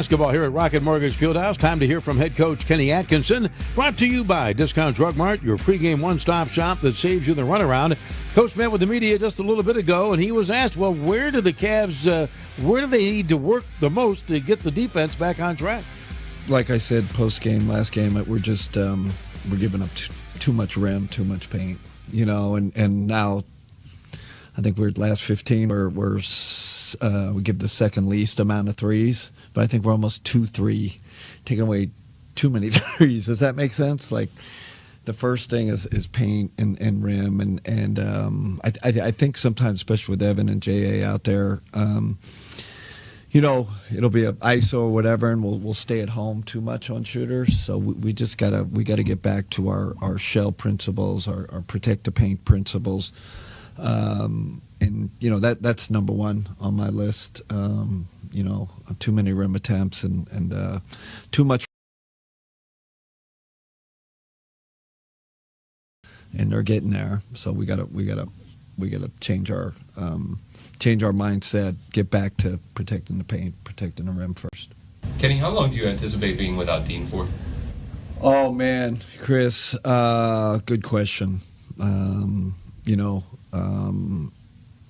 Basketball here at Rocket Mortgage Fieldhouse. Time to hear from head coach Kenny Atkinson. Brought to you by Discount Drug Mart, your pregame one-stop shop that saves you the runaround. Coach met with the media just a little bit ago, and he was asked, well, where do the Cavs, where do they need to work the most to get the defense back on track? Like I said, post-game, last game, we're just we're giving up too much rim, too much paint, and now I think we're at last 15 we give the second least amount of threes, but I think we're almost 2-3, taking away too many threes. Does that make sense? Like the first thing is paint and rim, and I think sometimes, especially with Evan and JA out there, it'll be an ISO or whatever, and we'll stay at home too much on shooters. So we just gotta get back to our shell principles, our protect the paint principles. And that's number one on my list. Too many rim attempts and too much, and they're getting there. So we gotta change our mindset, get back to protecting the paint, protecting the rim first. Kenny, how long do you anticipate being without Dean for? Oh man, Chris, good question.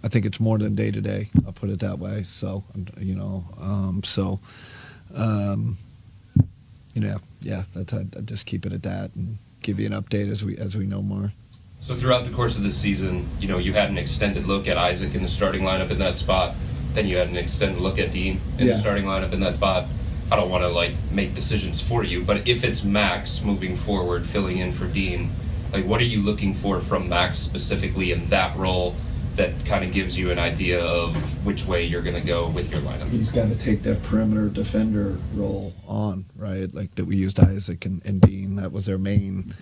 I think it's more than day to day. I'll put it that way. So, I'd just keep it at that and give you an update as we know more. So throughout the course of this season, you had an extended look at Isaac in the starting lineup in that spot. Then you had an extended look at Dean in the starting lineup in that spot. I don't want to make decisions for you, but if it's Max moving forward, filling in for Dean, what are you looking for from Max specifically in that role that kind of gives you an idea of which way you're going to go with your lineup? He's got to take that perimeter defender role on, right? Like that we used Isaac and Dean. That was their main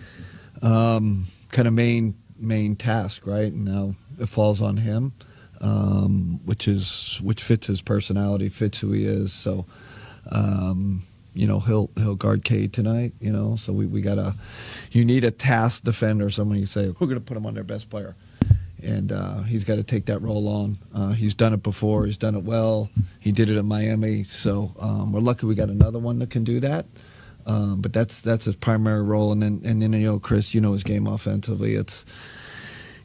main task, right? And now it falls on him, which fits his personality, fits who he is. So, he'll guard Cade tonight. So you need a task defender, someone you say we're going to put him on their best player, and he's got to take that role on. He's done it before. He's done it well. He did it at Miami. So we're lucky we got another one that can do that. But that's his primary role, and then Chris, his game offensively.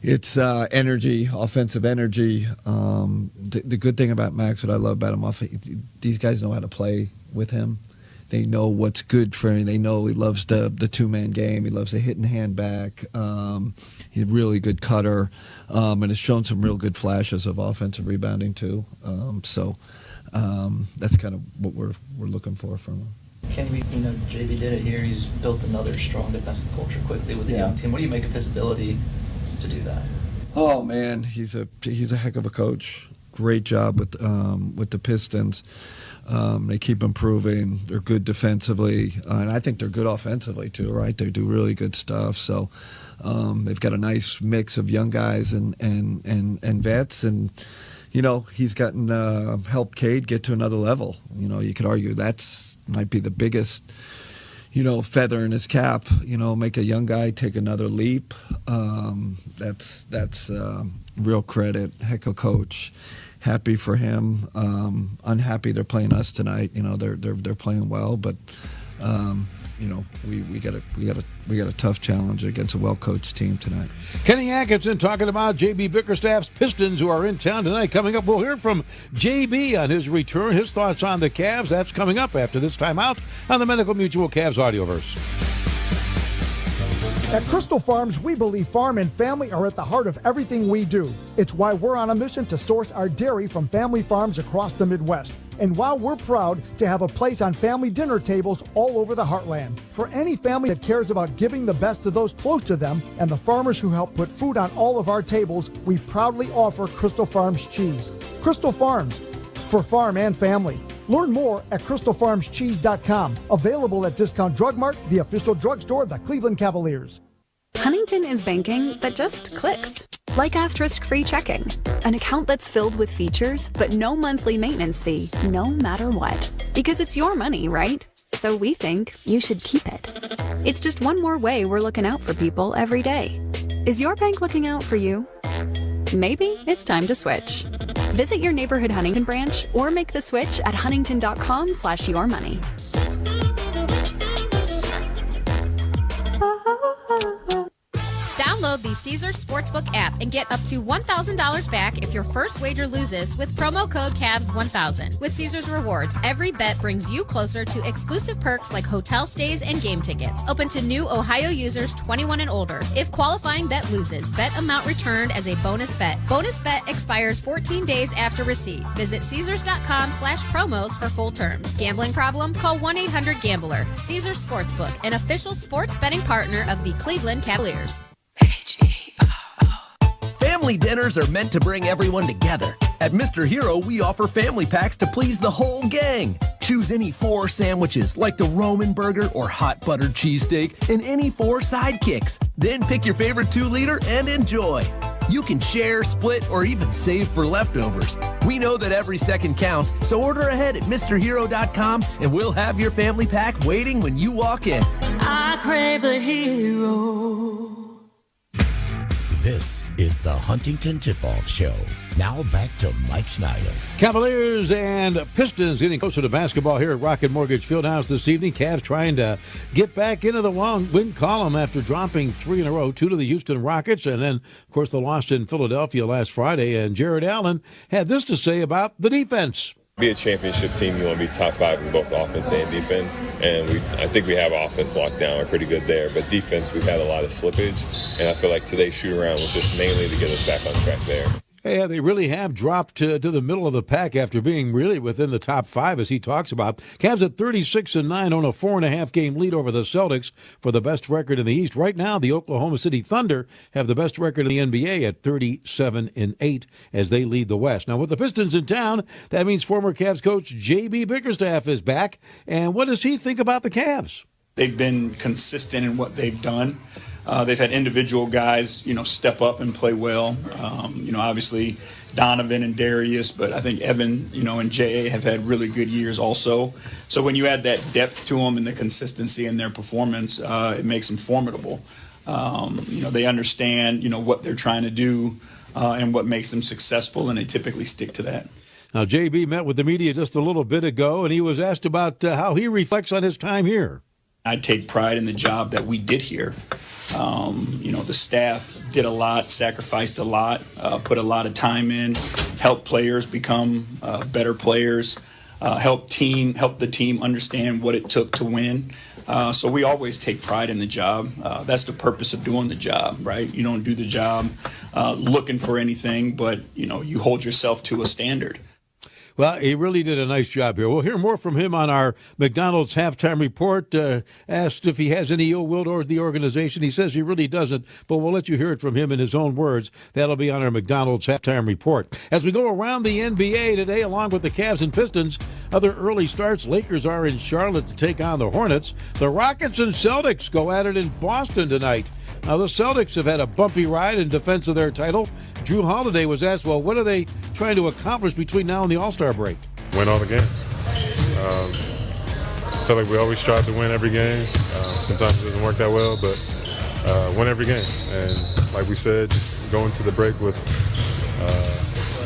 It's energy, offensive energy. The good thing about Max, what I love about him, these guys know how to play with him. They know what's good for him. They know he loves the two-man game. He loves the hit and hand back. He's a really good cutter, and has shown some real good flashes of offensive rebounding too. That's kind of what we're looking for from him. Kenny, JB did it here. He's built another strong defensive culture quickly with the young team. What do you make of his ability to do that? Oh man, he's a heck of a coach. Great job with the Pistons. They keep improving. They're good defensively, and I think they're good offensively too. Right? They do really good stuff. So they've got a nice mix of young guys and vets, and he's gotten helped Cade get to another level. You could argue that's might be the biggest feather in his cap. Make a young guy take another leap. That's real credit. Heck of a coach. Happy for him. Unhappy they're playing us tonight. They're playing well, but we got a tough challenge against a well-coached team tonight. Kenny Atkinson talking about J.B. Bickerstaff's Pistons, who are in town tonight. Coming up, we'll hear from J.B. on his return, his thoughts on the Cavs. That's coming up after this timeout on the Medical Mutual Cavs Audioverse. At Crystal Farms, we believe farm and family are at the heart of everything we do. It's why we're on a mission to source our dairy from family farms across the Midwest. And while we're proud to have a place on family dinner tables all over the heartland, for any family that cares about giving the best to those close to them and the farmers who help put food on all of our tables, we proudly offer Crystal Farms cheese. Crystal Farms, for farm and family. Learn more at crystalfarmscheese.com. Available at Discount Drug Mart, the official drugstore of the Cleveland Cavaliers. Huntington is banking that just clicks. Like asterisk-free checking, an account that's filled with features, but no monthly maintenance fee, no matter what. Because it's your money, right? So we think you should keep it. It's just one more way we're looking out for people every day. Is your bank looking out for you? Maybe it's time to switch. Visit your neighborhood Huntington branch or make the switch at huntington.com/yourmoney. Download the Caesars Sportsbook app and get up to $1,000 back if your first wager loses with promo code CAVS1000. With Caesars Rewards, every bet brings you closer to exclusive perks like hotel stays and game tickets. Open to new Ohio users 21 and older. If qualifying bet loses, bet amount returned as a bonus bet. Bonus bet expires 14 days after receipt. Visit Caesars.com/promos for full terms. Gambling problem? Call 1-800-GAMBLER. Caesars Sportsbook, an official sports betting partner of the Cleveland Cavaliers. Family dinners are meant to bring everyone together. At Mr. Hero, we offer family packs to please the whole gang. Choose any 4 sandwiches, like the Roman burger or hot buttered cheesesteak, and any 4 sidekicks. Then pick your favorite 2-liter and enjoy. You can share, split, or even save for leftovers. We know that every second counts, so order ahead at MrHero.com and we'll have your family pack waiting when you walk in. I crave a hero. This is the Huntington Tip-Off Show. Now back to Mike Snyder. Cavaliers and Pistons getting closer to basketball here at Rocket Mortgage Fieldhouse this evening. Cavs trying to get back into the long win column after dropping 3 in a row, 2 to the Houston Rockets, and then, of course, the loss in Philadelphia last Friday. And Jared Allen had this to say about the defense. Be a championship team, you want to be top 5 in both offense and defense, and I think we have offense locked down. We're pretty good there, but defense, we've had a lot of slippage, and I feel like today's shoot-around was just mainly to get us back on track there. Yeah, they really have dropped to the middle of the pack after being really within the top 5, as he talks about. Cavs at 36-9 on a 4.5-game lead over the Celtics for the best record in the East. Right now, the Oklahoma City Thunder have the best record in the NBA at 37-8 as they lead the West. Now, with the Pistons in town, that means former Cavs coach J.B. Bickerstaff is back. And what does he think about the Cavs? They've been consistent in what they've done. They've had individual guys, step up and play well. Obviously Donovan and Darius, but I think Evan, and J.A. have had really good years also. So when you add that depth to them and the consistency in their performance, it makes them formidable. They understand, what they're trying to do and what makes them successful, and they typically stick to that. Now, J.B. met with the media just a little bit ago, and he was asked about how he reflects on his time here. I take pride in the job that we did here. The staff did a lot, sacrificed a lot, put a lot of time in, helped players become better players, helped the team understand what it took to win. So we always take pride in the job. That's the purpose of doing the job, right? You don't do the job looking for anything, but, you hold yourself to a standard. Well, he really did a nice job here. We'll hear more from him on our McDonald's halftime report. Asked if he has any ill will toward the organization. He says he really doesn't, but we'll let you hear it from him in his own words. That'll be on our McDonald's halftime report. As we go around the NBA today, along with the Cavs and Pistons, other early starts. Lakers are in Charlotte to take on the Hornets. The Rockets and Celtics go at it in Boston tonight. Now, the Celtics have had a bumpy ride in defense of their title. Drew Holiday was asked, well, what are they trying to accomplish between now and the All-Star break? Win all the games. I feel like we always strive to win every game. Sometimes it doesn't work that well, but win every game. And like we said, just go into the break with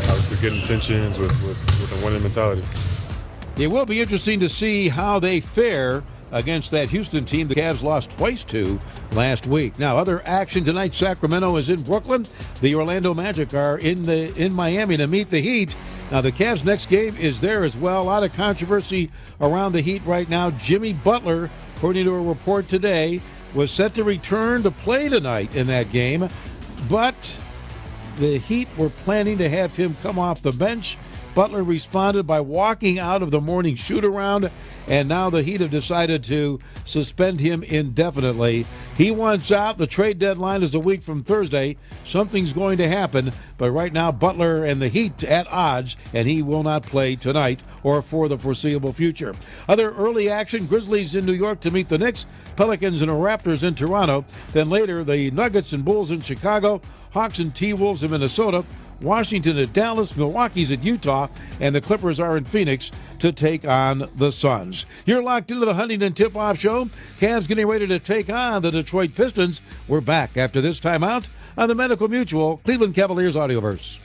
obviously good intentions, with a winning mentality. It will be interesting to see how they fare against that Houston team the Cavs lost twice to last week. Now, other action tonight, Sacramento is in Brooklyn. The Orlando Magic are in Miami to meet the Heat. Now, the Cavs' next game is there as well. A lot of controversy around the Heat right now. Jimmy Butler, according to a report today, was set to return to play tonight in that game, but the Heat were planning to have him come off the bench. Butler responded by walking out of the morning shoot-around, and now the Heat have decided to suspend him indefinitely. He wants out. The trade deadline is a week from Thursday. Something's going to happen, but right now Butler and the Heat at odds, and he will not play tonight or for the foreseeable future. Other early action, Grizzlies in New York to meet the Knicks, Pelicans and the Raptors in Toronto. Then later, the Nuggets and Bulls in Chicago, Hawks and T-Wolves in Minnesota, Washington at Dallas, Milwaukee's at Utah, and the Clippers are in Phoenix to take on the Suns. You're locked into the Huntington Tip-Off Show. Cavs getting ready to take on the Detroit Pistons. We're back after this timeout on the Medical Mutual Cleveland Cavaliers Audioverse.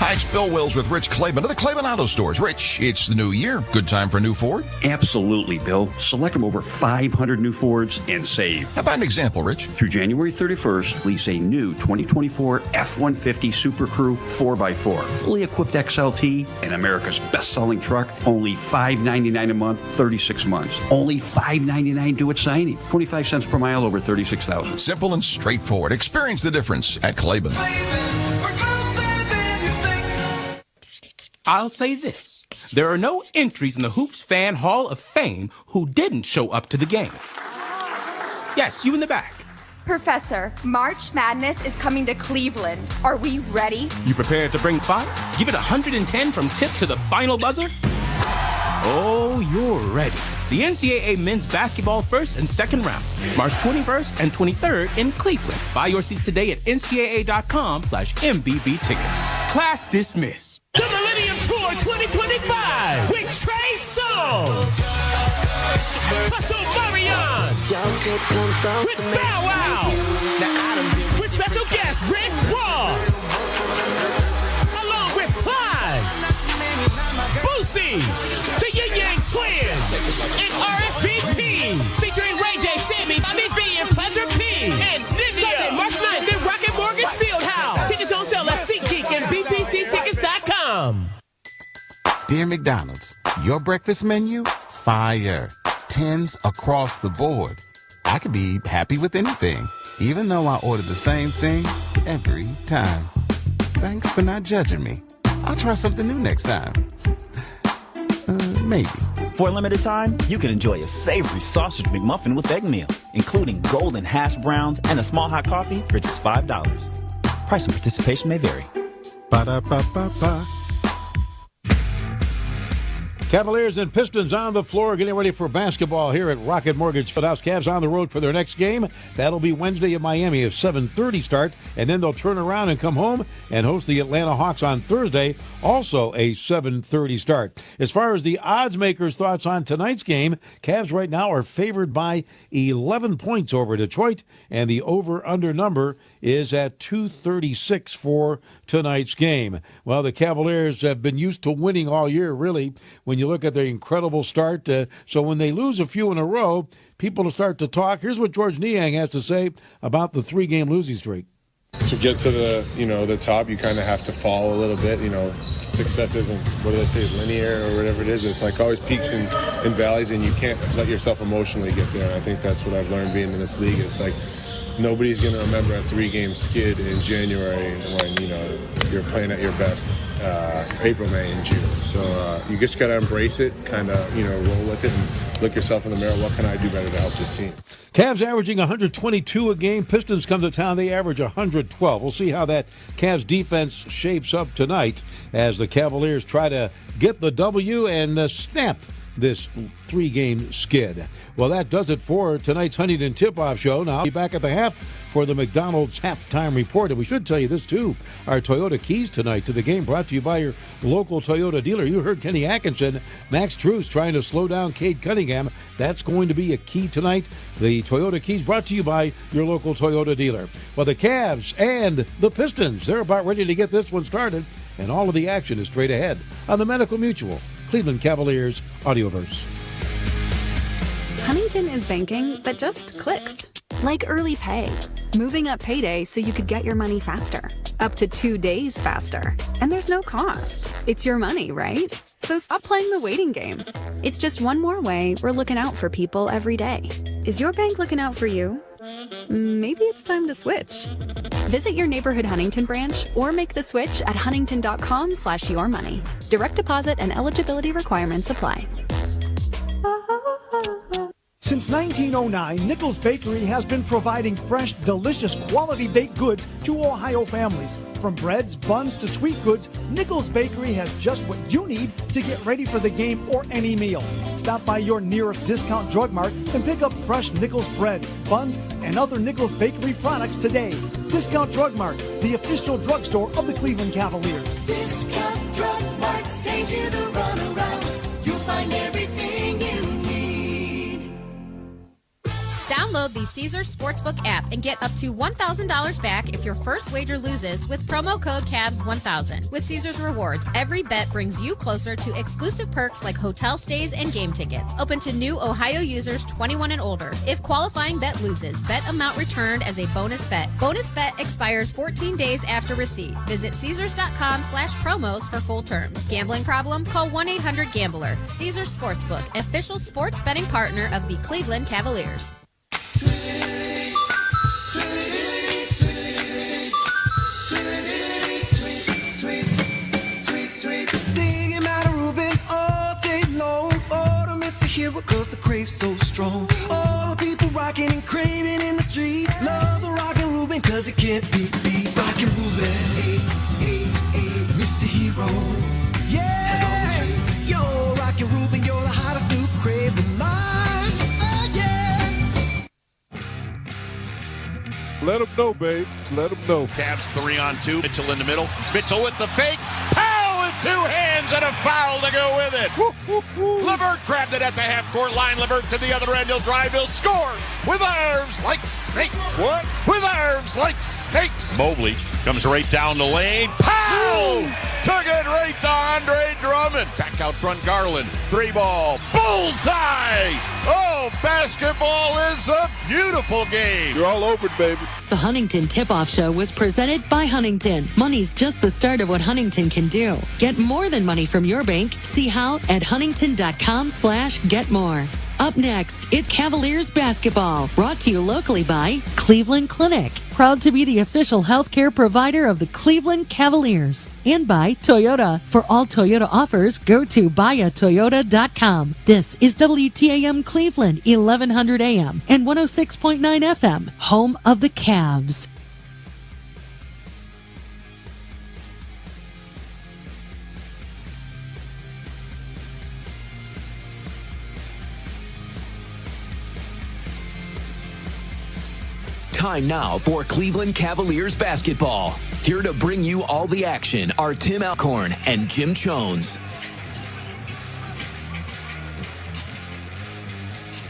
Hi, it's Bill Wills with Rich Claiborne of the Claiborne Auto Stores. Rich, it's the new year. Good time for a new Ford? Absolutely, Bill. Select from over 500 new Fords and save. How about an example, Rich? Through January 31st, lease a new 2024 F-150 Super Crew 4x4, fully equipped XLT, and America's best-selling truck. Only $599 a month, 36 months. Only $599 due at signing. 25 cents per mile over 36,000. Simple and straightforward. Experience the difference at Claiborne. I'll say this. There are no entries in the Hoops Fan Hall of Fame who didn't show up to the game. Yes, you in the back. Professor, March Madness is coming to Cleveland. Are we ready? You prepared to bring fire? Give it 110 from tip to the final buzzer? Oh, you're ready. The NCAA men's basketball first and second rounds, March 21st and 23rd in Cleveland. Buy your seats today at ncaa.com/MBB tickets. Class dismissed. The Millennium Tour 2025 with Trey Songz, Hustle Marion, with Bow Wow, with special guest Rick Ross, along with Plies, Boosie, the Yin Yang Twins, and RSVP, featuring Ray J, Sammy, Bobby V, and Pleasure P, and Cynthia. Sunday, March 9th in Rocket Mortgage Fieldhouse. Tickets on sale at SeatGeek and BPCtickets.com. Dear McDonald's, your breakfast menu, fire. 10s across the board. I could be happy with anything, even though I order the same thing every time. Thanks for not judging me. I'll try something new next time. Maybe. For a limited time, you can enjoy a savory sausage McMuffin with egg meal, including golden hash browns and a small hot coffee for just $5. Price and participation may vary. Ba-da-ba-ba-ba. Cavaliers and Pistons on the floor getting ready for basketball here at Rocket Mortgage Fieldhouse. Cavs on the road for their next game. That'll be Wednesday in Miami, a 7:30 start, and then they'll turn around and come home and host the Atlanta Hawks on Thursday, also a 7:30 start. As far as the odds makers' thoughts on tonight's game, Cavs right now are favored by 11 points over Detroit, and the over-under number is at 236 for tonight's game. Well, the Cavaliers have been used to winning all year, really, when you look at their incredible start. So when they lose a few in a row, people will start to talk. Here's what George Niang has to say about the 3-game losing streak. To get to the top, you kind of have to fall a little bit. Success isn't, what do they say, linear or whatever it is. It's like always peaks and valleys, and you can't let yourself emotionally get there. And I think that's what I've learned being in this league. It's like nobody's going to remember a 3-game skid in January when, you're playing at your best, April, May, and June. So you just got to embrace it, kind of, roll with it and look yourself in the mirror. What can I do better to help this team? Cavs averaging 122 a game. Pistons come to town. They average 112. We'll see how that Cavs defense shapes up tonight as the Cavaliers try to get the W and snap this 3-game skid. Well, that does it for tonight's Huntington Tip-Off Show. Now, I'll be back at the half for the McDonald's halftime report. And we should tell you this, too. Our Toyota keys tonight to the game brought to you by your local Toyota dealer. You heard Kenny Atkinson. Max Truss trying to slow down Cade Cunningham. That's going to be a key tonight. The Toyota keys brought to you by your local Toyota dealer. Well, the Cavs and the Pistons, they're about ready to get this one started. And all of the action is straight ahead on the Medical Mutual Cleveland Cavaliers Audioverse. Huntington is banking that just clicks. Like early pay, moving up payday so you could get your money faster, up to 2 days faster. And there's no cost. It's your money, right? So stop playing the waiting game. It's just one more way we're looking out for people every day. Is your bank looking out for you? Maybe it's time to switch. Visit your neighborhood Huntington branch or make the switch at huntington.com/yourmoney. Direct deposit and eligibility requirements apply. Since 1909, Nichols Bakery has been providing fresh, delicious, quality baked goods to Ohio families. From breads, buns, to sweet goods, Nichols Bakery has just what you need to get ready for the game or any meal. Stop by your nearest Discount Drug Mart and pick up fresh Nichols breads, buns, and other Nichols Bakery products today. Discount Drug Mart, the official drugstore of the Cleveland Cavaliers. Discount Drug Mart saves you the runaround. You'll find everything you need. Download the Caesars Sportsbook app and get up to $1,000 back if your first wager loses with promo code CAVS1000. With Caesars Rewards, every bet brings you closer to exclusive perks like hotel stays and game tickets. Open to new Ohio users 21 and older. If qualifying bet loses, bet amount returned as a bonus bet. Bonus bet expires 14 days after receipt. Visit Caesars.com/promos for full terms. Gambling problem? Call 1-800-GAMBLER. Caesars Sportsbook, official sports betting partner of the Cleveland Cavaliers. Thinking about a Reuben all day long. Oh, to Mr. Hero, cause the crave's so strong. All the people rocking and craving in the street. Love the rockin' Reuben, cause it can't be beat. Rockin' Reuben, hey, hey, hey, Mr. Hero. Yeah, yo, rockin' Reuben, you're the hottest new crave of mine. Oh, yeah. Let them know, babe. Let them know. Cavs 3-on-2. Mitchell in the middle. Mitchell with the fake. Powell with 2 hands and a foul to go with it. Levert grabbed it at the half-court line. Levert to the other end. He'll drive. He'll score with arms like snakes. What? With arms like snakes. Mobley comes right down the lane. Powell took it right to Andre Drummond. Back out front, Garland. 3-ball. Bullseye. Oh, basketball is a beautiful game. You're all over it, baby. The Huntington Tip-Off Show was presented by Huntington. Money's just the start of what Huntington can do. Get more than money from your bank. See how at huntington.com/getmore. Up next, it's Cavaliers basketball, brought to you locally by Cleveland Clinic, proud to be the official healthcare provider of the Cleveland Cavaliers, and by Toyota. For all Toyota offers, go to buyatoyota.com. This is WTAM Cleveland, 1100 AM and 106.9 FM, home of the Cavs. Time now for Cleveland Cavaliers basketball. Here to bring you all the action are Tim Alcorn and Jim Jones.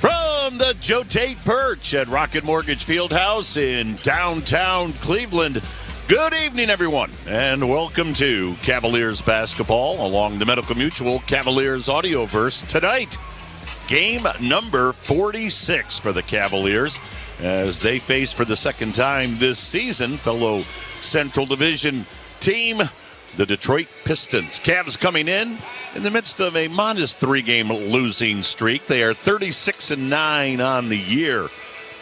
From the Joe Tate Perch at Rocket Mortgage Fieldhouse in downtown Cleveland. Good evening, everyone, and welcome to Cavaliers basketball along the Medical Mutual Cavaliers Audioverse. Tonight, game number 46 for the Cavaliers as they face for the second time this season fellow Central Division team, the Detroit Pistons. Cavs coming in the midst of a modest 3-game losing streak. They are 36-9 on the year,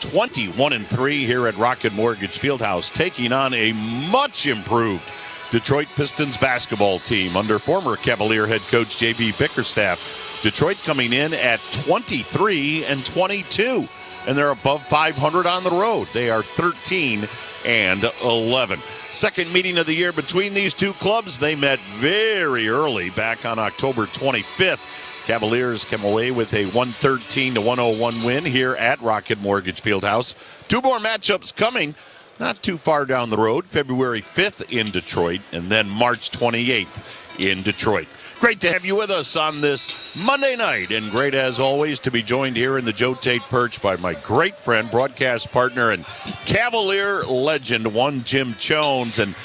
21-3 here at Rocket Mortgage Fieldhouse, taking on a much improved Detroit Pistons basketball team under former Cavalier head coach J.B. Bickerstaff. Detroit coming in at 23-22. And they're above 500 on the road. They are 13-11. Second meeting of the year between these two clubs. They met very early back on October 25th. Cavaliers came away with a 113-101 win here at Rocket Mortgage Fieldhouse. 2 more matchups coming not too far down the road. February 5th in Detroit and then March 28th in Detroit. Great to have you with us on this Monday night, and great as always to be joined here in the Joe Tate Perch by my great friend, broadcast partner, and Cavalier legend, one Jim Jones. And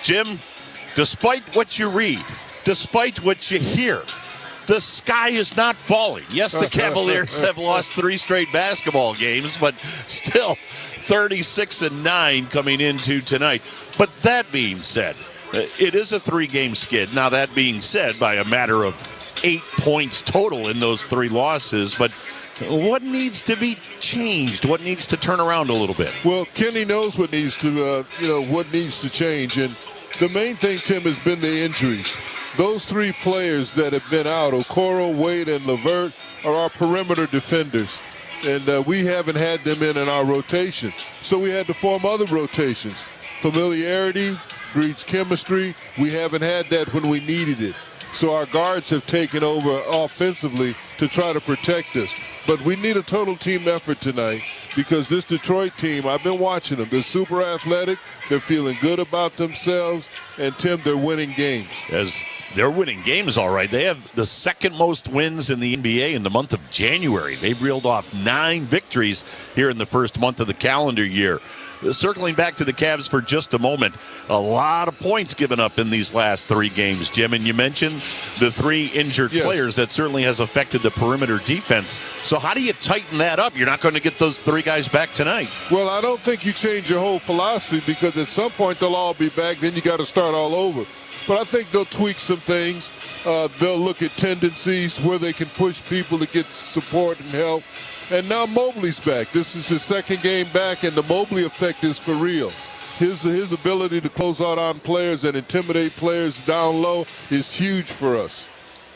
Jim, despite what you read, despite what you hear, the sky is not falling. Yes, the Cavaliers have lost 3 straight basketball games, but still 36-9 coming into tonight. But that being said, it is a 3-game skid. Now, that being said, by a matter of 8 points total in those 3 losses. But what needs to be changed? What needs to turn around a little bit? Well, Kenny knows what needs to, what needs to change. And the main thing, Tim, has been the injuries. Those 3 players that have been out, Okoro, Wade, and Levert, are our perimeter defenders. And we haven't had them in our rotation. So we had to form other rotations. Familiarity breeds chemistry. We haven't had that when we needed it. So our guards have taken over offensively to try to protect us. But we need a total team effort tonight because this Detroit team, I've been watching them. They're super athletic. They're feeling good about themselves. And, Tim, they're winning games. As They're winning games all right. They have the second most wins in the NBA in the month of January. They've reeled off 9 victories here in the first month of the calendar year. Circling back to the Cavs for just a moment, a lot of points given up in these last 3 games, Jim, and you mentioned the 3 injured players. That certainly has affected the perimeter defense. So how do you tighten that up? You're not going to get those 3 guys back tonight. Well, I don't think you change your whole philosophy, because at some point they'll all be back. Then you got to start all over. But I think they'll tweak some things. They'll look at tendencies where they can push people to get support and help. And now Mobley's back. This is his second game back, and the Mobley effect is for real. His ability to close out on players and intimidate players down low is huge for us.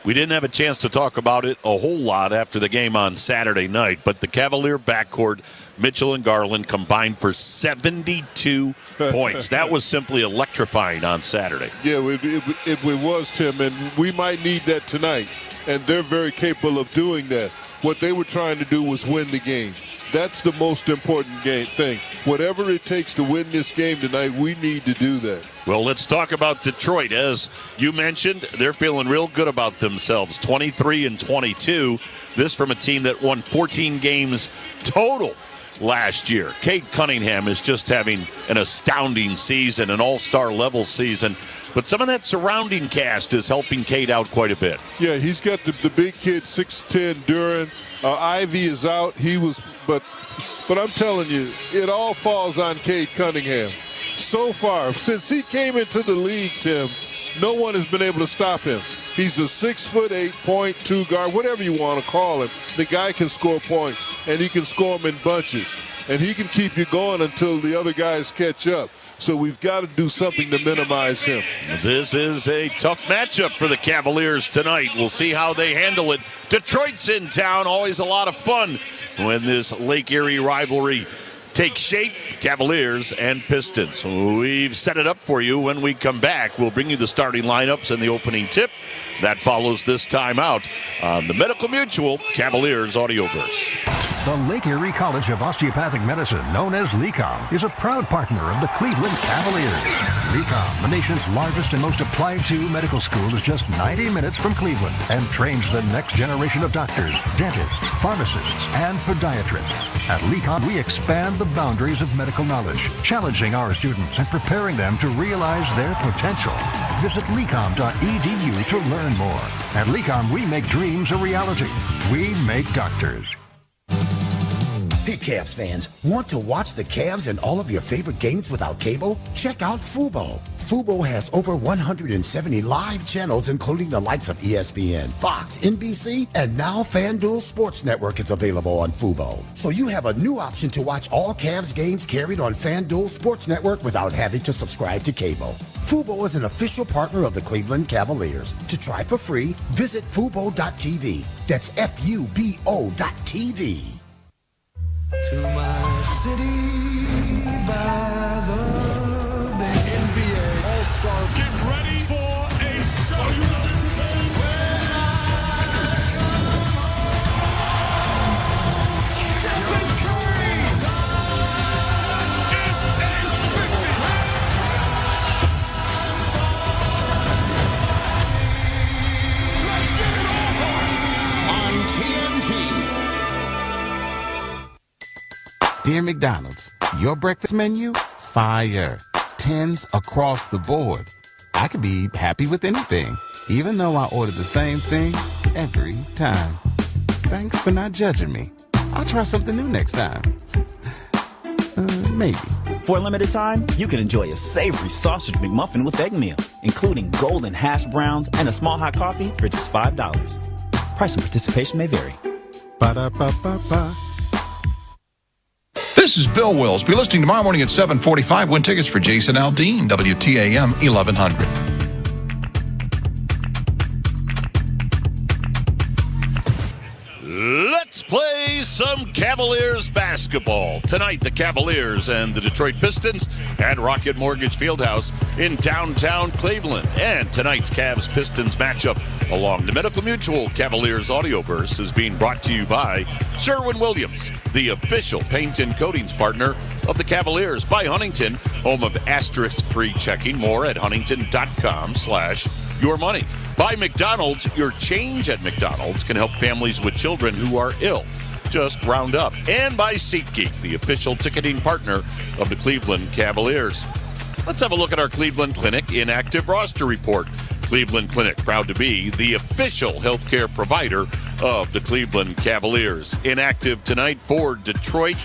We didn't have a chance to talk about it a whole lot after the game on Saturday night, but the Cavalier backcourt, Mitchell and Garland, combined for 72 points. That was simply electrifying on Saturday. Yeah, it was, Tim, and we might need that tonight. And they're very capable of doing that. What they were trying to do was win the game. That's the most important thing. Whatever it takes to win this game tonight, we need to do that. Well, let's talk about Detroit. As you mentioned, they're feeling real good about themselves. 23-22. This from a team that won 14 games total last year. Cade Cunningham is just having an astounding season, an all-star level season. But some of that surrounding cast is helping Cade out quite a bit. Yeah, he's got the big kid, 6'10", Duran. Ivy is out. But I'm telling you, it all falls on Cade Cunningham. So far, since he came into the league, Tim, no one has been able to stop him. He's a 6'8" .2 guard, whatever you want to call him. The guy can score points, and he can score them in bunches. And he can keep you going until the other guys catch up. So we've got to do something to minimize him. This is a tough matchup for the Cavaliers tonight. We'll see how they handle it. Detroit's in town. Always a lot of fun when this Lake Erie rivalry takes shape. Cavaliers and Pistons. We've set it up for you. When we come back, we'll bring you the starting lineups and the opening tip. That follows this timeout on the Medical Mutual Cavaliers Audioverse. The Lake Erie College of Osteopathic Medicine, known as LECOM, is a proud partner of the Cleveland Cavaliers. LECOM, the nation's largest and most applied-to medical school, is just 90 minutes from Cleveland and trains the next generation of doctors, dentists, pharmacists, and podiatrists. At LECOM, we expand the boundaries of medical knowledge, challenging our students and preparing them to realize their potential. Visit lecom.edu to learn more. At LECOM, we make dreams a reality. We make doctors. Hey Cavs fans, want to watch the Cavs and all of your favorite games without cable? Check out Fubo. Fubo has over 170 live channels, including the likes of ESPN, Fox, NBC, and now FanDuel Sports Network is available on Fubo. So you have a new option to watch all Cavs games carried on FanDuel Sports Network without having to subscribe to cable. Fubo is an official partner of the Cleveland Cavaliers. To try for free, visit Fubo.tv. That's FUBO.tv. To my city by the bay. NBA All-Star. Get ready for a show. Stephen Curry is Let's get it on TNT. Dear McDonald's, your breakfast menu? Fire. 10s across the board. I could be happy with anything, even though I ordered the same thing every time. Thanks for not judging me. I'll try something new next time. Maybe. For a limited time, you can enjoy a savory sausage McMuffin with egg meal, including golden hash browns and a small hot coffee for just $5. Price and participation may vary. Ba-da-ba-ba-ba. This is Bill Wills. Be listening tomorrow morning at 7:45. Win tickets for Jason Aldean, WTAM 1100. Let's play some Cavaliers basketball. Tonight, the Cavaliers and the Detroit Pistons at Rocket Mortgage Fieldhouse in downtown Cleveland. And tonight's Cavs-Pistons matchup along the Medical Mutual Cavaliers Audioverse is being brought to you by Sherwin-Williams, the official paint and coatings partner of the Cavaliers, by Huntington, home of asterisk-free checking. More at huntington.com/ your money. By McDonald's, your change at McDonald's can help families with children who are ill. Just round up. And by SeatGeek, the official ticketing partner of the Cleveland Cavaliers. Let's have a look at our Cleveland Clinic inactive roster report. Cleveland Clinic, proud to be the official healthcare provider of the Cleveland Cavaliers. Inactive tonight for Detroit,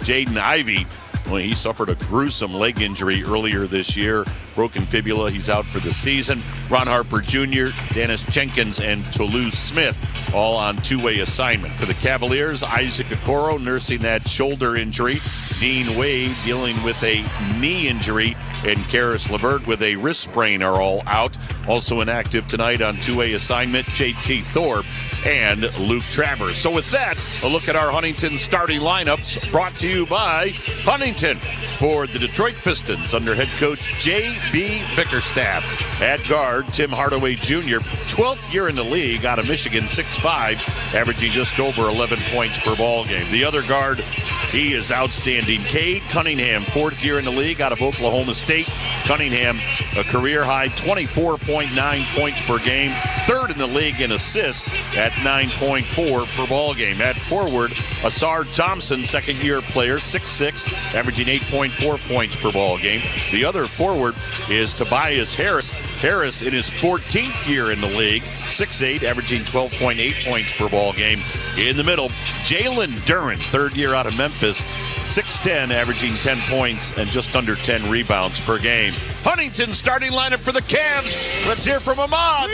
Jaden Ivey. Well, he suffered a gruesome leg injury earlier this year. Broken fibula. He's out for the season. Ron Harper Jr., Dennis Jenkins, and Toulouse Smith all on two-way assignment. For the Cavaliers, Isaac Okoro nursing that shoulder injury. Dean Wade dealing with a knee injury. And Karis LeVert with a wrist sprain are all out. Also inactive tonight on two-way assignment, JT Thorpe and Luke Travers. So with that, a look at our Huntington starting lineups brought to you by Huntington. For the Detroit Pistons under head coach J.B. Bickerstaff. At guard, Tim Hardaway Jr., 12th year in the league out of Michigan, 6'5", averaging just over 11 points per ball game. The other guard, he is outstanding. Cade Cunningham, 4th year in the league out of Oklahoma State. Cunningham, a career-high 24.9 points per game, 3rd in the league in assists at 9.4 per ball game. At forward, Asar Thompson, 2nd-year player, 6'6", averaging 8.4 points per ball game. The other forward is Tobias Harris. Harris in his 14th year in the league, 6'8", averaging 12.8 points per ball game. In the middle, Jalen Duren, 3rd year out of Memphis, 6'10", averaging 10 points and just under 10 rebounds per game. Huntington starting lineup for the Cavs. Let's hear from Ahmad.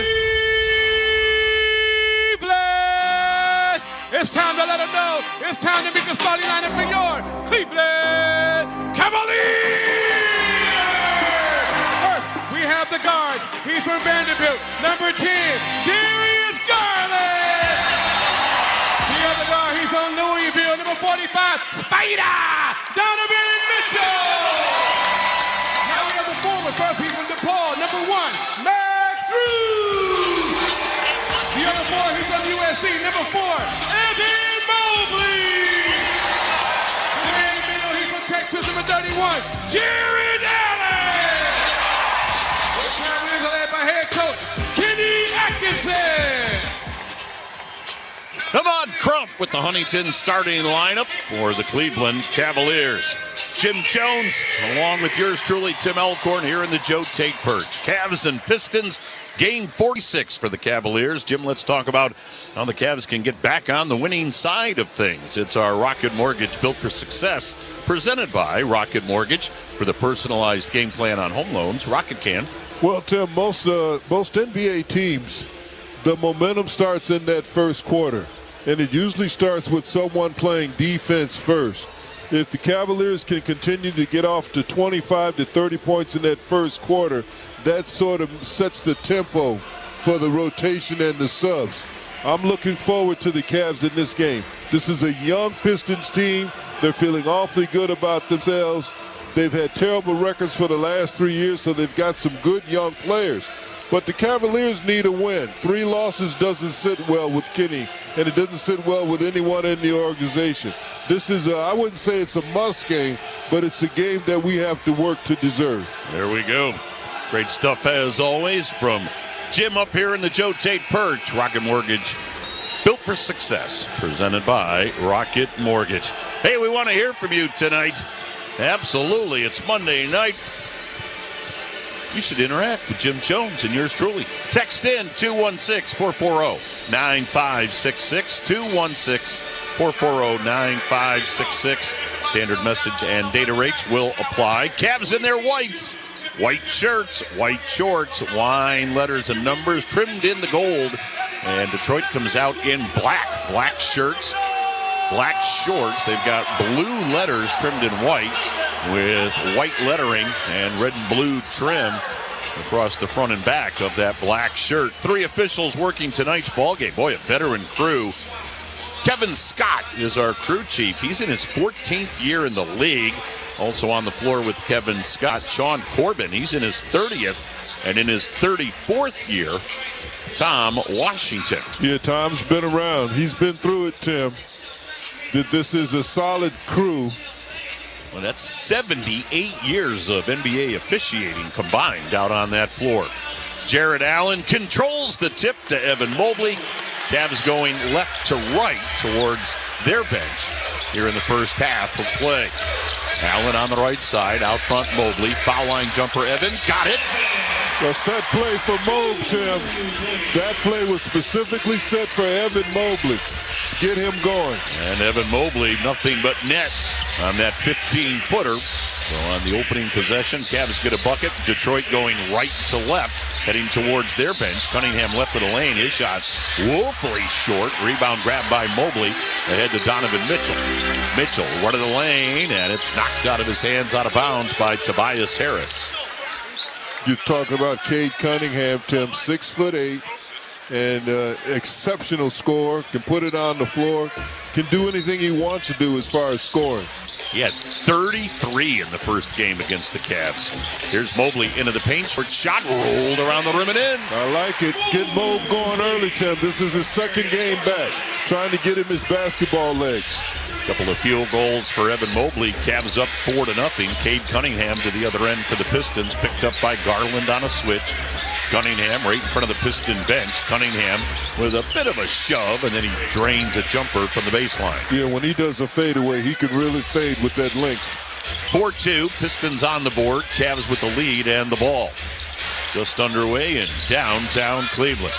Cleveland! It's time to let them know. It's time to make the starting lineup for your Cleveland Cavaliers! First, we have the guards. He's from Vanderbilt. Number 10, Darius Garland. The other guard, he's from Louisville. Number 45, Spider, Donovan Mitchell. Now we have the forward. First, he's from DePaul. Number 1, Max Strus. The other boy, he's from USC. Number 4, Evan Mobley. And in the middle, he's from Texas. Number 31, Jared Allen. The Cavaliers are led by head coach Kenny Atkinson. Ahmad Crump with the Huntington starting lineup for the Cleveland Cavaliers. Jim Jones, along with yours truly, Tim Elkhorn, here in the Joe Tate Perch. Cavs and Pistons, game 46 for the Cavaliers. Jim, let's talk about how the Cavs can get back on the winning side of things. It's our Rocket Mortgage Built for Success, presented by Rocket Mortgage. For the personalized game plan on home loans, Rocket can. Well, Tim, most NBA teams, the momentum starts in that first quarter. And it usually starts with someone playing defense first. If the Cavaliers can continue to get off to 25 to 30 points in that first quarter, that sort of sets the tempo for the rotation and the subs. I'm looking forward to the Cavs in this game. This is a young Pistons team. They're feeling awfully good about themselves. They've had terrible records for the last 3 years, so they've got some good young players. But the Cavaliers need a win. 3 losses doesn't sit well with Kenny, and it doesn't sit well with anyone in the organization. This is I wouldn't say it's a must game, but it's a game that we have to work to deserve. There we go. Great stuff as always from Jim up here in the Joe Tate Perch. Rocket Mortgage, built for success, presented by Rocket Mortgage. Hey, we want to hear from you tonight. Absolutely. It's Monday night. You should interact with Jim Jones and yours truly. Text in 216-440-9566, 216-440-9566. Standard message and data rates will apply. Cavs in their whites. White shirts, white shorts, wine letters and numbers trimmed in the gold. And Detroit comes out in black. Black shirts, black shorts. They've got blue letters trimmed in white with white lettering and red and blue trim across the front and back of that black shirt. 3 officials working tonight's ballgame. Boy, a veteran crew. Kevin Scott is our crew chief. He's in his 14th year in the league. Also on the floor with Kevin Scott, Sean Corbin. He's in his 30th and in his 34th year, Tom Washington. Yeah, Tom's been around. He's been through it, Tim. This is a solid crew. Well, that's 78 years of NBA officiating combined out on that floor. Jared Allen controls the tip to Evan Mobley. Cavs going left to right towards their bench here in the first half of play. Allen on the right side, out front Mobley. Foul line jumper, Evan, got it. A set play for Mob, Tim. That play was specifically set for Evan Mobley. Get him going. And Evan Mobley, nothing but net on that 15-footer. So on the opening possession, Cavs get a bucket. Detroit going right to left, heading towards their bench. Cunningham left of the lane. His shot woefully short. Rebound grabbed by Mobley. Ahead to Donovan Mitchell. Mitchell, right of the lane, and it's knocked out of his hands, out of bounds by Tobias Harris. You're talking about Cade Cunningham, Tim, 6'8", and exceptional scorer. Can put it on the floor. Can do anything he wants to do as far as scoring. He had 33 in the first game against the Cavs. Here's Mobley into the paint. Short shot rolled around the rim and in. I like it. Get Mob going early, Tim. This is his second game back. Trying to get him his basketball legs. Couple of field goals for Evan Mobley. Cavs up 4-0. Cade Cunningham to the other end for the Pistons. Picked up by Garland on a switch. Cunningham right in front of the Piston bench. Cunningham with a bit of a shove, and then he drains a jumper from the baseline. Yeah, when he does a fadeaway, he can really fade with that length. 4-2, Pistons on the board. Cavs with the lead and the ball. Just underway in downtown Cleveland.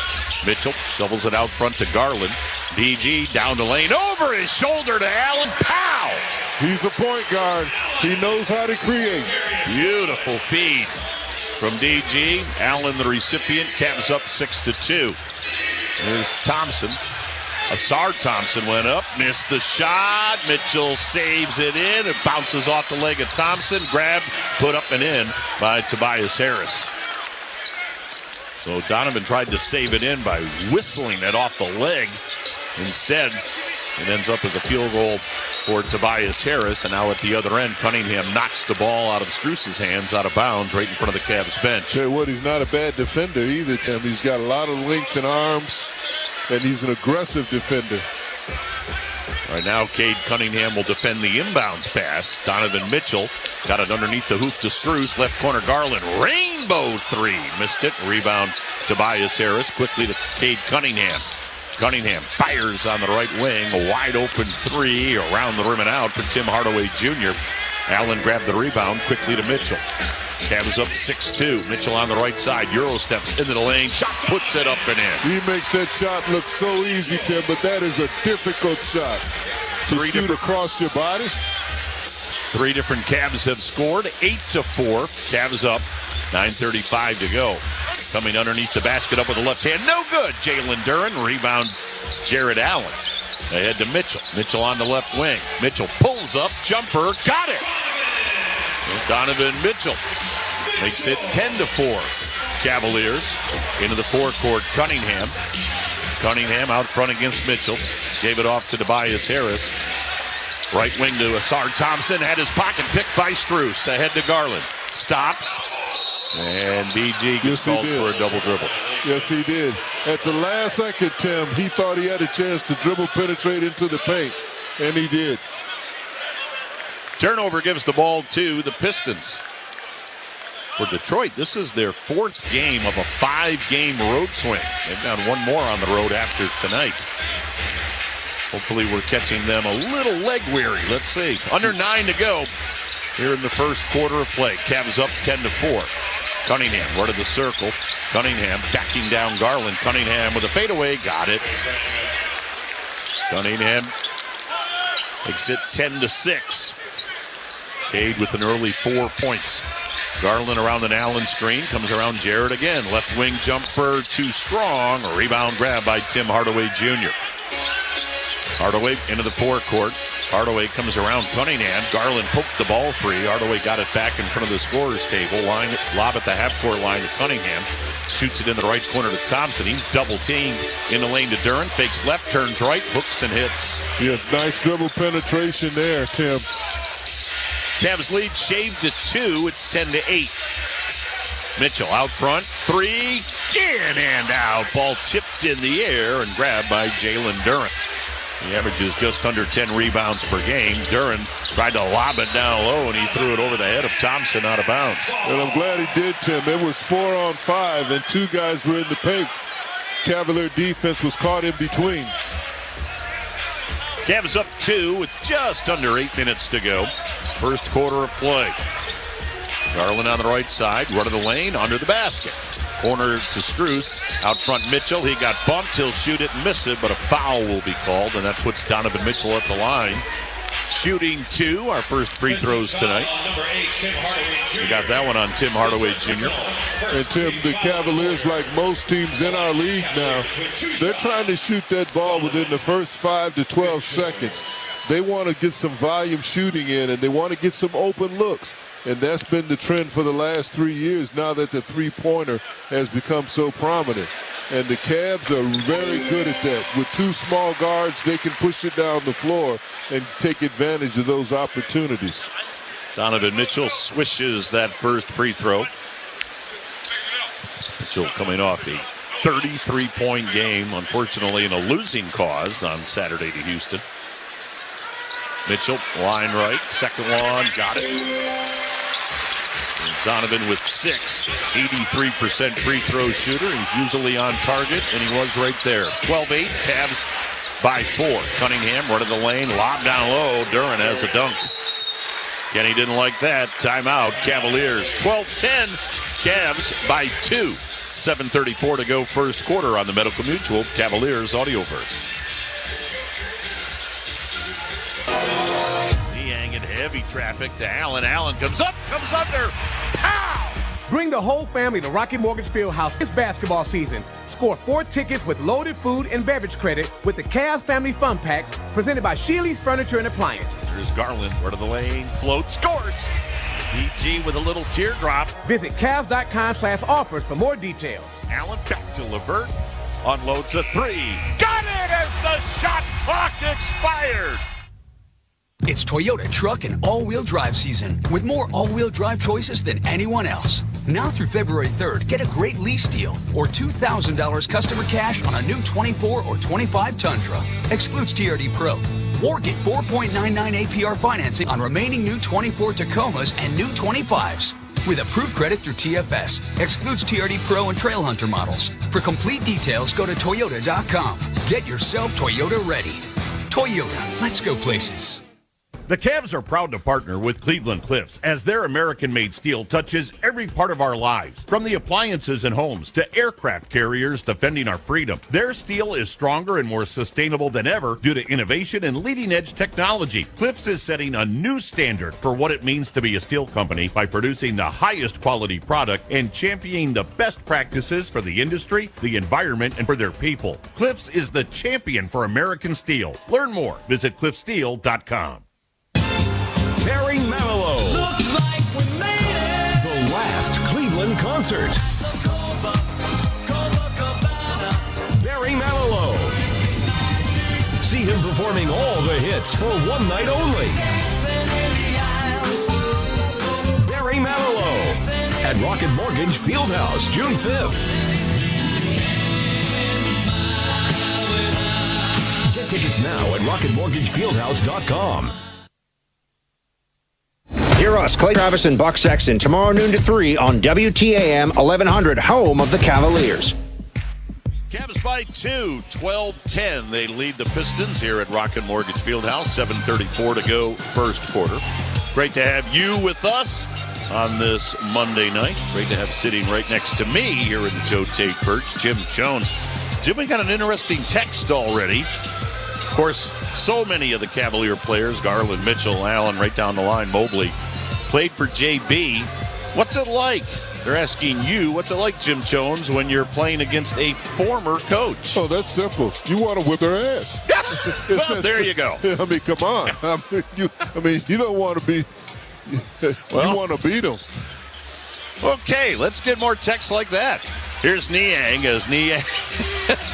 Mitchell shovels it out front to Garland. DG down the lane, over his shoulder to Allen. Pow! He's a point guard. He knows how to create. Beautiful feed from DG. Allen the recipient. Cavs up 6-2. There's Thompson. Asar Thompson went up, missed the shot. Mitchell saves it in. It bounces off the leg of Thompson. Grabbed, put up and in by Tobias Harris. So Donovan tried to save it in by whistling it off the leg. Instead, it ends up as a field goal for Tobias Harris. And now at the other end, Cunningham knocks the ball out of Strus's hands, out of bounds, right in front of the Cavs bench. Tell you what, he's not a bad defender either, Tim. He's got a lot of length and arms, and he's an aggressive defender. Right now, Cade Cunningham will defend the inbounds pass. Donovan Mitchell got it underneath the hoop to Strus. Left corner, Garland. Rainbow three. Missed it. Rebound, Tobias Harris. Quickly to Cade Cunningham. Cunningham fires on the right wing. A wide open three around the rim and out for Tim Hardaway Jr. Allen grabbed the rebound quickly to Mitchell. Cavs up 6-2. Mitchell on the right side. Euro steps into the lane. Shot puts it up and in. He makes that shot look so easy, Tim, but that is a difficult shot to shoot across your body. Three different Cavs have scored. 8-4. Cavs up. 9:35 to go. Coming underneath the basket up with the left hand. No good. Jalen Duren. Rebound, Jared Allen. Ahead to Mitchell. Mitchell on the left wing. Mitchell pulls up. Jumper. Got it. Donovan Mitchell makes it 10-4. Cavaliers into the forecourt. Cunningham. Cunningham out front against Mitchell. Gave it off to Tobias Harris. Right wing to Asar Thompson. Had his pocket picked by Strus. Ahead to Garland. Stops. And DG gets called for a double dribble. Yes, he did. At the last second, Tim, he thought he had a chance to dribble penetrate into the paint, and he did. Turnover gives the ball to the Pistons. For Detroit, this is their fourth game of a 5-game road swing. They've got one more on the road after tonight. Hopefully we're catching them a little leg weary. Let's see. Under 9 to go here in the first quarter of play. Cavs up 10-4. Cunningham, right of the circle. Cunningham backing down Garland. Cunningham with a fadeaway. Got it. Cunningham makes it 10-6. Cade with an early 4 points. Garland around an Allen screen. Comes around Jared again. Left wing jumper too strong. A rebound grab by Tim Hardaway Jr. Hardaway into the forecourt. Hardaway comes around Cunningham. Garland poked the ball free. Hardaway got it back in front of the scorer's table. Lob at the half-court line to Cunningham. Shoots it in the right corner to Thompson. He's double-teamed in the lane to Duren. Fakes left, turns right, hooks and hits. Yeah, nice dribble penetration there, Tim. Cavs lead shaved to 2. It's 10-8. Mitchell out front. Three. In and out. Ball tipped in the air and grabbed by Jalen Duren. He averages just under 10 rebounds per game. Duren tried to lob it down low, and he threw it over the head of Thompson out of bounds. And I'm glad he did, Tim. It was 4-on-5, and 2 guys were in the paint. Cavalier defense was caught in between. Cavs up 2 with just under 8 minutes to go. First quarter of play. Garland on the right side, run of the lane, under the basket. Corner to Strus, out front Mitchell. He got bumped, he'll shoot it and miss it, but a foul will be called, and that puts Donovan Mitchell at the line. Shooting 2, our first free throws tonight. We got that one on Tim Hardaway Jr. And Tim, the Cavaliers, like most teams in our league now, they're trying to shoot that ball within the first 5 to 12 seconds. They want to get some volume shooting in, and they want to get some open looks. And that's been the trend for the last 3 years now that the three-pointer has become so prominent. And the Cavs are very good at that. With 2 small guards, they can push it down the floor and take advantage of those opportunities. Donovan Mitchell swishes that first free throw. Mitchell coming off a 33-point game, unfortunately in a losing cause on Saturday to Houston. Mitchell, line right, second one, got it. And Donovan with 6, 83% free throw shooter. He's usually on target, and he was right there. 12-8, Cavs by 4. Cunningham, run of the lane, lob down low. Duren has a dunk. Kenny didn't like that. Timeout, Cavaliers. 12-10, Cavs by 2. 7:34 to go first quarter on the Medical Mutual Cavaliers Audioverse. Heavy traffic to Allen. Allen comes up, comes under. Pow! Bring the whole family to Rocket Mortgage Fieldhouse this basketball season. Score 4 tickets with loaded food and beverage credit with the Cavs Family Fun Packs presented by Sheely's Furniture and Appliance. Here's Garland, right of the lane, float, scores. DG with a little teardrop. Visit Cavs.com/offers for more details. Allen back to LeVert. Unloads a 3. Got it as the shot clock expired. It's Toyota truck and all-wheel drive season with more all-wheel drive choices than anyone else. Now through February 3rd, get a great lease deal or $2,000 customer cash on a new 24 or 25 Tundra. Excludes TRD Pro. Or get 4.99 APR financing on remaining new 24 Tacomas and new 25s. With approved credit through TFS. Excludes TRD Pro and Trailhunter models. For complete details, go to Toyota.com. Get yourself Toyota ready. Toyota, let's go places. The Cavs are proud to partner with Cleveland Cliffs as their American-made steel touches every part of our lives. From the appliances and homes to aircraft carriers defending our freedom, their steel is stronger and more sustainable than ever due to innovation and leading-edge technology. Cliffs is setting a new standard for what it means to be a steel company by producing the highest quality product and championing the best practices for the industry, the environment, and for their people. Cliffs is the champion for American steel. Learn more. Visit cliffsteel.com. Barry Manilow. Looks like we made it. The last Cleveland concert. Barry Manilow. See him performing all the hits for one night only. Barry Manilow at Rocket Mortgage Fieldhouse, June 5th. Get tickets now at rocketmortgagefieldhouse.com. Hear us, Clay Travis and Buck Sexton, tomorrow noon to 3 on WTAM 1100, home of the Cavaliers. Cavs by 2, 12-10. They lead the Pistons here at Rocket Mortgage Fieldhouse. 7:34 to go first quarter. Great to have you with us on this Monday night. Great to have sitting right next to me here in the Joe Tate Perch, Jim Jones. Jim, we got an interesting text already. Of course, so many of the Cavalier players, Garland, Mitchell, Allen, right down the line, Mobley, played for JB. What's it like? They're asking you, what's it like, Jim Jones, when you're playing against a former coach? Oh, that's simple. You want to whip their ass. Well, there you go. I mean, come on. You don't want to be. You want to beat them. Okay, let's get more texts like that. Here's Niang as Niang.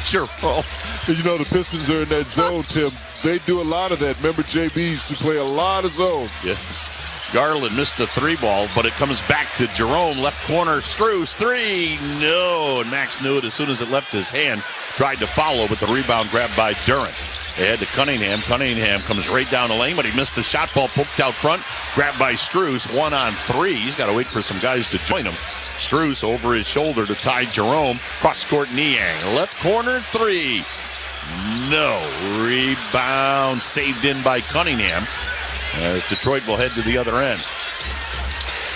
Jerome. You know, the Pistons are in that zone, Tim. They do a lot of that. Remember, JB used to play a lot of zone. Yes. Garland missed the 3-ball, but it comes back to Jerome. Left corner, Strus, 3. No. And Max knew it as soon as it left his hand. Tried to follow, but the rebound grabbed by Duren. Ahead to Cunningham. Cunningham comes right down the lane, but he missed the shot. Ball poked out front. Grabbed by Strus. 1-on-3. He's got to wait for some guys to join him. Strus over his shoulder to Ty Jerome. Cross court, Niang. Left corner, 3. No. Rebound saved in by Cunningham as Detroit will head to the other end.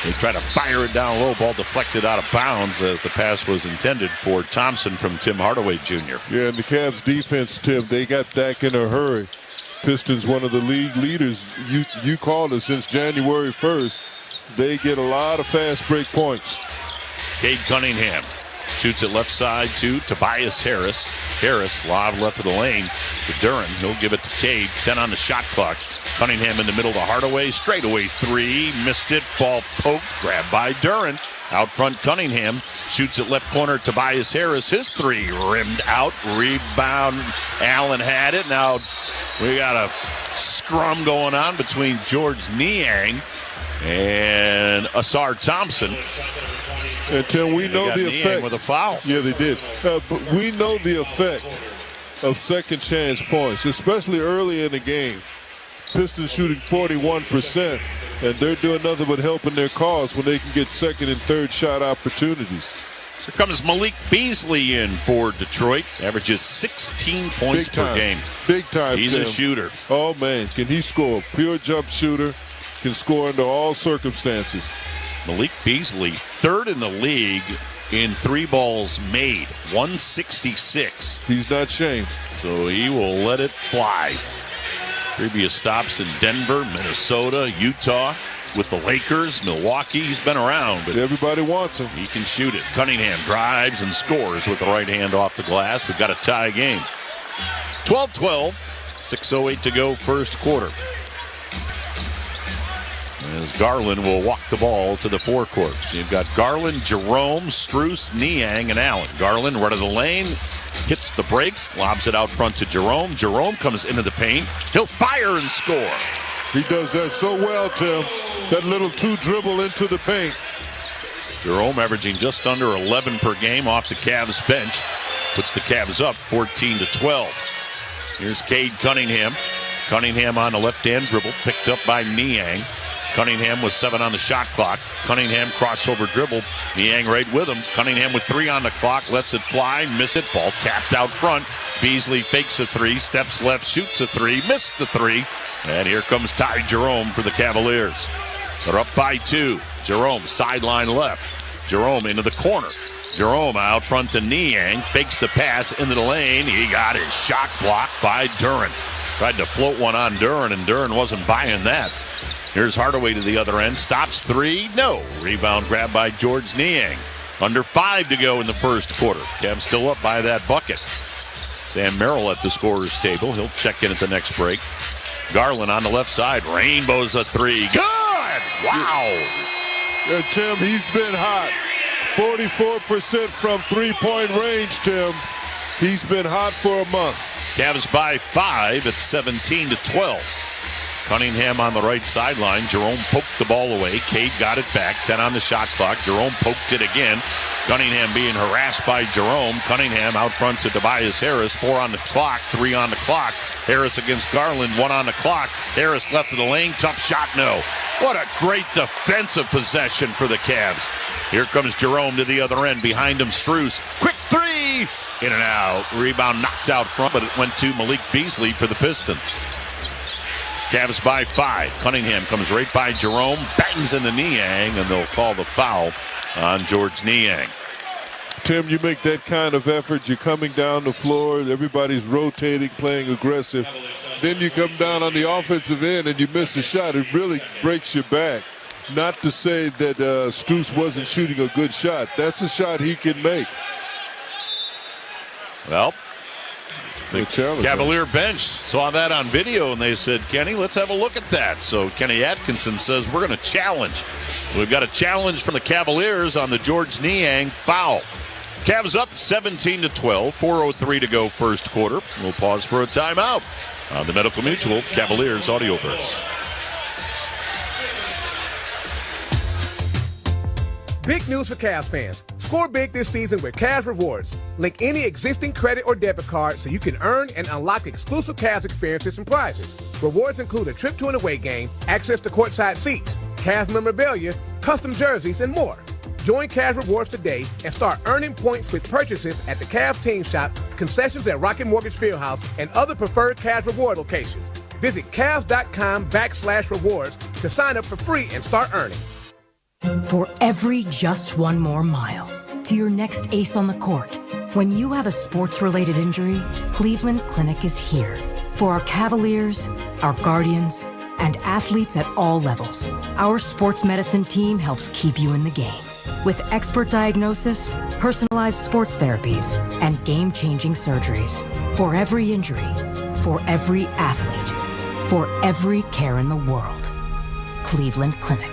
They try to fire it down low. Ball deflected out of bounds as the pass was intended for Thompson from Tim Hardaway Jr. Yeah, and the Cavs defense, Tim, they got back in a hurry. Pistons, one of the league leaders. You called it since January 1st. They get a lot of fast break points. Cade Cunningham shoots it left side to Tobias Harris. Harris lob left of the lane to Duren. He'll give it to Cade. 10 on the shot clock. Cunningham in the middle to Hardaway. Straightaway 3. Missed it. Ball poked. Grabbed by Duren. Out front, Cunningham shoots it left corner. Tobias Harris. His 3 rimmed out. Rebound. Allen had it. Now we got a scrum going on between George Niang and Asar Thompson. And Tim, we know the effect with a foul. Yeah, they did. But we know the effect of second chance points, especially early in the game. Pistons shooting 41%, and they're doing nothing but helping their cause when they can get second and third shot opportunities. Here comes Malik Beasley in for Detroit. Averages 16 points per game. Big time, He's Tim. a shooter. Oh, man, can he score? Pure jump shooter. Can score under all circumstances. Malik Beasley, third in the league in 3 balls made. 166. He's not shamed. So he will let it fly. Previous stops in Denver, Minnesota, Utah, with the Lakers, Milwaukee. He's been around, but everybody wants him. He can shoot it. Cunningham drives and scores with the right hand off the glass. We've got a tie game. 12-12, 6:08 to go, first quarter. As Garland will walk the ball to the forecourt. So you've got Garland, Jerome, Strus, Niang, and Allen. Garland right of the lane, hits the brakes, lobs it out front to Jerome. Jerome comes into the paint. He'll fire and score. He does that so well, Tim. That little 2 dribble into the paint. Jerome averaging just under 11 per game off the Cavs bench. Puts the Cavs up 14-12. Here's Cade Cunningham. Cunningham on the left-hand dribble, picked up by Niang. Cunningham with 7 on the shot clock. Cunningham crossover dribble. Niang right with him. Cunningham with 3 on the clock. Lets it fly. Miss it. Ball tapped out front. Beasley fakes a 3. Steps left. Shoots a 3. Missed the 3. And here comes Ty Jerome for the Cavaliers. They're up by 2. Jerome sideline left. Jerome into the corner. Jerome out front to Niang. Fakes the pass into the lane. He got his shot blocked by Duren. Tried to float one on Duren, and Duren wasn't buying that. Here's Hardaway to the other end. Stops 3. No. Rebound grab by George Niang. Under 5 to go in the first quarter. Cavs still up by that bucket. Sam Merrill at the scorer's table. He'll check in at the next break. Garland on the left side. Rainbows a 3. Good! Wow! Yeah, Tim, he's been hot. 44% from three-point range, Tim. He's been hot for a month. Cavs by 5 at 17-12. Cunningham on the right sideline. Jerome poked the ball away. Cade got it back. 10 on the shot clock. Jerome poked it again. Cunningham being harassed by Jerome. Cunningham out front to Tobias Harris. 4 on the clock. 3 on the clock. Harris against Garland. 1 on the clock. Harris left of the lane. Tough shot. No. What a great defensive possession for the Cavs. Here comes Jerome to the other end. Behind him, Strus. Quick 3. In and out. Rebound knocked out front, but it went to Malik Beasley for the Pistons. Cavs by 5. Cunningham comes right by Jerome, bangs into Niang, and they'll call the foul on George Niang. Tim, you make that kind of effort. You're coming down the floor. Everybody's rotating, playing aggressive. Then you come down on the offensive end and you miss a shot. It really breaks your back. Not to say that Strus wasn't shooting a good shot. That's a shot he can make. Well, the Cavalier bench saw that on video, and they said, Kenny, let's have a look at that. So Kenny Atkinson says, we're going to challenge. We've got a challenge from the Cavaliers on the George Niang foul. Cavs up 17-12, 4:03 to go first quarter. We'll pause for a timeout on the Medical Mutual Cavaliers Audioverse. Big news for Cavs fans. Score big this season with Cavs Rewards. Link any existing credit or debit card so you can earn and unlock exclusive Cavs experiences and prizes. Rewards include a trip to an away game, access to courtside seats, Cavs memorabilia, custom jerseys, and more. Join Cavs Rewards today and start earning points with purchases at the Cavs Team Shop, concessions at Rocket Mortgage Fieldhouse, and other preferred Cavs Reward locations. Visit Cavs.com/rewards to sign up for free and start earning. For every just one more mile to your next ace on the court, when you have a sports-related injury, Cleveland Clinic is here. For our Cavaliers, our Guardians, and athletes at all levels, our sports medicine team helps keep you in the game. With expert diagnosis, personalized sports therapies, and game-changing surgeries. For every injury, for every athlete, for every care in the world. Cleveland Clinic.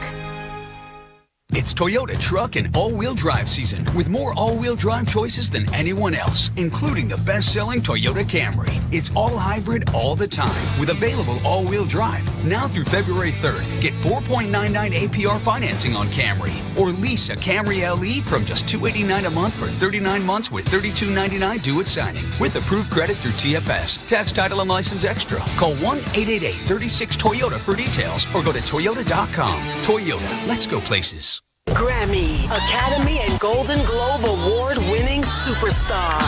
It's Toyota truck and all-wheel drive season with more all-wheel drive choices than anyone else, including the best-selling Toyota Camry. It's all hybrid all the time with available all-wheel drive. Now through February 3rd, get 4.99 APR financing on Camry or lease a Camry LE from just $289 a month for 39 months with $32.99 due at signing with approved credit through TFS. Tax, title, and license extra. Call 1-888-36-TOYOTA for details or go to toyota.com. Toyota, let's go places. Grammy, Academy, and Golden Globe award-winning superstar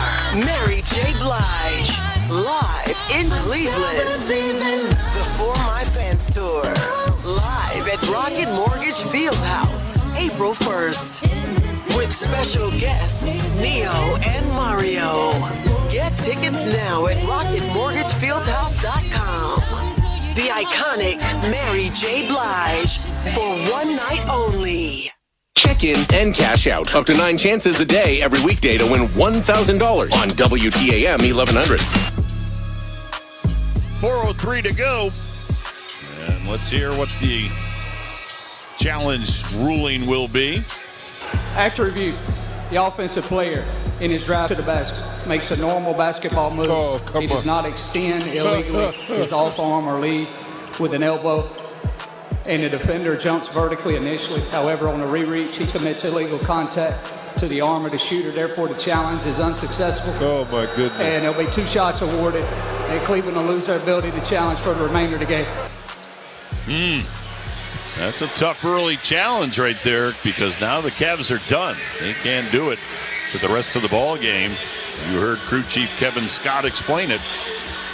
Mary J. Blige, live in Cleveland. The For My Fans Tour, live at Rocket Mortgage Fieldhouse, April 1st. With special guests Neo and Mario. Get tickets now at rocketmortgagefieldhouse.com. The iconic Mary J. Blige for one night only. Check in and cash out. Up to 9 chances a day every weekday to win $1,000 on WTAM 1100. 4:03 to go. And let's hear what the challenge ruling will be. After review, the offensive player in his drive to the basket makes a normal basketball move. He does not extend illegally his off arm or lead with an elbow. And the defender jumps vertically initially. However, on a re-reach, he commits illegal contact to the arm of the shooter. Therefore, the challenge is unsuccessful. Oh, my goodness. And there'll be 2 shots awarded. And Cleveland will lose their ability to challenge for the remainder of the game. That's a tough early challenge right there because now the Cavs are done. They can't do it for the rest of the ball game. You heard crew chief Kevin Scott explain it.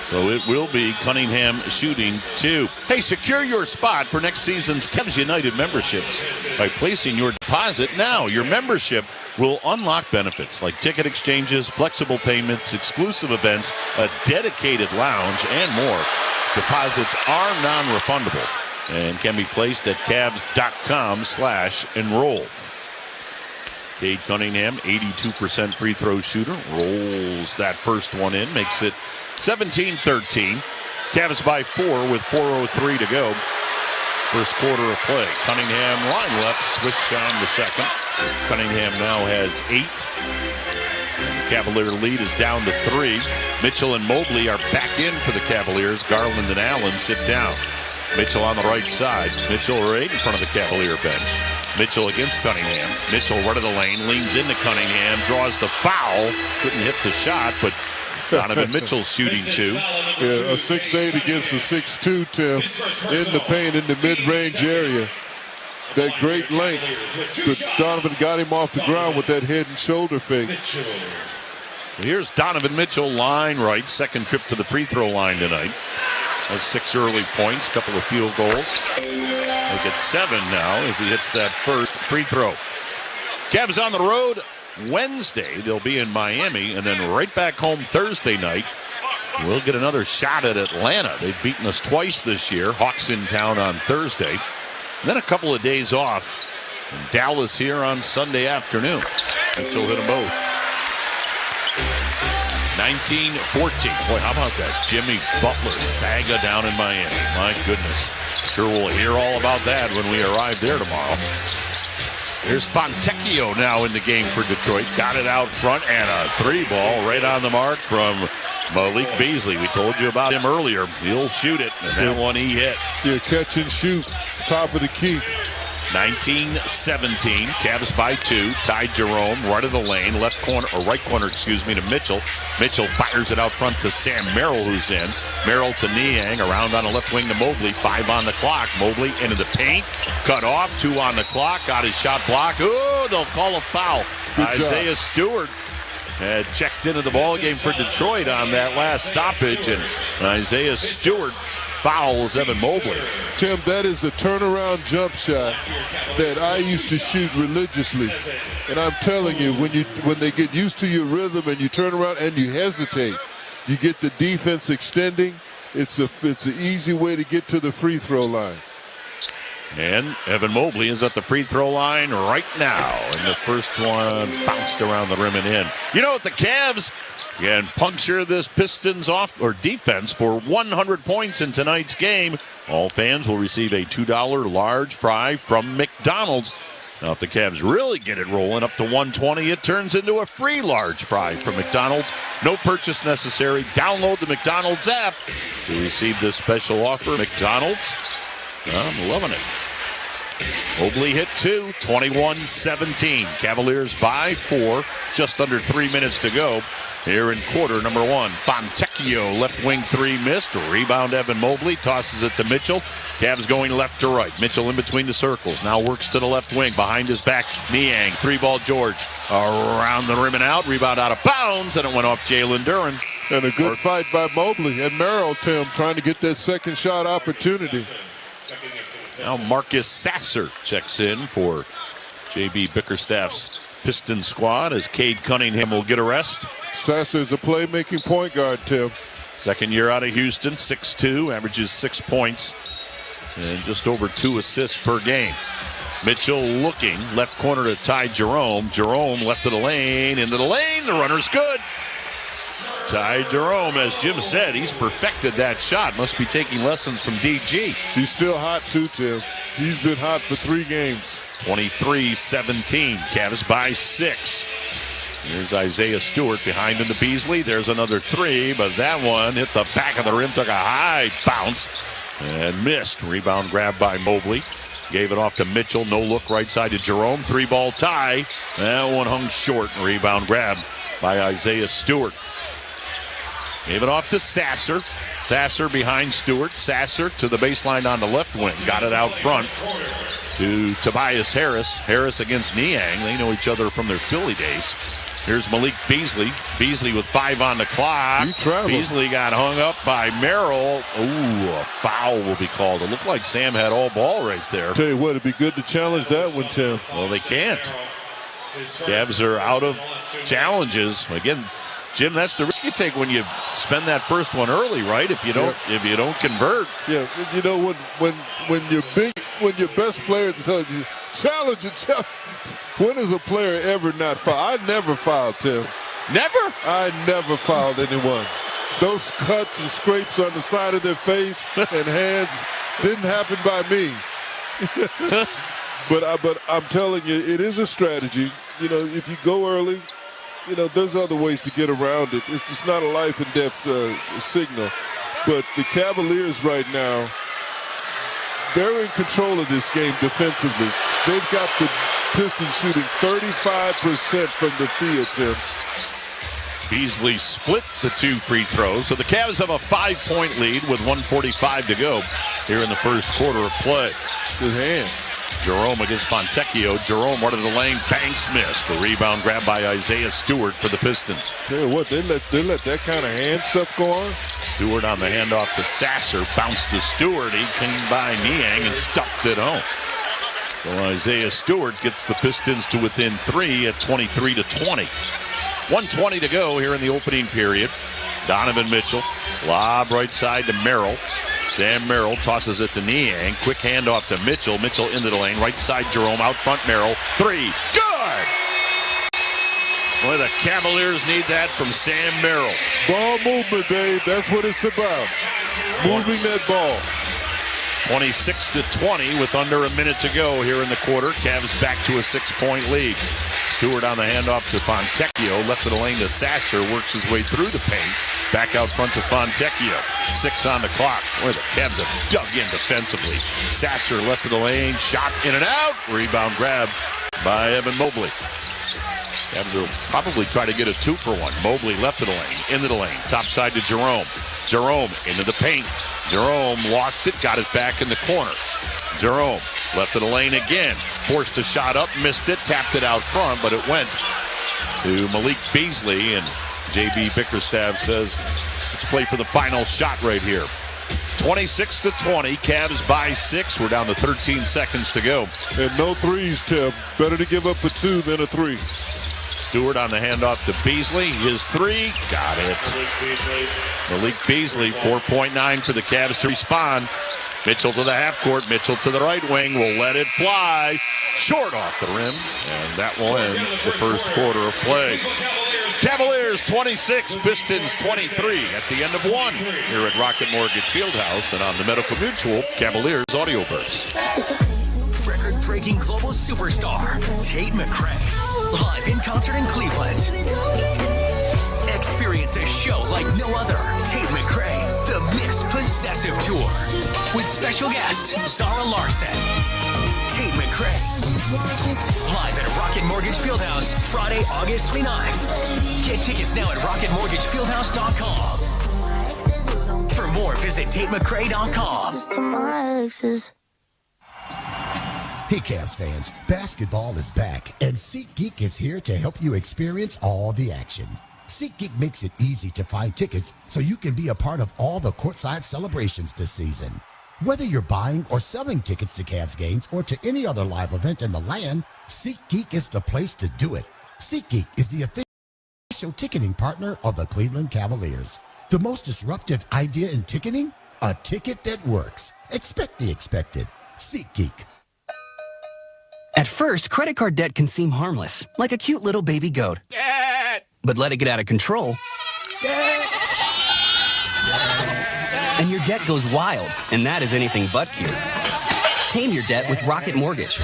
So it will be Cunningham shooting 2. Hey, secure your spot for next season's Cavs United memberships by placing your deposit now. Your membership will unlock benefits like ticket exchanges, flexible payments, exclusive events, a dedicated lounge, and more. Deposits are non-refundable and can be placed at Cavs.com/enroll. Cade Cunningham, 82% free throw shooter, rolls that first one in, makes it 17-13. Cavs by 4 with 4:03 to go. First quarter of play. Cunningham line left, swish on the second. Cunningham now has 8. And the Cavalier lead is down to 3. Mitchell and Mobley are back in for the Cavaliers. Garland and Allen sit down. Mitchell on the right side. Mitchell right in front of the Cavalier bench. Mitchell against Cunningham. Mitchell right of the lane, leans into Cunningham, draws the foul. Couldn't hit the shot, but Donovan Mitchell's shooting 2. Yeah, a 6'8" against a 6'2", Tim, in the paint, in the mid-range area. That great length. But Donovan got him off the ground with that head and shoulder fake. Here's Donovan Mitchell, line right. Second trip to the free throw line tonight. Has 6 early points, couple of field goals. He'll get 7 now as he hits that first free throw. Cavs on the road Wednesday. They'll be in Miami and then right back home Thursday night. We'll get another shot at Atlanta. They've beaten us twice this year. Hawks in town on Thursday. And then a couple of days off. And Dallas here on Sunday afternoon. Mitchell hit them both. 19-14. Boy, how about that? Jimmy Butler saga down in Miami. My goodness. Sure we'll hear all about that when we arrive there tomorrow. Here's Fontecchio now in the game for Detroit. Got it out front and a 3-ball right on the mark from Malik Beasley. We told you about him earlier. He'll shoot it. And that one he hit. Yeah, catch and shoot. Top of the key. 19-17. Cavs by 2. Ty Jerome, right of the lane, right corner, to Mitchell. Mitchell fires it out front to Sam Merrill, who's in. Merrill to Niang, around on the left wing to Mobley. 5 on the clock. Mobley into the paint. Cut off. 2 on the clock. Got his shot blocked. Ooh, they'll call a foul. Isaiah Stewart had checked into the ballgame for Detroit on that last stoppage, and Isaiah Stewart fouls Evan Mobley. Tim, that is a turnaround jump shot that I used to shoot religiously. And I'm telling you, when they get used to your rhythm and you turn around and you hesitate, you get the defense extending. It's an easy way to get to the free throw line. And Evan Mobley is at the free throw line right now. And the first one bounced around the rim and in. You know what? The Cavs can puncture this Pistons off or defense for 100 points in tonight's game. All fans will receive a $2 large fry from McDonald's. Now, if the Cavs really get it rolling up to 120, it turns into a free large fry from McDonald's. No purchase necessary. Download the McDonald's app to receive this special offer. McDonald's. I'm loving it. Mobley hit 2, 21-17. Cavaliers by 4, just under 3 minutes to go here in quarter number 1. Fontecchio, left wing 3 missed. Rebound Evan Mobley, tosses it to Mitchell. Cavs going left to right. Mitchell in between the circles. Now works to the left wing. Behind his back, Niang. 3-ball George. Around the rim and out. Rebound out of bounds, and it went off Jalen Duren. And a good fight by Mobley and Merrill, Tim, trying to get that second shot opportunity. Now Marcus Sasser checks in for J.B. Bickerstaff's Pistons squad as Cade Cunningham will get a rest. Sasser's a playmaking point guard, Tim. Second year out of Houston, 6'2", averages 6 points and just over 2 assists per game. Mitchell looking, left corner to Ty Jerome. Jerome left of the lane, into the lane, the runner's good. Ty Jerome, as Jim said, he's perfected that shot. Must be taking lessons from DG. He's still hot too, Tim. He's been hot for 3 games. 23-17. Cavs by 6. Here's Isaiah Stewart behind him to Beasley. There's another 3, but that one hit the back of the rim, took a high bounce and missed. Rebound grab by Mobley. Gave it off to Mitchell. No look right side to Jerome. 3-ball tie. That one hung short. Rebound grab by Isaiah Stewart. Gave it off to Sasser. Sasser behind Stewart. Sasser to the baseline on the left wing. Got it out front to Tobias Harris. Harris against Niang. They know each other from their Philly days. Here's Malik Beasley. Beasley with 5 on the clock. Beasley got hung up by Merrill. Ooh, a foul will be called. It looked like Sam had all ball right there. Tell you what, it'd be good to challenge that one, Tim. Well, they can't. Cavs are out of challenges. Again, Jim, that's the risk you take when you spend that first one early, right? If you don't convert. Yeah, you know when your best player tells you challenge it. When has a player ever not fouled? I never fouled, Tim. Never? I never fouled anyone. Those cuts and scrapes on the side of their face and hands didn't happen by me. But I'm telling you, it is a strategy. You know, if you go early, you know, there's other ways to get around it. It's just not a life and death signal. But the Cavaliers right now, they're in control of this game defensively. They've got the Pistons shooting 35% from the field, Tim. Beasley split the 2 free throws. So the Cavs have a 5-point lead with 1:45 to go here in the first quarter of play. Good hands. Jerome against Fontecchio. Jerome right of the lane. Banks missed. The rebound grab by Isaiah Stewart for the Pistons. Tell you what, they let that kind of hand stuff go on. Stewart on the handoff to Sasser. Bounced to Stewart. He came by Niang and stuffed it home. So Isaiah Stewart gets the Pistons to within 3 at 23-20. 1:20 to go here in the opening period. Donovan Mitchell. Lob right side to Merrill. Sam Merrill tosses it to Niang. Quick handoff to Mitchell. Mitchell into the lane. Right side Jerome. Out front Merrill. 3. Good! Boy, the Cavaliers need that from Sam Merrill. Ball movement, babe. That's what it's about. Moving that ball. 26-20 with under a minute to go here in the quarter. Cavs back to a 6-point lead. Stewart on the handoff to Fontecchio. Left of the lane to Sasser. Works his way through the paint. Back out front to Fontecchio. 6 on the clock. Boy, the Cavs have dug in defensively. Sasser left of the lane. Shot in and out. Rebound grab by Evan Mobley. Cavs will probably try to get a 2-for-1. Mobley left of the lane. Into the lane. Top side to Jerome. Jerome into the paint. Jerome lost it. Got it back in the corner. Jerome left of the lane again. Forced a shot up. Missed it. Tapped it out front, but it went to Malik Beasley, and J.B. Bickerstaff says, let's play for the final shot right here. 26-20, Cavs by 6. We're down to 13 seconds to go. And no threes, Tim. Better to give up a 2 than a 3. Stewart on the handoff to Beasley. His 3, got it. Malik Beasley, 4.9 for the Cavs to respond. Mitchell to the half court. Mitchell to the right wing. Will let it fly. Short off the rim. And that will end the first quarter of play. Cavaliers 26, Pistons 23 at the end of 1 here at Rocket Mortgage Fieldhouse and on the Medical Mutual Cavaliers Audioverse. Record-breaking global superstar Tate McRae, live in concert in Cleveland. Experience a show like no other. Tate McRae, the Miss Possessive Tour, with special guest Zara Larson. Tate McRae, live at Rocket Mortgage Fieldhouse, Friday, August 29th. Get tickets now at rocketmortgagefieldhouse.com. For more, visit TateMcRae.com. Hey Cavs fans, basketball is back, and SeatGeek is here to help you experience all the action. SeatGeek makes it easy to find tickets so you can be a part of all the courtside celebrations this season. Whether you're buying or selling tickets to Cavs games or to any other live event in the land, SeatGeek is the place to do it. SeatGeek is the official ticketing partner of the Cleveland Cavaliers. The most disruptive idea in ticketing? A ticket that works. Expect the expected. SeatGeek. At first, credit card debt can seem harmless, like a cute little baby goat. But let it get out of control, and your debt goes wild, and that is anything but cute. Tame your debt with Rocket Mortgage.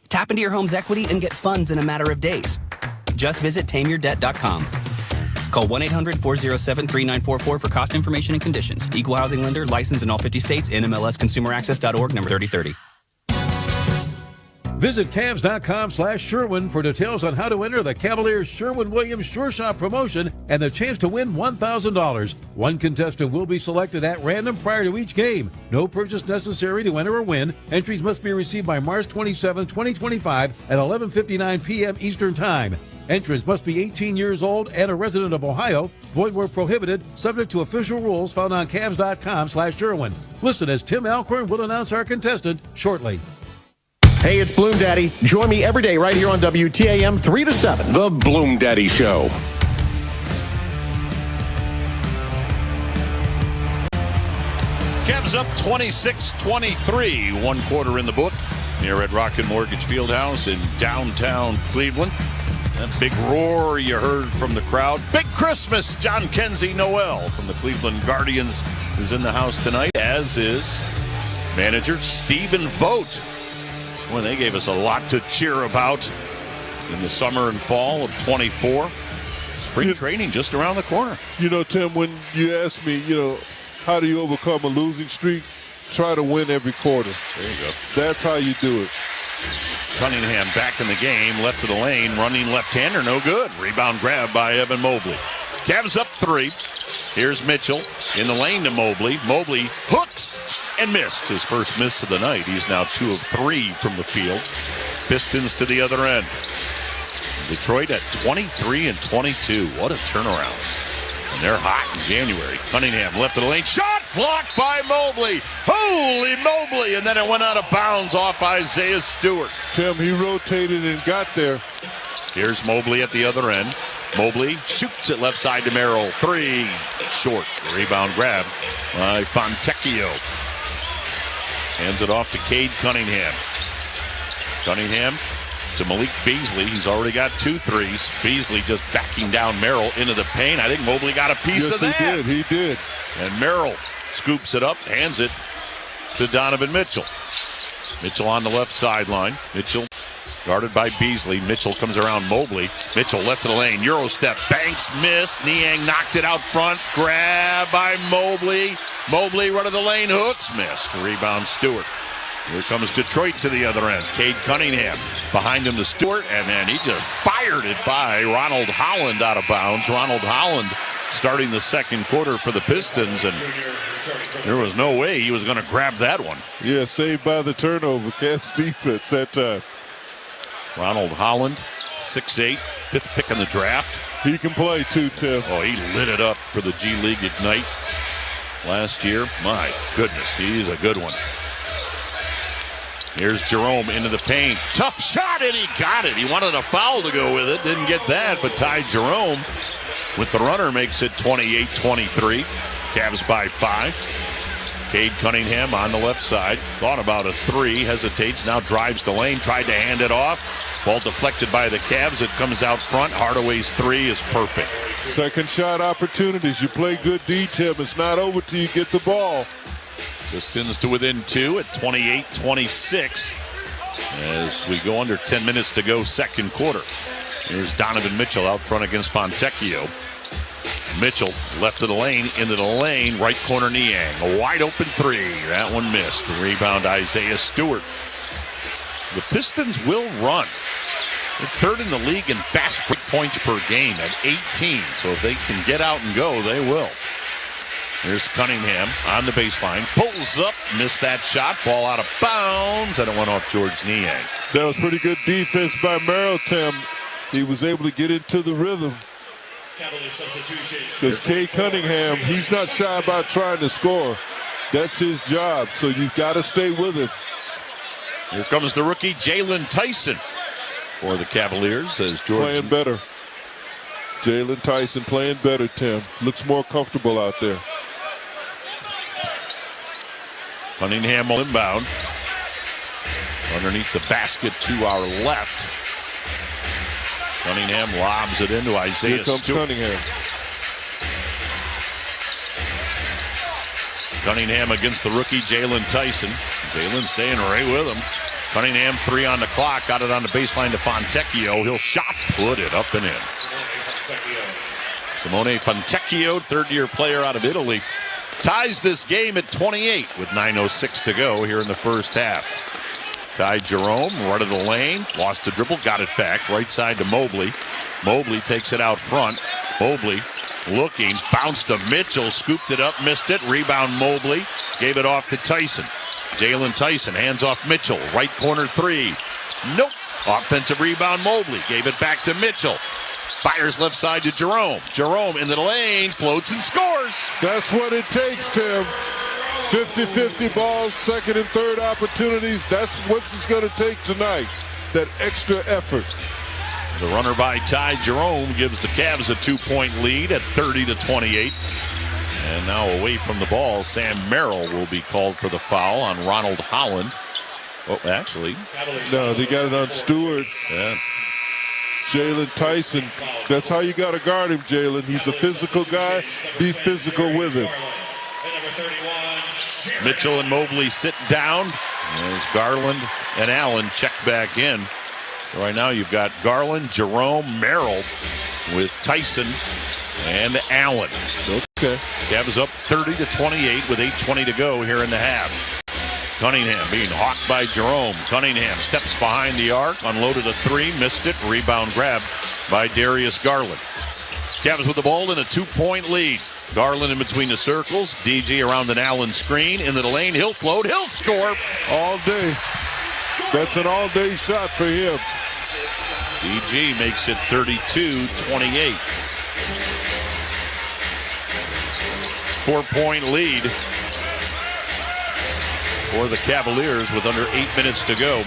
Tap into your home's equity and get funds in a matter of days. Just visit tameyourdebt.com. Call 1-800-407-3944 for cost information and conditions. Equal housing lender, licensed in all 50 states, NMLSconsumeraccess.org, number 3030. Visit Cavs.com/Sherwin for details on how to enter the Cavaliers Sherwin-Williams Sure Shot promotion and the chance to win $1,000. One contestant will be selected at random prior to each game. No purchase necessary to enter or win. Entries must be received by March 27, 2025 at 11:59 p.m. Eastern Time. Entrants must be 18 years old and a resident of Ohio. Void where prohibited, subject to official rules found on Cavs.com/Sherwin. Listen as Tim Alcorn will announce our contestant shortly. Hey, it's Bloom Daddy. Join me every day right here on WTAM 3 to 7. The Bloom Daddy Show. Cavs up 26-23, 1 quarter in the book here at Rocket Mortgage Fieldhouse in downtown Cleveland. That big roar you heard from the crowd. Big Christmas. John Kenzie Noel from the Cleveland Guardians is in the house tonight, as is manager Stephen Vogt. Well, they gave us a lot to cheer about in the summer and fall of 24. Spring training just around the corner. You know, Tim, when you ask me, how do you overcome a losing streak? Try to win every quarter. There you go. That's how you do it. Cunningham back in the game, left of the lane, running left-hander, no good. Rebound grab by Evan Mobley. Cavs up 3. Here's Mitchell in the lane to Mobley. Mobley hooks and missed. His first miss of the night. He's now 2 of 3 from the field. Pistons to the other end. Detroit at 23-22. What a turnaround. And they're hot in January. Cunningham left of the lane. Shot blocked by Mobley. Holy Mobley. And then it went out of bounds off Isaiah Stewart. Tim, he rotated and got there. Here's Mobley at the other end. Mobley shoots it left side to Merrill. 3. Short. Rebound grab by Fontecchio. Hands it off to Cade Cunningham. Cunningham to Malik Beasley. He's already got 2 threes. Beasley just backing down Merrill into the paint. I think Mobley got a piece of that. He did. And Merrill scoops it up, hands it to Donovan Mitchell. Mitchell on the left sideline. Mitchell Guarded by Beasley. Mitchell comes around Mobley. Mitchell left to the lane. Euro step. Banks missed. Niang knocked it out front. Grab by Mobley. Mobley run to the lane. Hooks missed. Rebound Stewart. Here comes Detroit to the other end. Cade Cunningham behind him to Stewart. And then he just fired it by Ronald Holland out of bounds. Ronald Holland starting the second quarter for the Pistons. And there was no way he was going to grab that one. Yeah, saved by the turnover. Cavs defense that time. Ronald Holland, 6'8", fifth pick in the draft. He can play too, Tim. Oh, he lit it up for the G League Ignite last year. My goodness, he's a good one. Here's Jerome into the paint. Tough shot, and he got it. He wanted a foul to go with it. Didn't get that, but Ty Jerome with the runner makes it 28-23. Cavs by 5. Cade Cunningham on the left side. Thought about a three. Hesitates. Now drives the lane. Tried to hand it off. Ball deflected by the Cavs. It comes out front. Hardaway's three is perfect. Second shot opportunities. You play good D, Tim. It's not over till you get the ball. Pistons to within 2 at 28-26 as we go under 10 minutes to go second quarter. Here's Donovan Mitchell out front against Fontecchio. Mitchell left of the lane, into the lane, right corner Niang. A wide open three. That one missed. Rebound Isaiah Stewart. The Pistons will run. They're third in the league in fast break points per game at 18. So if they can get out and go, they will. Here's Cunningham on the baseline. Pulls up, missed that shot. Ball out of bounds, and it went off George Niang. That was pretty good defense by Merrill, Tim. He was able to get into the rhythm. Because Cade Cunningham, he's not shy about trying to score. That's his job, so you've got to stay with him. Here comes the rookie Jalen Tyson for the Cavaliers as George playing better. Jalen Tyson playing better, Tim. Looks more comfortable out there. Cunningham will inbound. Underneath the basket to our left. Cunningham lobs it into Isaiah Stewart. Cunningham against the rookie Jalen Tyson. Jalen staying right with him. Cunningham three on the clock. Got it on the baseline to Fontecchio. He'll shot put it up and in. Simone Fontecchio, third-year player out of Italy, ties this game at 28 with 9:06 to go here in the first half. Ty Jerome, right of the lane, lost the dribble, got it back, right side to Mobley. Mobley takes it out front. Mobley looking, bounced to Mitchell, scooped it up, missed it, rebound Mobley, gave it off to Tyson. Jalen Tyson hands off Mitchell, right corner three. Nope. Offensive rebound Mobley, gave it back to Mitchell. Fires left side to Jerome. Jerome into the lane, floats and scores. That's what it takes, Tim. 50-50 balls, second and third opportunities. That's what it's going to take tonight, that extra effort. The runner by Ty Jerome gives the Cavs a 2-point lead at 30-28. And now away from the ball, Sam Merrill will be called for the foul on Ronald Holland. Oh, actually. No, they got it on Stewart. Yeah. Jalen Tyson, that's how you got to guard him, Jalen. He's a physical guy. Be physical with him. Mitchell and Mobley sit down as Garland and Allen check back in. So right now you've got Garland, Jerome, Merrill with Tyson and Allen. Okay. Cavs up 30-28 with 8:20 to go here in the half. Cunningham being hawked by Jerome. Cunningham steps behind the arc, unloaded a three, missed it. Rebound grab by Darius Garland. Cavs with the ball in a 2-point lead. Garland in between the circles. DG around an Allen screen. Into the lane. He'll float. He'll score. All day. That's an all-day shot for him. DG makes it 32-28. 4-point lead for the Cavaliers with under 8 minutes to go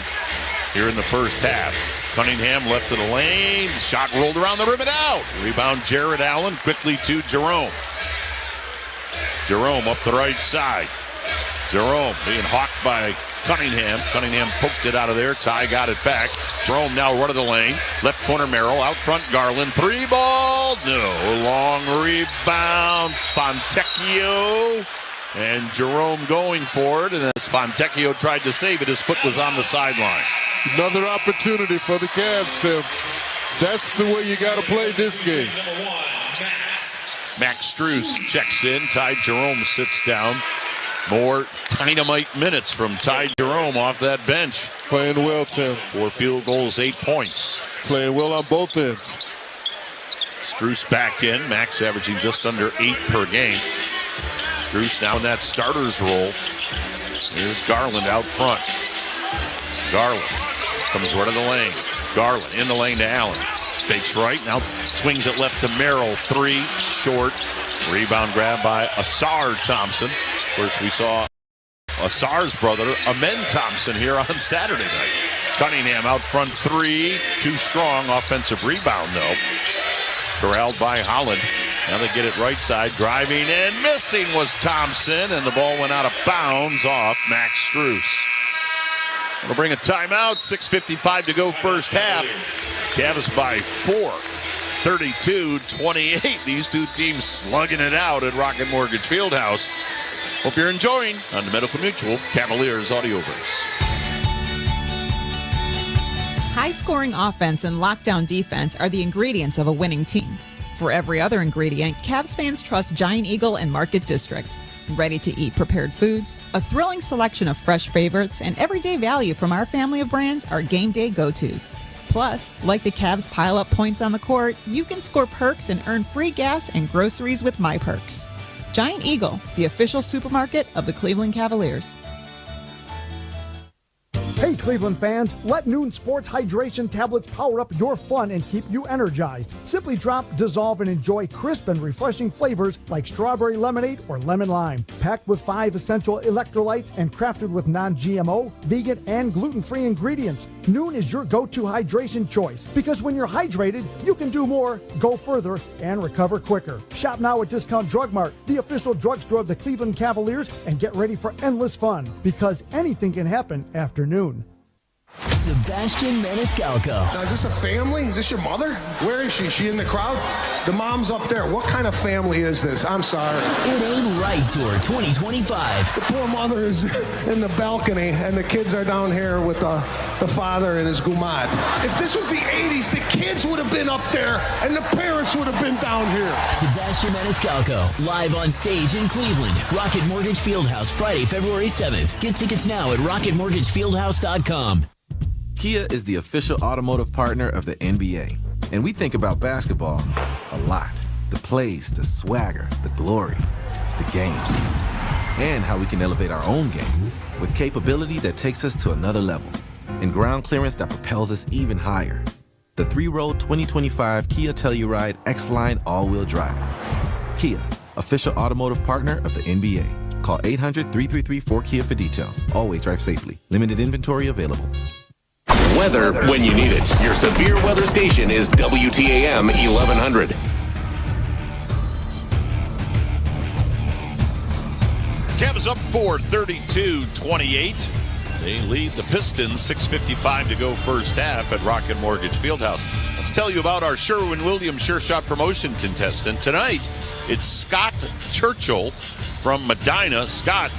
here in the first half. Cunningham left to the lane. Shot rolled around the rim and out. Rebound Jared Allen quickly to Jerome. Jerome up the right side. Jerome being hawked by Cunningham. Cunningham poked it out of there. Ty got it back. Jerome now run of the lane. Left corner Merrill. Out front Garland. Three ball. No. Long rebound. Fontecchio. And Jerome going for it. And as Fontecchio tried to save it, his foot was on the sideline. Another opportunity for the Cavs, Tim. That's the way you got to play this game. Max Strus checks in. Ty Jerome sits down. More dynamite minutes from Ty Jerome off that bench. Playing well, Tim. 4 field goals, 8 points. Playing well on both ends. Strus back in. Max averaging just under 8 per game. Strus now in that starter's role. Here's Garland out front. Garland comes right of the lane. Garland in the lane to Allen. Fakes right. Now swings it left to Merrill. 3 short. Rebound grab by Asar Thompson. Of course, we saw Asar's brother, Amen Thompson, here on Saturday night. Cunningham out front 3. Too strong. Offensive rebound, though. Corralled by Holland. Now they get it right side. Driving and missing was Thompson. And the ball went out of bounds off Max Strus. We'll bring a timeout. 6:55 to go first half. Cavs by 4. 32-28. These two teams slugging it out at Rocket Mortgage Fieldhouse. Hope you're enjoying on the Medical Mutual Cavaliers Audioverse. High-scoring offense and lockdown defense are the ingredients of a winning team. For every other ingredient, Cavs fans trust Giant Eagle and Market District. Ready-to-eat prepared foods, a thrilling selection of fresh favorites, and everyday value from our family of brands are game day go-tos. Plus, like the Cavs pile up points on the court, you can score perks and earn free gas and groceries with My Perks. Giant Eagle, the official supermarket of the Cleveland Cavaliers. Hey Cleveland fans, let Noon Sports Hydration Tablets power up your fun and keep you energized. Simply drop, dissolve, and enjoy crisp and refreshing flavors like strawberry lemonade or lemon lime. Packed with 5 essential electrolytes and crafted with non-GMO, vegan, and gluten-free ingredients, Noon is your go-to hydration choice because when you're hydrated, you can do more, go further, and recover quicker. Shop now at Discount Drug Mart, the official drugstore of the Cleveland Cavaliers, and get ready for endless fun because anything can happen after noon. Sebastian Maniscalco. Now, is this a family? Is this your mother? Where is she? Is she in the crowd? The mom's up there. What kind of family is this? I'm sorry. It Ain't Right Tour 2025. The poor mother is in the balcony, and the kids are down here with the father and his gumad. If this was the 80s, the kids would have been up there, and the parents would have been down here. Sebastian Maniscalco, live on stage in Cleveland. Rocket Mortgage Fieldhouse, Friday, February 7th. Get tickets now at rocketmortgagefieldhouse.com. Kia is the official automotive partner of the NBA. And we think about basketball a lot. The plays, the swagger, the glory, the game. And how we can elevate our own game with capability that takes us to another level. And ground clearance that propels us even higher. The 3-row 2025 Kia Telluride X-Line all-wheel drive. Kia, official automotive partner of the NBA. Call 800-333-4KIA for details. Always drive safely. Limited inventory available. Weather when you need it. Your severe weather station is WTAM 1100. Cavs up 4, 32-28. They lead the Pistons, 6:55 to go first half at Rocket Mortgage Fieldhouse. Let's tell you about our Sherwin-Williams Sure Shot promotion contestant. Tonight, it's Scott Churchill from Medina. Scott,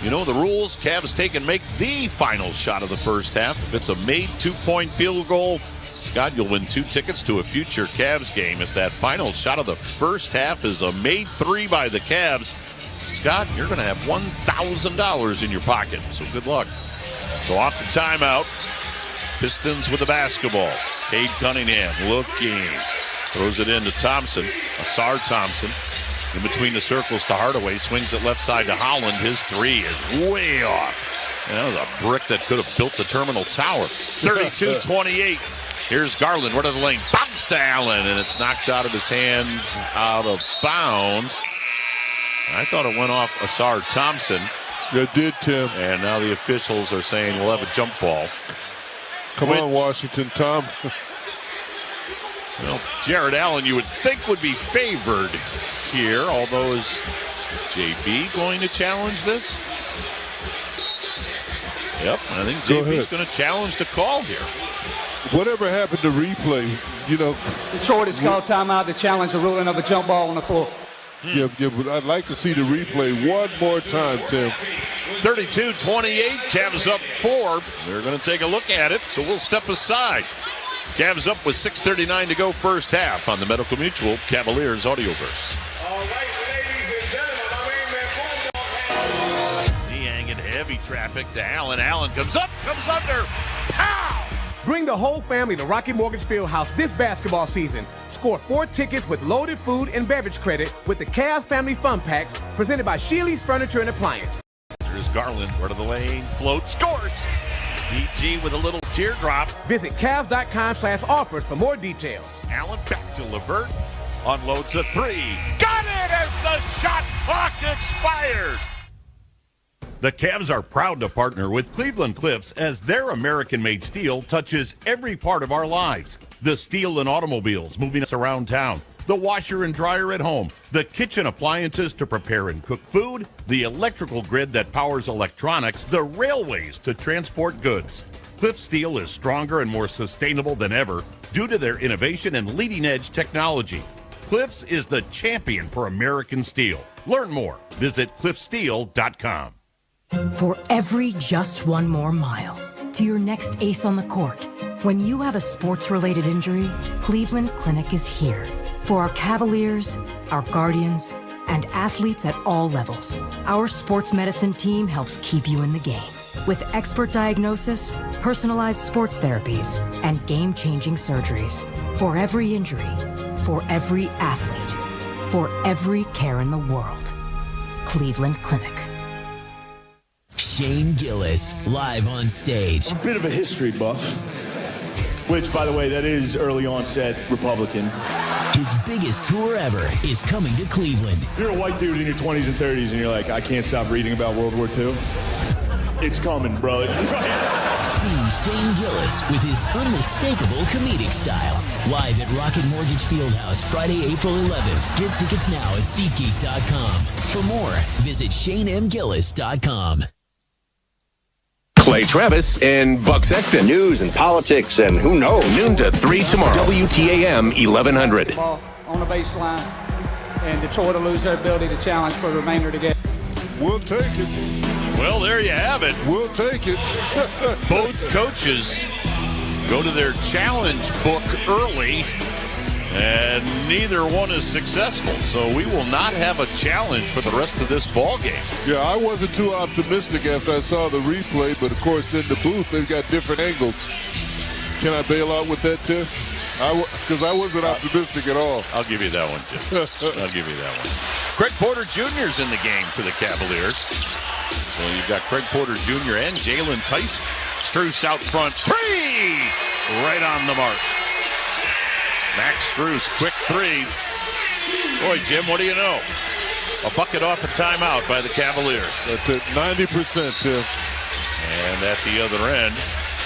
you know the rules. Cavs take and make the final shot of the first half. If it's a made 2-point field goal, Scott, you'll win 2 tickets to a future Cavs game. If that final shot of the first half is a made 3 by the Cavs, Scott, you're going to have $1,000 in your pocket. So good luck. So off the timeout, Pistons with the basketball. Cade Cunningham looking. Throws it into Thompson. Asar Thompson. In between the circles to Hardaway. Swings it left side to Holland. His 3 is way off. And that was a brick that could have built the Terminal Tower. 32-28. Here's Garland. Right of the lane. Bounce to Allen. And it's knocked out of his hands. Out of bounds. I thought it went off Asar Thompson. It did, Tim. And now the officials are saying we'll have a jump ball. Come on, Washington, Tom. Well, Jared Allen, you would think, would be favored here, although is JB going to challenge this? Yep, I think JB's going to challenge the call here. Whatever happened to replay, you know. Detroit has called timeout to challenge the ruling of a jump ball on the floor. Yeah, but I'd like to see the replay one more time, Tim. 32-28, Cavs up 4. We're going to take a look at it, so we'll step aside. Cavs up with 6:39 to go first half on the Medical Mutual Cavaliers Audioverse. Niang in heavy traffic to Allen. Allen comes up, comes under. Pow! Bring the whole family to Rocket Mortgage Fieldhouse this basketball season. Score 4 tickets with loaded food and beverage credit with the Cavs Family Fun Packs presented by Sheely's Furniture and Appliance. Here's Garland, right of the lane, float, scores. DG with a little teardrop. Visit Cavs.com/offers for more details. Allen back to LeVert. Unloads a 3. Got it as the shot clock expired. The Cavs are proud to partner with Cleveland Cliffs as their American-made steel touches every part of our lives. The steel in automobiles moving us around town, the washer and dryer at home, the kitchen appliances to prepare and cook food, the electrical grid that powers electronics, the railways to transport goods. Cliff Steel is stronger and more sustainable than ever due to their innovation and leading-edge technology. Cliffs is the champion for American steel. Learn more. Visit cliffsteel.com. For every just one more mile to your next ace on the court. When you have a sports-related injury, Cleveland Clinic is here. For our Cavaliers, our Guardians, and athletes at all levels, our sports medicine team helps keep you in the game. With expert diagnosis, personalized sports therapies, and game-changing surgeries. For every injury, for every athlete, for every care in the world. Cleveland Clinic. Shane Gillis, live on stage. I'm a bit of a history buff, which, by the way, that is early onset Republican. His biggest tour ever is coming to Cleveland. If you're a white dude in your 20s and 30s and you're like, I can't stop reading about World War II, it's coming, bro. See Shane Gillis with his unmistakable comedic style. Live at Rocket Mortgage Fieldhouse, Friday, April 11th. Get tickets now at SeatGeek.com. For more, visit ShaneMGillis.com. Clay Travis and Buck Sexton. News and politics and who knows. Noon to 3 tomorrow. WTAM 1100. Ball on the baseline, and Detroit will lose their ability to challenge for the remainder of the game. We'll take it. Well, there you have it. We'll take it. Both coaches go to their challenge book early, and neither one is successful. So we will not have a challenge for the rest of this ball game. Yeah, I wasn't too optimistic after I saw the replay, but of course in the booth they've got different angles. Can I bail out with that, Tiff? Because I wasn't optimistic at all. I'll give you that one, Jim. I'll give you that one. Craig Porter Jr.'s in the game for the Cavaliers. So you've got Craig Porter Jr. and Jalen Tyson. Strus out front. 3! Right on the mark. Max Strus, quick 3. Boy, Jim, what do you know? A bucket off a timeout by the Cavaliers. That's it, 90%, Tim. And at the other end,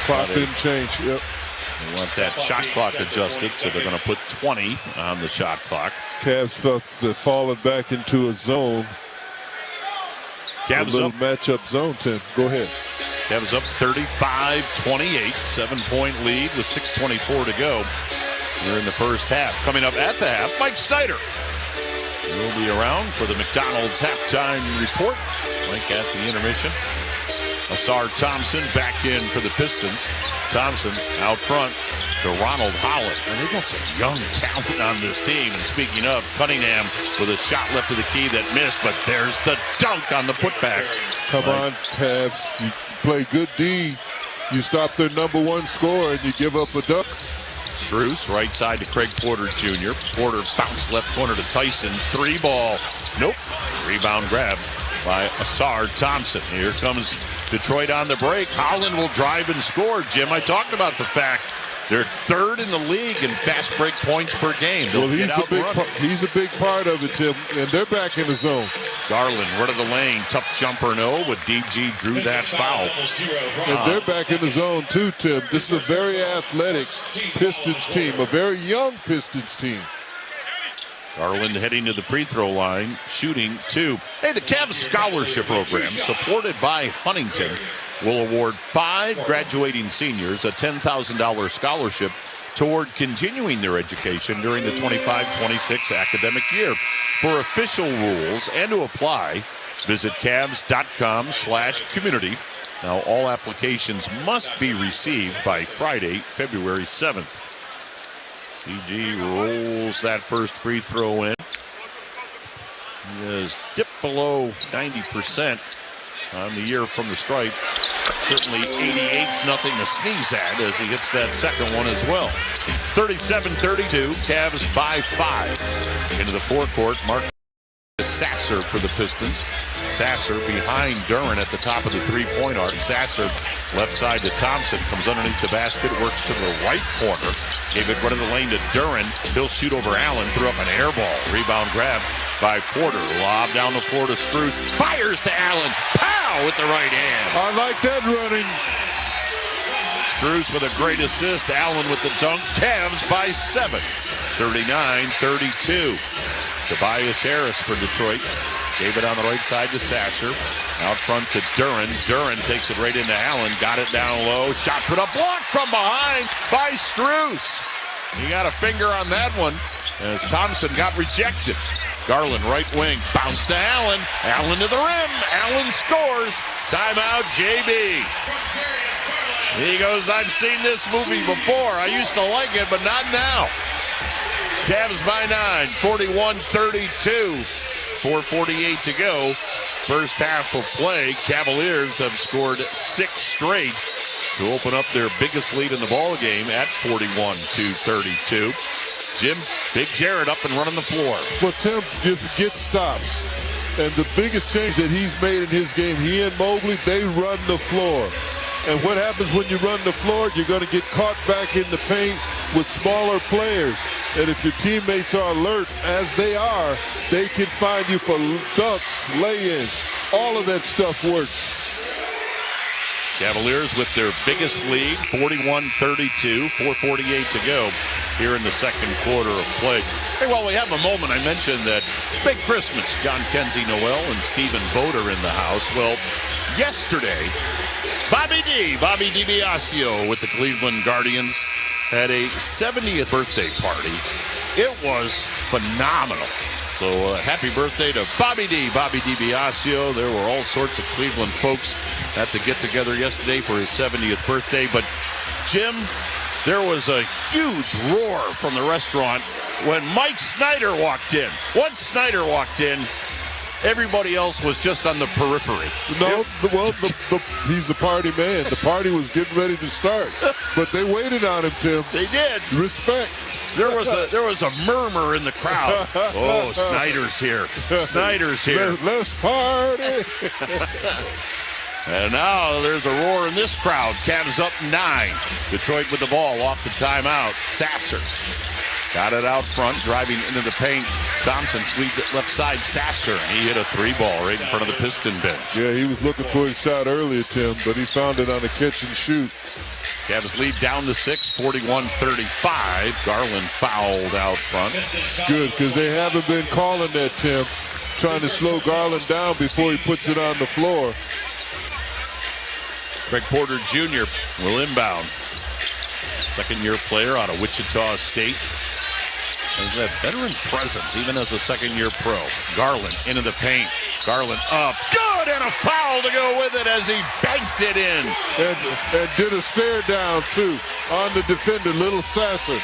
clock didn't change. Yep. They want that shot clock adjusted, so they're going to put 20 on the shot clock. Cavs felt they're falling back into a zone. Cavs a little up. matchup zone, Tim. Go ahead. Cavs up 35-28, 7-point lead with 6:24 to go. Here in the first half. Coming up at the half, Mike Snyder will be around for the McDonald's halftime report. Mike at the intermission. Asar Thompson back in for the Pistons. Thompson out front to Ronald Holland. And they've got some young talent on this team. And speaking of, Cunningham with a shot left of the key that missed, but there's the dunk on the putback. Come on, Cavs. You play good D. You stop their number one scorer and you give up a dunk. Strus, right side to Craig Porter Jr. Porter bounced left corner to Tyson. 3 ball. Nope. Rebound grab by Asar Thompson. Here comes Detroit on the break. Holland will drive and score. Jim, I talked about the fact they're third in the league in fast break points per game. Well, he's a big part of it, Tim, and they're back in the zone. Garland, right of the lane, tough jumper no, but DG drew that foul. And they're back in the zone too, Tim. This is a very athletic Pistons team, a very young Pistons team. Garland heading to the free throw line, shooting 2. Hey, the Cavs Scholarship Program, supported by Huntington, will award 5 graduating seniors a $10,000 scholarship toward continuing their education during the 25-26 academic year. For official rules and to apply, Visit Cavs.com/community. Now, all applications must be received by Friday, February 7th. PG rolls that first free throw in. He has dipped below 90% on the year from the stripe. Certainly 88's nothing to sneeze at as he hits that second one as well. 37-32, Cavs by 5. Into the forecourt, Mark Sasser for the Pistons. Sasser behind Duren at the top of the three-point arc. Sasser left side to Thompson, comes underneath the basket, works to the right corner. Gave it right in the lane to Duren. He'll shoot over Allen, threw up an air ball. Rebound grab by Porter. Lob down the floor to Strus. Fires to Allen. Pow with the right hand. I like that running. Strus with a great assist. Allen with the dunk. Cavs by 7. 39-32. Tobias Harris for Detroit. Gave it on the right side to Sasser. Out front to Duren. Duren takes it right into Allen. Got it down low. Shot put up. Blocked from behind by Strus. He got a finger on that one as Thompson got rejected. Garland, right wing. Bounce to Allen. Allen to the rim. Allen scores. Timeout, JB. He goes, I've seen this movie before. I used to like it, but not now. Cavs by 9, 41-32. 4:48 to go. First half of play. Cavaliers have scored 6 straight to open up their biggest lead in the ball game at 41-32. Jim, Big Jared up and running the floor. Well, Tim just gets stops. And the biggest change that he's made in his game, he and Mobley, they run the floor. And what happens when you run the floor? You're going to get caught back in the paint with smaller players. And if your teammates are alert, as they are, they can find you for dunks, lay-ins. All of that stuff works. Cavaliers with their biggest lead, 41-32, 4:48 to go here in the second quarter of play. Hey, while we have a moment, I mentioned that big Christmas, John Kenzie Noel and Stephen Voter in the house. Well, yesterday, Bobby DiBiasio with the Cleveland Guardians had a 70th birthday party. It was phenomenal. So happy birthday to Bobby DiBiasio. There were all sorts of Cleveland folks at the get-together yesterday for his 70th birthday. But, Jim, there was a huge roar from the restaurant when Mike Snyder walked in. Once Snyder walked in, everybody else was just on the periphery. No, he's the party man. The party was getting ready to start. But they waited on him, Tim. They did. Respect. There was a murmur in the crowd. Oh, Snyder's here. Snyder's here. Let's party. And now there's a roar in this crowd. Cavs up 9. Detroit with the ball off the timeout. Sasser got it out front, driving into the paint. Thompson sweeps it left side. Sasser, and he hit a 3-ball right in front of the Piston bench. Yeah, he was looking for his shot earlier, Tim, but he found it on a catch and shoot. Cavs lead down to 6, 41-35. Garland fouled out front. Good, because they haven't been calling that, Tim. Trying to slow Garland down before he puts it on the floor. Greg Porter Jr. will inbound. Second-year player out of Wichita State. Has that veteran presence, even as a second-year pro. Garland into the paint. Garland up. Good, and a foul to go with it as he banked it in. And did a stare down, too, on the defender, Little Sasser.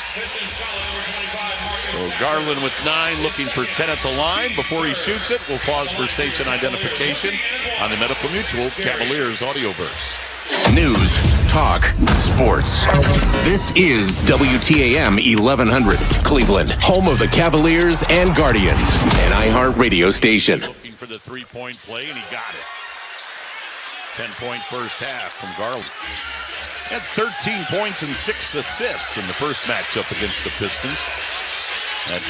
So Garland with 9, looking for 10 at the line. Before he shoots it, we'll pause for station identification on the Medical Mutual Cavaliers Audioverse. News, talk, sports. This is WTAM 1100, Cleveland, home of the Cavaliers and Guardians, an iHeart radio station. Looking for the three-point play, and he got it. 10-point first half from Garland. Had 13 points and 6 assists in the first matchup against the Pistons. That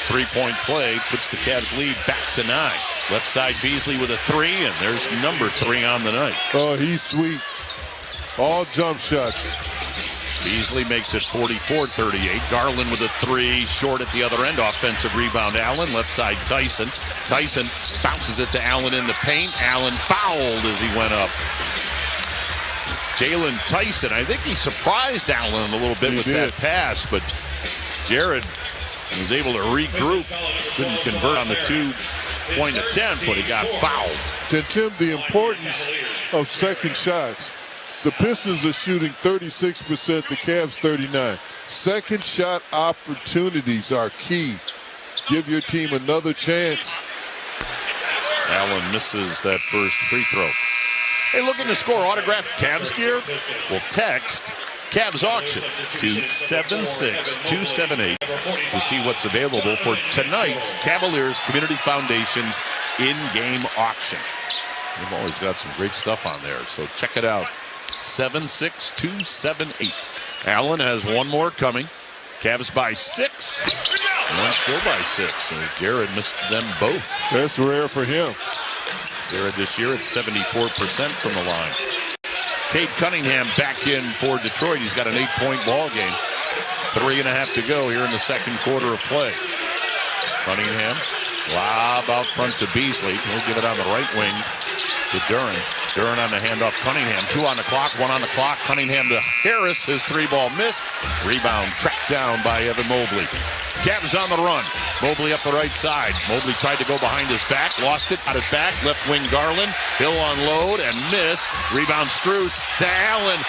three-point play puts the Cavs lead back to 9. Left side Beasley with a 3, and there's number 3 on the night. Oh, he's sweet. All jump shots. Beasley makes it 44-38. Garland with a 3, short at the other end. Offensive rebound, Allen. Left side, Tyson. Tyson bounces it to Allen in the paint. Allen fouled as he went up. Jalen Tyson, I think he surprised Allen a little bit with that pass, but Jared was able to regroup. Couldn't convert on the 2 point attempt, but he got fouled. Then, Tim, the importance of second shots. The Pistons are shooting 36%, the Cavs 39%. Second shot opportunities are key. Give your team another chance. Allen misses that first free throw. Hey, looking to score autographed Cavs gear? Well, text Cavs auction to 76278 to see what's available for tonight's Cavaliers Community Foundation's in-game auction. They've always got some great stuff on there, so check it out. 76278. Allen has one more coming. Cavs by 6. One still by 6. And Jared missed them both. That's rare for him. Jared this year at 74% from the line. Cade Cunningham back in for Detroit. He's got an 8-point ball game. 3.5 to go here in the second quarter of play. Cunningham, lob out front to Beasley. He'll give it on the right wing to Duren. Duren on the handoff. Cunningham, 2 on the clock, 1 on the clock. Cunningham to Harris. His 3-ball miss. Rebound tracked down by Evan Mobley. Cavs on the run. Mobley up the right side. Mobley tried to go behind his back. Lost it. Got it back. Left wing Garland. He'll unload and miss. Rebound Strus to Allen.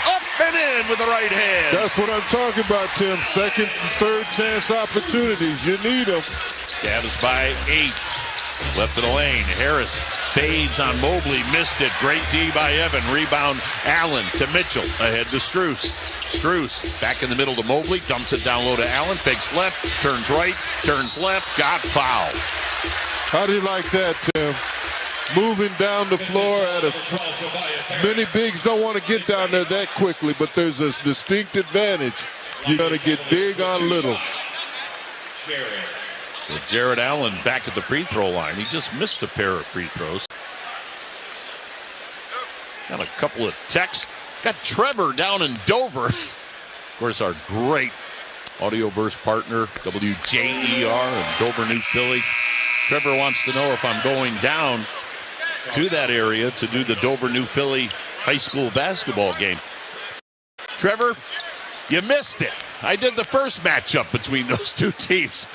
Up and in with the right hand. That's what I'm talking about, Tim. Second and third chance opportunities. You need them. Cavs by 8. Left of the lane. Harris fades on Mobley. Missed it. Great D by Evan. Rebound Allen to Mitchell. Ahead to Strus. Strus back in the middle to Mobley. Dumps it down low to Allen. Fakes left. Turns right. Turns left. Got fouled. How do you like that, Tim? Moving down the floor at a... Many bigs don't want to get down there that quickly, but there's a distinct advantage. You got to get big on little. With Jared Allen back at the free throw line. He just missed a pair of free throws. Got a couple of texts. Got Trevor down in Dover. Of course, our great Audioverse partner, WJER in Dover, New Philly. Trevor wants to know if I'm going down to that area to do the Dover, New Philly high school basketball game. Trevor, you missed it. I did the first matchup between those two teams.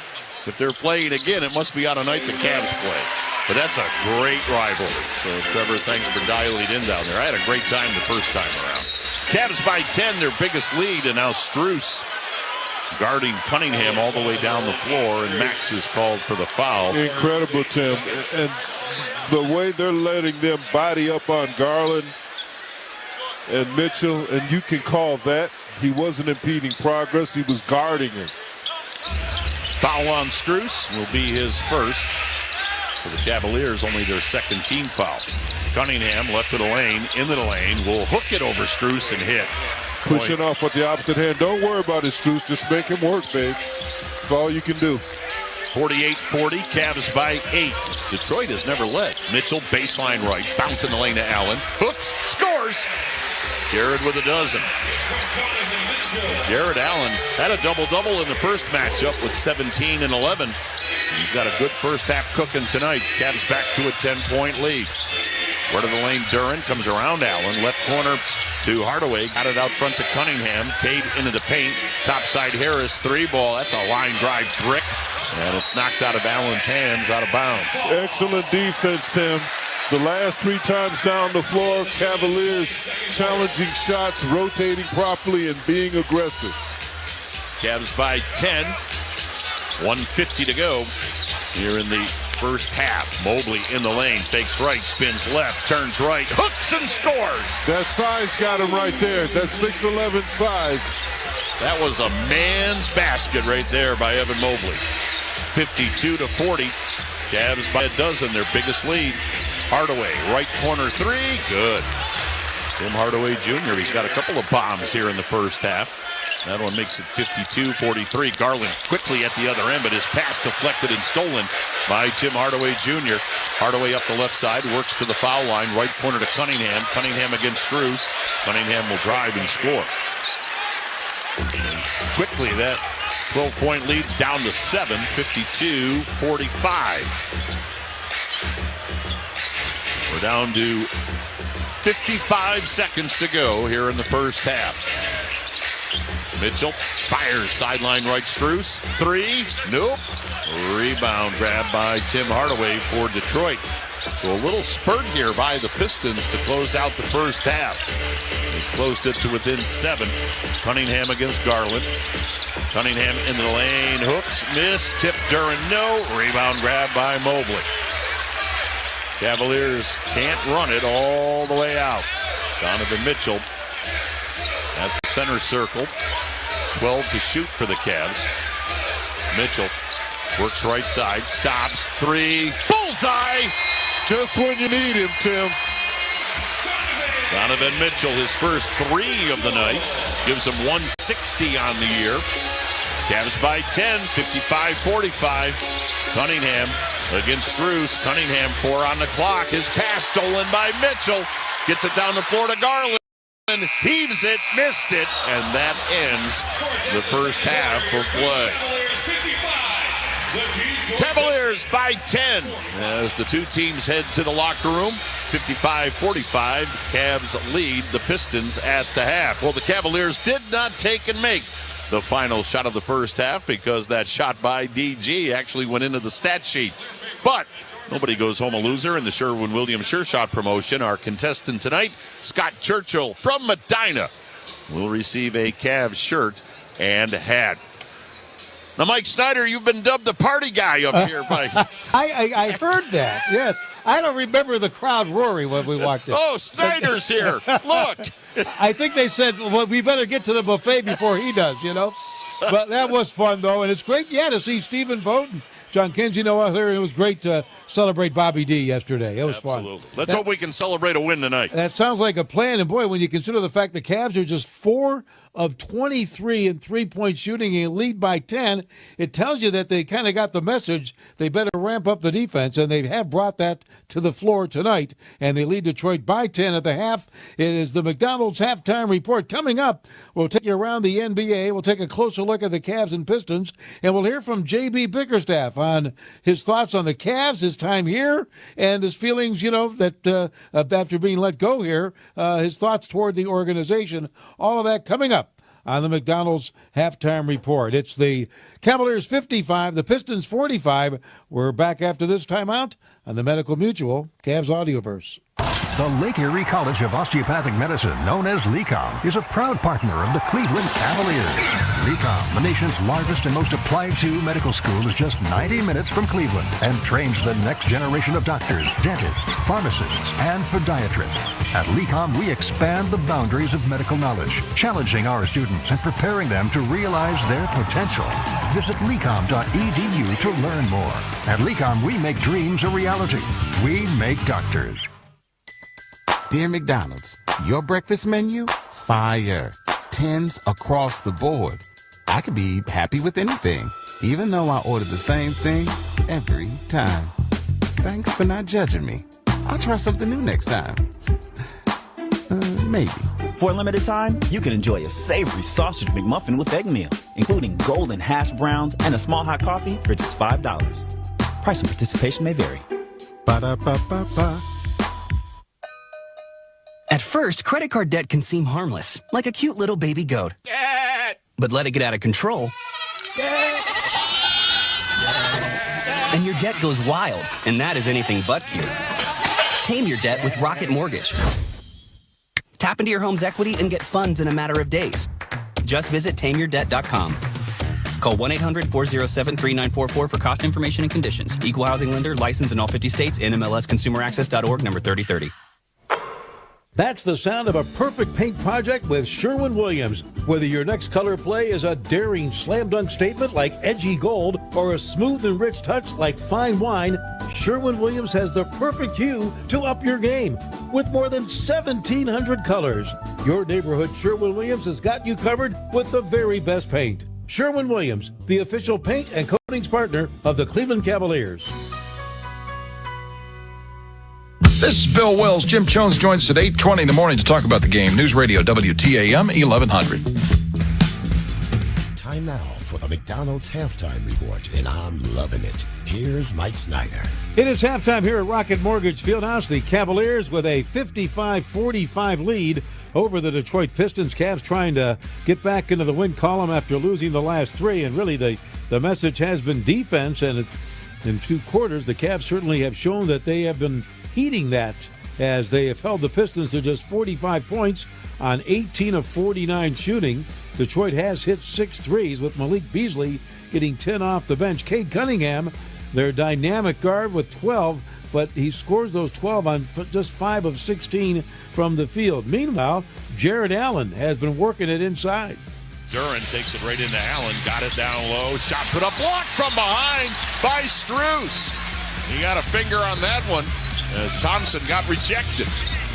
If they're playing again, it must be on a night the Cavs play. But that's a great rivalry. So, Trevor, thanks for dialing in down there. I had a great time the first time around. Cavs by 10, their biggest lead, and now Strus guarding Cunningham all the way down the floor, and Max is called for the foul. Incredible, Tim. And the way they're letting them body up on Garland and Mitchell, and you can call that. He wasn't impeding progress. He was guarding him. Foul on Strus will be his first. For the Cavaliers, only their second team foul. Cunningham left of the lane, into the lane, will hook it over Strus and hit. Pushing off with the opposite hand. Don't worry about it, Strus. Just make him work, babe. That's all you can do. 48-40, Cavs by 8. Detroit has never led. Mitchell, baseline right, bounce in the lane to Allen. Hooks, scores! Jared with a dozen. Jared Allen had a double-double in the first matchup with 17 and 11. He's got a good first half cooking tonight. Cavs back to a 10-point lead. Right of the lane, Duren comes around Allen. Left corner to Hardaway. Got it out front to Cunningham. Cade into the paint. Topside Harris, 3-ball. That's a line drive brick. And it's knocked out of Allen's hands, out of bounds. Excellent defense, Tim. The last 3 times down the floor, Cavaliers challenging shots, rotating properly, and being aggressive. Cavs by 10. 1:50 to go here in the first half. Mobley in the lane, fakes right, spins left, turns right, hooks and scores. That size got him right there. That 6'11" size. That was a man's basket right there by Evan Mobley. 52-40. Cavs by a dozen, their biggest lead. Hardaway, right corner 3, good. Tim Hardaway Jr., he's got a couple of bombs here in the first half. That one makes it 52-43. Garland quickly at the other end, but his pass deflected and stolen by Tim Hardaway Jr. Hardaway up the left side, works to the foul line, right corner to Cunningham. Cunningham against Strus. Cunningham will drive and score. And quickly, that 12-point lead's down to 7, 52-45. We're down to 55 seconds to go here in the first half. Mitchell fires sideline right. Strus. 3. Nope. Rebound grab by Tim Hardaway for Detroit. So a little spurt here by the Pistons to close out the first half. They closed it to within 7. Cunningham against Garland. Cunningham in the lane. Hooks. Miss. Tip Duran. No. Rebound grab by Mobley. Cavaliers can't run it all the way out. Donovan Mitchell at the center circle. 12 to shoot for the Cavs. Mitchell works right side. Stops. 3. Bullseye! Just when you need him, Tim. Donovan Mitchell, his first 3 of the night. Gives him 160 on the year. Cavs by 10, 55-45. Cunningham against Strus. Cunningham 4 on the clock. His pass stolen by Mitchell. Gets it down the floor to Garland. Heaves it, missed it, and that ends the first half of play. Cavaliers by 10 as the two teams head to the locker room. 55-45. Cavs lead the Pistons at the half. Well, the Cavaliers did not take and make the final shot of the first half because that shot by DG actually went into the stat sheet. But nobody goes home a loser in the Sherwin-Williams Sure Shot promotion. Our contestant tonight, Scott Churchill from Medina, will receive a Cavs shirt and hat. Now, Mike Snyder, you've been dubbed the party guy up here. I heard that, yes. I don't remember the crowd roaring when we walked in. Oh, Snyder's here. Look. I think they said, well, we better get to the buffet before he does, you know. But that was fun, though, and it's great, to see Stephen Vogt and John Kinsey out there. It was great to celebrate Bobby D yesterday. It was fun. Let's hope we can celebrate a win tonight. That sounds like a plan, and boy, when you consider the fact the Cavs are just 4 of 23 in three-point shooting and lead by 10, it tells you that they kind of got the message. They better ramp up the defense, and they have brought that to the floor tonight, and they lead Detroit by 10 at the half. It is the McDonald's halftime report. Coming up, we'll take you around the NBA. We'll take a closer look at the Cavs and Pistons, and we'll hear from J.B. Bickerstaff on his thoughts on the Cavs, his time here, and his feelings, that after being let go here, his thoughts toward the organization. All of that coming up on the McDonald's halftime report. It's the Cavaliers 55, the Pistons 45. We're back after this timeout on the Medical Mutual Cavs Audioverse. The Lake Erie College of Osteopathic Medicine, known as LECOM, is a proud partner of the Cleveland Cavaliers. LECOM, the nation's largest and most applied-to medical school, is just 90 minutes from Cleveland and trains the next generation of doctors, dentists, pharmacists, and podiatrists. At LECOM, we expand the boundaries of medical knowledge, challenging our students and preparing them to realize their potential. Visit lecom.edu to learn more. At LECOM, we make dreams a reality. We make doctors. Dear McDonald's, your breakfast menu? Fire. 10s across the board. I could be happy with anything, even though I ordered the same thing every time. Thanks for not judging me. I'll try something new next time. Maybe. For a limited time, you can enjoy a savory sausage McMuffin with egg meal, including golden hash browns and a small hot coffee for just $5. Price and participation may vary. Ba-da-ba-ba-ba. At first, credit card debt can seem harmless, like a cute little baby goat. But let it get out of control, and your debt goes wild, and that is anything but cute. Tame your debt with Rocket Mortgage. Tap into your home's equity and get funds in a matter of days. Just visit tameyourdebt.com. Call 1-800-407-3944 for cost information and conditions. Equal housing lender, licensed in all 50 states, NMLSconsumeraccess.org, number 3030. That's the sound of a perfect paint project with Sherwin-Williams. Whether your next color play is a daring slam dunk statement like edgy gold or a smooth and rich touch like fine wine, Sherwin-Williams has the perfect hue to up your game. With more than 1,700 colors, your neighborhood Sherwin-Williams has got you covered with the very best paint. Sherwin-Williams, the official paint and coatings partner of the Cleveland Cavaliers. This is Bill Wells. Jim Jones joins us at 8:20 in the morning to talk about the game. News Radio WTAM 1100. Time now for the McDonald's halftime report, and I'm loving it. Here's Mike Snyder. It is halftime here at Rocket Mortgage Fieldhouse. The Cavaliers with a 55-45 lead over the Detroit Pistons. Cavs trying to get back into the win column after losing the last three, and really the message has been defense, and in 2 quarters, the Cavs certainly have shown that they have been heeding that as they have held the Pistons to just 45 points on 18 of 49 shooting. Detroit has hit 6 threes, with Malik Beasley getting 10 off the bench. Cade Cunningham, their dynamic guard, with 12, but he scores those 12 on just 5 of 16 from the field. Meanwhile, Jared Allen has been working it inside. Duran takes it right into Allen, got it down low, shot put up, blocked from behind by Strus. He got a finger on that one as Thompson got rejected.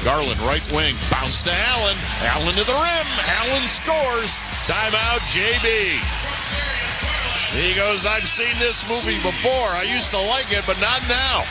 Garland, right wing, bounce to Allen. Allen to the rim. Allen scores. Timeout, JB. He goes, I've seen this movie before. I used to like it, but not now.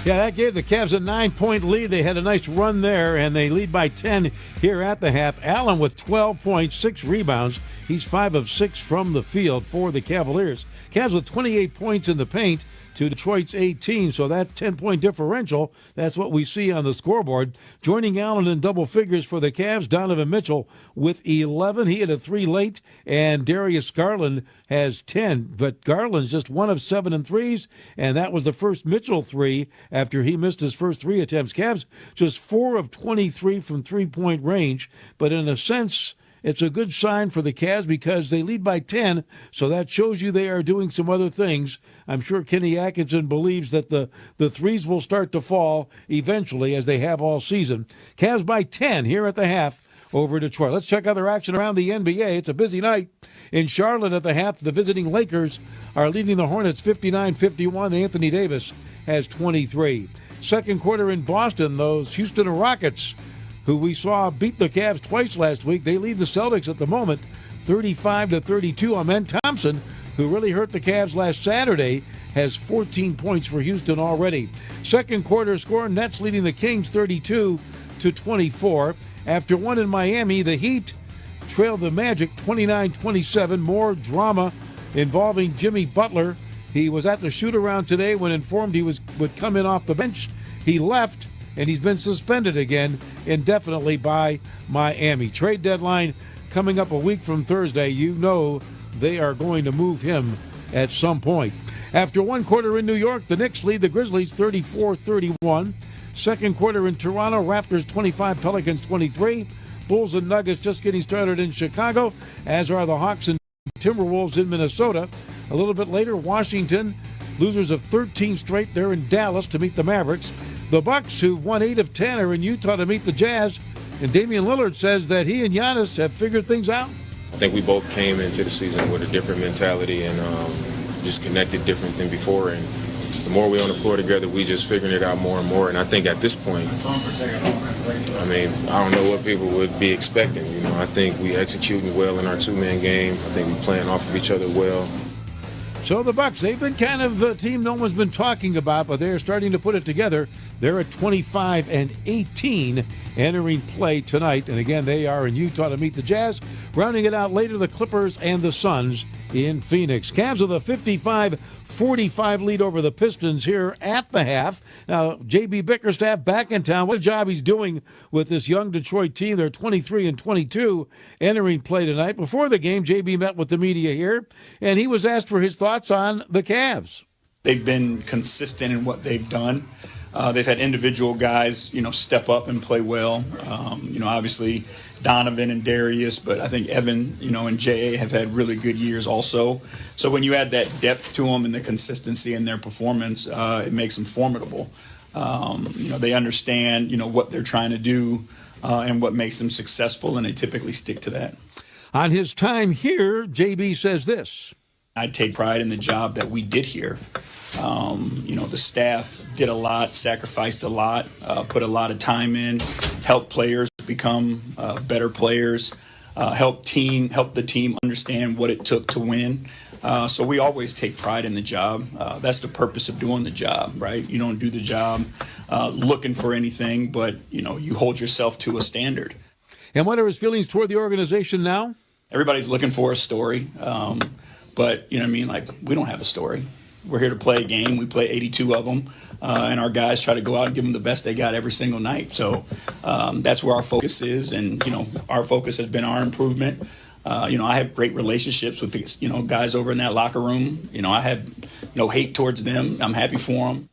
Yeah, that gave the Cavs a 9-point lead. They had a nice run there, and they lead by 10 here at the half. Allen with 12 points, 6 rebounds. He's 5 of 6 from the field for the Cavaliers. Cavs with 28 points in the paint to Detroit's 18, so that 10-point differential, that's what we see on the scoreboard. Joining Allen in double figures for the Cavs, Donovan Mitchell with 11. He hit a 3 late, and Darius Garland has 10, but Garland's just 1 of 7 in threes, and that was the first Mitchell 3 after he missed his first 3 attempts. Cavs just 4 of 23 from three-point range, but in a sense, it's a good sign for the Cavs because they lead by 10, so that shows you they are doing some other things. I'm sure Kenny Atkinson believes that the threes will start to fall eventually, as they have all season. Cavs by 10 here at the half over Detroit. Let's check other action around the NBA. It's a busy night in Charlotte at the half. The visiting Lakers are leading the Hornets 59-51. Anthony Davis has 23. Second quarter in Boston, those Houston Rockets, who we saw beat the Cavs twice last week, they lead the Celtics at the moment 35-32. Amen Thompson, who really hurt the Cavs last Saturday, has 14 points for Houston already. Second quarter score, Nets leading the Kings 32-24. After one in Miami, the Heat trailed the Magic 29-27. More drama involving Jimmy Butler. He was at the shoot-around today when informed he would come in off the bench. He left, and he's been suspended again indefinitely by Miami. Trade deadline coming up a week from Thursday. You know they are going to move him at some point. After one quarter in New York, the Knicks lead the Grizzlies 34-31. Second quarter in Toronto, Raptors 25, Pelicans 23. Bulls and Nuggets just getting started in Chicago, as are the Hawks and Timberwolves in Minnesota. A little bit later, Washington, losers of 13 straight, they're in Dallas to meet the Mavericks. The Bucks, who've won 8 of 10, are in Utah to meet the Jazz. And Damian Lillard says that he and Giannis have figured things out. I think we both came into the season with a different mentality and just connected different than before. And the more we're on the floor together, we just figuring it out more and more. And I think at this point, I mean, I don't know what people would be expecting. You know, I think we executing well in our two-man game. I think we playing off of each other well. So the Bucks, they've been kind of a team no one's been talking about, but they're starting to put it together. They're at 25-18 entering play tonight. And again, they are in Utah to meet the Jazz. Rounding it out later, the Clippers and the Suns in Phoenix. Cavs with a 55-45 lead over the Pistons here at the half. Now, J.B. Bickerstaff back in town. What a job he's doing with this young Detroit team. They're 23-22 entering play tonight. Before the game, J.B. met with the media here, and he was asked for his thoughts on the Cavs. They've been consistent in what they've done. They've had individual guys, step up and play well. Obviously Donovan and Darius, but I think Evan, and J.A. have had really good years also. So when you add that depth to them and the consistency in their performance, it makes them formidable. They understand, what they're trying to do and what makes them successful, and they typically stick to that. On his time here, JB says this. I take pride in the job that we did here. The staff did a lot, sacrificed a lot, put a lot of time in, helped players become better players, helped the team understand what it took to win. So we always take pride in the job. That's the purpose of doing the job, right? You don't do the job looking for anything, but, you hold yourself to a standard. And what are his feelings toward the organization now? Everybody's looking for a story. But, we don't have a story. We're here to play a game. We play 82 of them, and our guys try to go out and give them the best they got every single night. So that's where our focus is, and our focus has been our improvement. I have great relationships with the, guys over in that locker room. I have no hate towards them. I'm happy for them.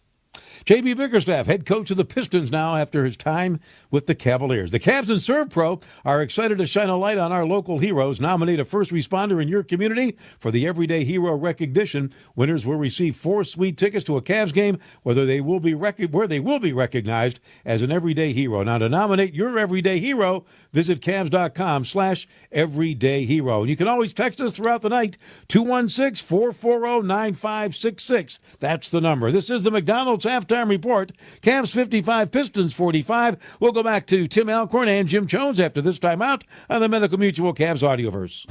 J.B. Bickerstaff, head coach of the Pistons now after his time with the Cavaliers. The Cavs and ServPro are excited to shine a light on our local heroes. Nominate a first responder in your community for the Everyday Hero recognition. Winners will receive 4 sweet tickets to a Cavs game where they will be recognized as an everyday hero. Now, to nominate your everyday hero, visit Cavs.com/everydayhero. And you can always text us throughout the night, 216-440-9566. That's the number. This is the McDonald's Halftime Report. Cavs 55, Pistons 45. We'll go back to Tim Alcorn and Jim Jones after this timeout on the Medical Mutual Cavs Audioverse.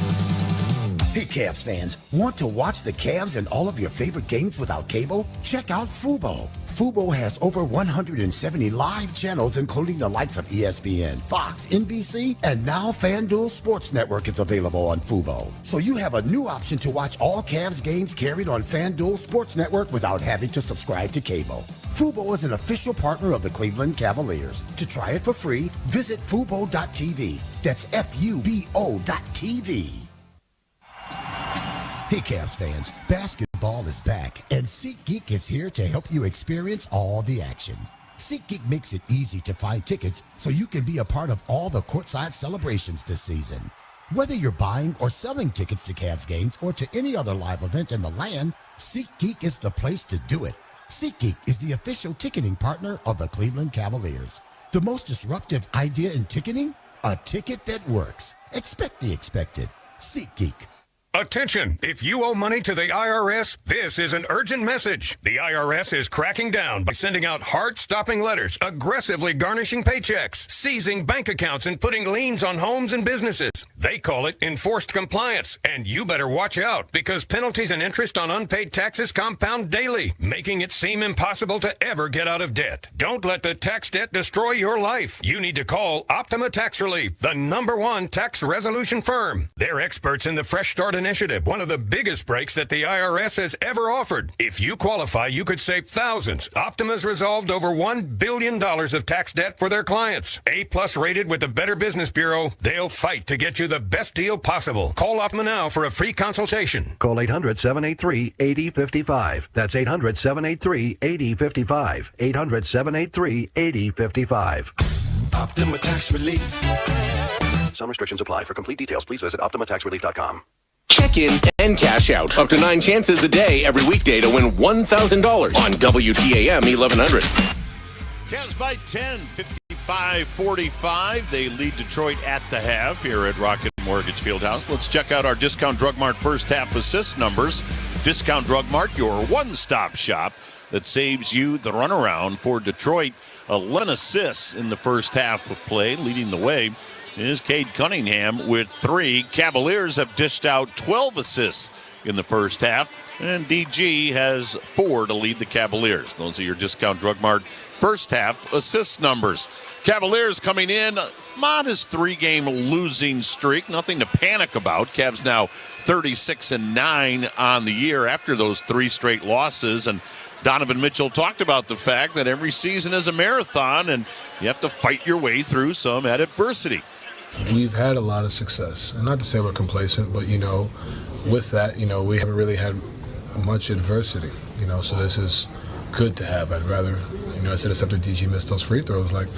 Hey, Cavs fans, want to watch the Cavs and all of your favorite games without cable? Check out Fubo. Fubo has over 170 live channels, including the likes of ESPN, Fox, NBC, and now FanDuel Sports Network is available on Fubo. So you have a new option to watch all Cavs games carried on FanDuel Sports Network without having to subscribe to cable. Fubo is an official partner of the Cleveland Cavaliers. To try it for free, visit Fubo.tv. That's FUBO.tv. Hey, Cavs fans, basketball is back, and SeatGeek is here to help you experience all the action. SeatGeek makes it easy to find tickets so you can be a part of all the courtside celebrations this season. Whether you're buying or selling tickets to Cavs games or to any other live event in the land, SeatGeek is the place to do it. SeatGeek is the official ticketing partner of the Cleveland Cavaliers. The most disruptive idea in ticketing? A ticket that works. Expect the expected. SeatGeek. Attention! If you owe money to the IRS, this is an urgent message. The IRS is cracking down by sending out heart-stopping letters, aggressively garnishing paychecks, seizing bank accounts, and putting liens on homes and businesses. They call it enforced compliance, and you better watch out because penalties and interest on unpaid taxes compound daily, making it seem impossible to ever get out of debt. Don't let the tax debt destroy your life. You need to call Optima Tax Relief, the #1 tax resolution firm. They're experts in the Fresh Start Initiative, one of the biggest breaks that the IRS has ever offered. If you qualify, you could save thousands. Optima's resolved over $1 billion of tax debt for their clients. A+ rated with the Better Business Bureau, they'll fight to get you the best deal possible. Call Optima now for a free consultation. Call 800-783-8055. That's 800-783-8055. 800-783-8055. Optima Tax Relief. Some restrictions apply. For complete details, please visit OptimaTaxRelief.com. Check in and cash out. Up to 9 chances a day every weekday to win $1,000 on WTAM 1100. Cavs by 10, 55-45. They lead Detroit at the half here at Rocket Mortgage Fieldhouse. Let's check out our Discount Drug Mart first half assist numbers. Discount Drug Mart, your one-stop shop that saves you the runaround for Detroit. 11 assists in the first half of play, leading the way is Cade Cunningham with 3. Cavaliers have dished out 12 assists in the first half, and DG has 4 to lead the Cavaliers. Those are your Discount Drug Mart first half assist numbers. Cavaliers coming in, modest 3-game losing streak, nothing to panic about. Cavs now 36-9 on the year after those 3 straight losses, and Donovan Mitchell talked about the fact that every season is a marathon and you have to fight your way through some adversity. We've had a lot of success, and not to say we're complacent, but with that, we haven't really had much adversity, so this is good to have. I'd rather, I said this after DG missed those free throws, I'd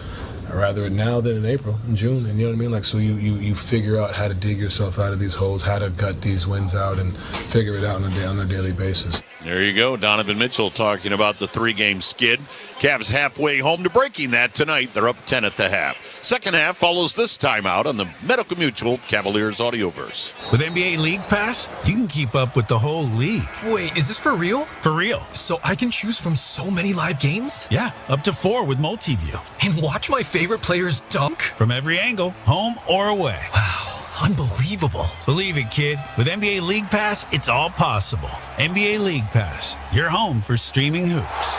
rather it now than in April and June, and you know what I mean? So you figure out how to dig yourself out of these holes, how to gut these wins out, and figure it out on a daily basis. There you go, Donovan Mitchell talking about the 3-game skid. Cavs halfway home to breaking that tonight. They're up 10 at the half. Second half follows this timeout on the Medical Mutual Cavaliers Audioverse. With NBA League Pass, you can keep up with the whole league. Wait, is this for real? For real. So I can choose from so many live games? Yeah, up to 4 with Multiview. And watch my favorite players dunk? From every angle, home or away. Wow. Unbelievable. Believe it, kid. With NBA League Pass, it's all possible. NBA League Pass, your home for streaming hoops.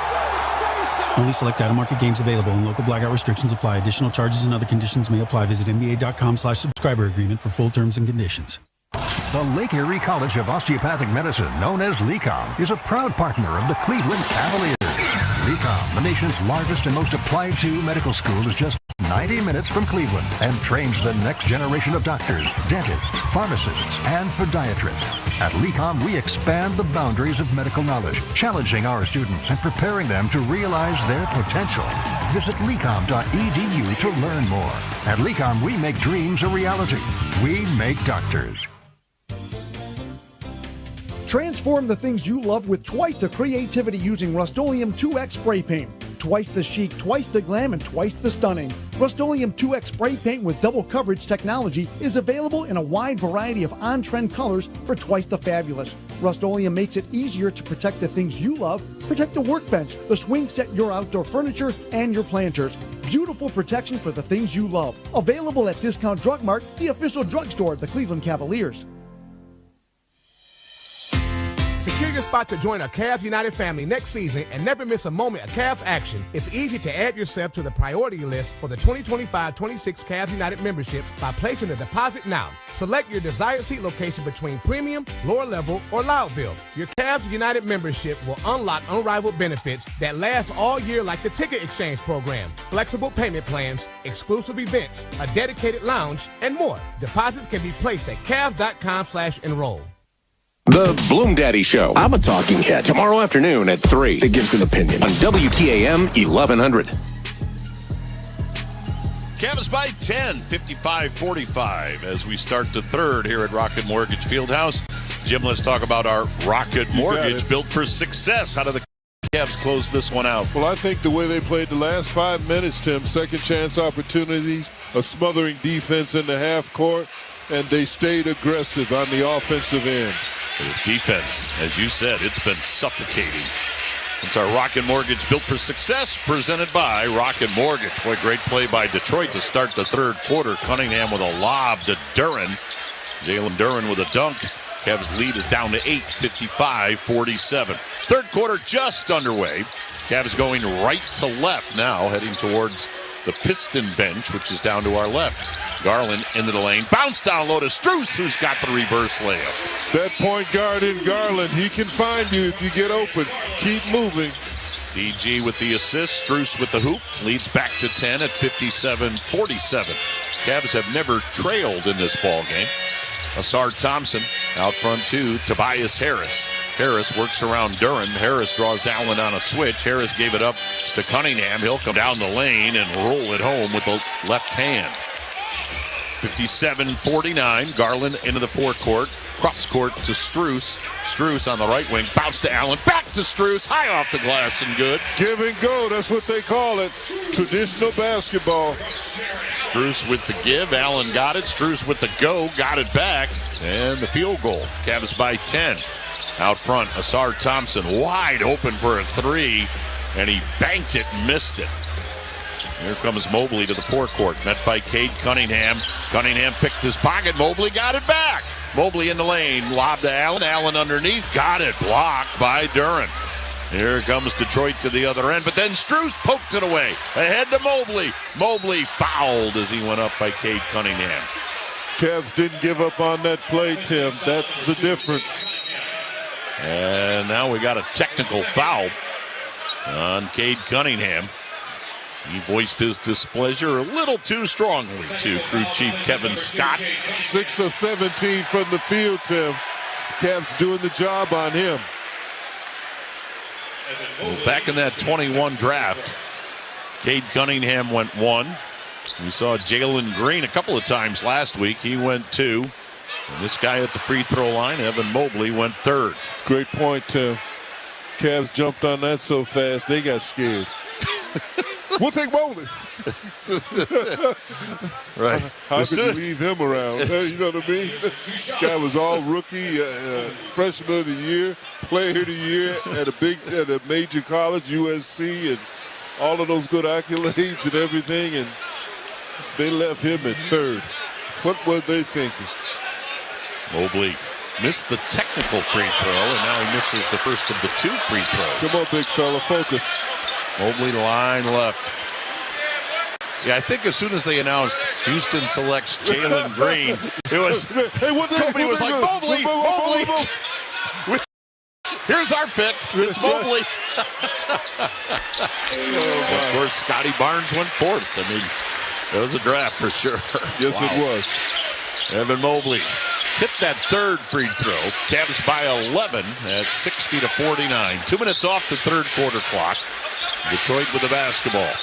Only select out-of-market games available and local blackout restrictions apply. Additional charges and other conditions may apply. Visit NBA.com/subscriber agreement for full terms and conditions. The Lake Erie College of Osteopathic Medicine, known as LECOM, is a proud partner of the Cleveland Cavaliers. LECOM, the nation's largest and most applied to medical school, is just 90 minutes from Cleveland and trains the next generation of doctors, dentists, pharmacists, and podiatrists. At LECOM, we expand the boundaries of medical knowledge, challenging our students and preparing them to realize their potential. Visit lecom.edu to learn more. At LECOM, we make dreams a reality. We make doctors. Transform the things you love with twice the creativity using Rust-Oleum 2X spray paint. Twice the chic, twice the glam, and twice the stunning. Rust-Oleum 2X spray paint with double coverage technology is available in a wide variety of on-trend colors for twice the fabulous. Rust-Oleum makes it easier to protect the things you love, protect the workbench, the swing set, your outdoor furniture, and your planters. Beautiful protection for the things you love. Available at Discount Drug Mart, the official drugstore of the Cleveland Cavaliers. Secure your spot to join our Cavs United family next season and never miss a moment of Cavs action. It's easy to add yourself to the priority list for the 2025-26 Cavs United memberships by placing a deposit now. Select your desired seat location between premium, lower level, or Loudville. Your Cavs United membership will unlock unrivaled benefits that last all year, like the ticket exchange program, flexible payment plans, exclusive events, a dedicated lounge, and more. Deposits can be placed at Cavs.com/enroll. The Bloom Daddy Show. I'm a talking head. Tomorrow afternoon at 3. That gives an opinion. On WTAM 1100. Cavs by 10, 55-45 as we start the third here at Rocket Mortgage Fieldhouse. Jim, let's talk about our Rocket Mortgage built for success. How do the Cavs close this one out? Well, I think the way they played the last 5 minutes, Tim, second chance opportunities, a smothering defense in the half court, and they stayed aggressive on the offensive end. The defense, as you said, it's been suffocating. It's our Rocket Mortgage built for success, presented by Rocket Mortgage. Boy, great play by Detroit to start the third quarter. Cunningham with a lob to Duren. Jalen Duren with a dunk. Cavs lead is down to 8, 55-47. Third quarter just underway. Cavs going right to left now, heading towards the Piston bench, which is down to our left. Garland into the lane. Bounce down low to Strus, who's got the reverse layup. That point guard in Garland, he can find you if you get open. Keep moving. DG with the assist. Strus with the hoop. Leads back to 10 at 57-47. Cavs have never trailed in this ball game. Asar Thompson out front to Tobias Harris. Harris works around Duren. Harris draws Allen on a switch. Harris gave it up to Cunningham. He'll come down the lane and roll it home with the left hand. 57-49. Garland into the forecourt. Cross court to Strus. Strus on the right wing. Bounce to Allen. Back to Strus. High off the glass and good. Give and go. That's what they call it. Traditional basketball. Strus with the give. Allen got it. Strus with the go. Got it back. And the field goal. Cavs by 10. Out front, Asar Thompson wide open for a three. And he banked it and missed it. Here comes Mobley to the forecourt. Met by Cade Cunningham. Cunningham picked his pocket. Mobley got it back. Mobley in the lane. Lob to Allen. Allen underneath. Got it. Blocked by Duren. Here comes Detroit to the other end. But then Strus poked it away. Ahead to Mobley. Mobley fouled as he went up by Cade Cunningham. Cavs didn't give up on that play, Tim. That's the difference. And now we got a technical foul on Cade Cunningham. He voiced his displeasure a little too strongly to crew chief Kevin Scott. 6 of 17 from the field, Tim. Cavs doing the job on him. Well, back in that 21 draft, Cade Cunningham went 1. We saw Jalen Green a couple of times last week. He went 2. And this guy at the free throw line, Evan Mobley, went 3rd. Great point, Tim. Cavs jumped on that so fast, they got scared. We'll take Mobley. Right. How could you leave him around? You know what I mean? Guy was all rookie, freshman of the year, player of the year at a major college, USC, and all of those good accolades and everything, and they left him at 3rd. What were they thinking? Mobley missed the technical free throw, and now he misses the first of the 2 free throws. Come on, big fella, focus. Mobley line left. Yeah, I think as soon as they announced Houston selects Jalen Green, it was Kobe was like, Mobley. Here's our pick. It's Mobley. Of course, Scotty Barnes went fourth. I mean, it was a draft for sure. Yes, wow. It was. Evan Mobley hit that third free throw. Cavs by 11 at 60-49. 2 minutes off the third quarter clock. Detroit with the basketball.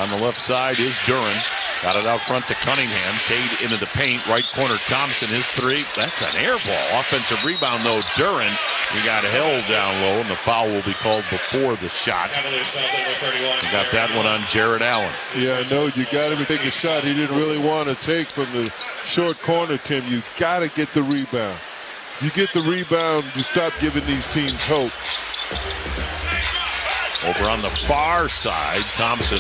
On the left side is Duren. Got it out front to Cunningham. Cade into the paint. Right corner, Thompson. His three. That's an air ball. Offensive rebound, though. Duren. He got held down low, and the foul will be called before the shot. He got that one on Jared Allen. Yeah, I know. You got him to take a shot he didn't really want to take from the short corner, Tim. You got to get the rebound. You get the rebound, you stop giving these teams hope. Over on the far side, Thompson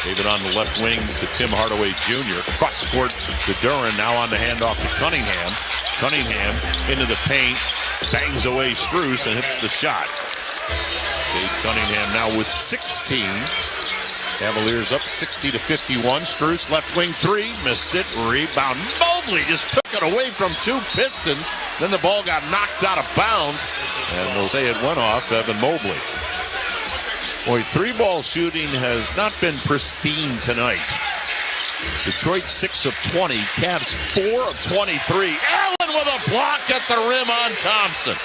gave it on the left wing to Tim Hardaway Jr. Cross court to Duren. Now on the handoff to Cunningham. Cunningham into the paint. Bangs away Strus and hits the shot. Cade Cunningham now with 16. Cavaliers up 60-51. Strus left wing three. Missed it. Rebound. Mobley just took it away from two Pistons. Then the ball got knocked out of bounds. And they'll say it went off Evan Mobley. Boy, three-ball shooting has not been pristine tonight. Detroit 6 of 20. Cavs 4 of 23. Allen with a block at the rim on Thompson.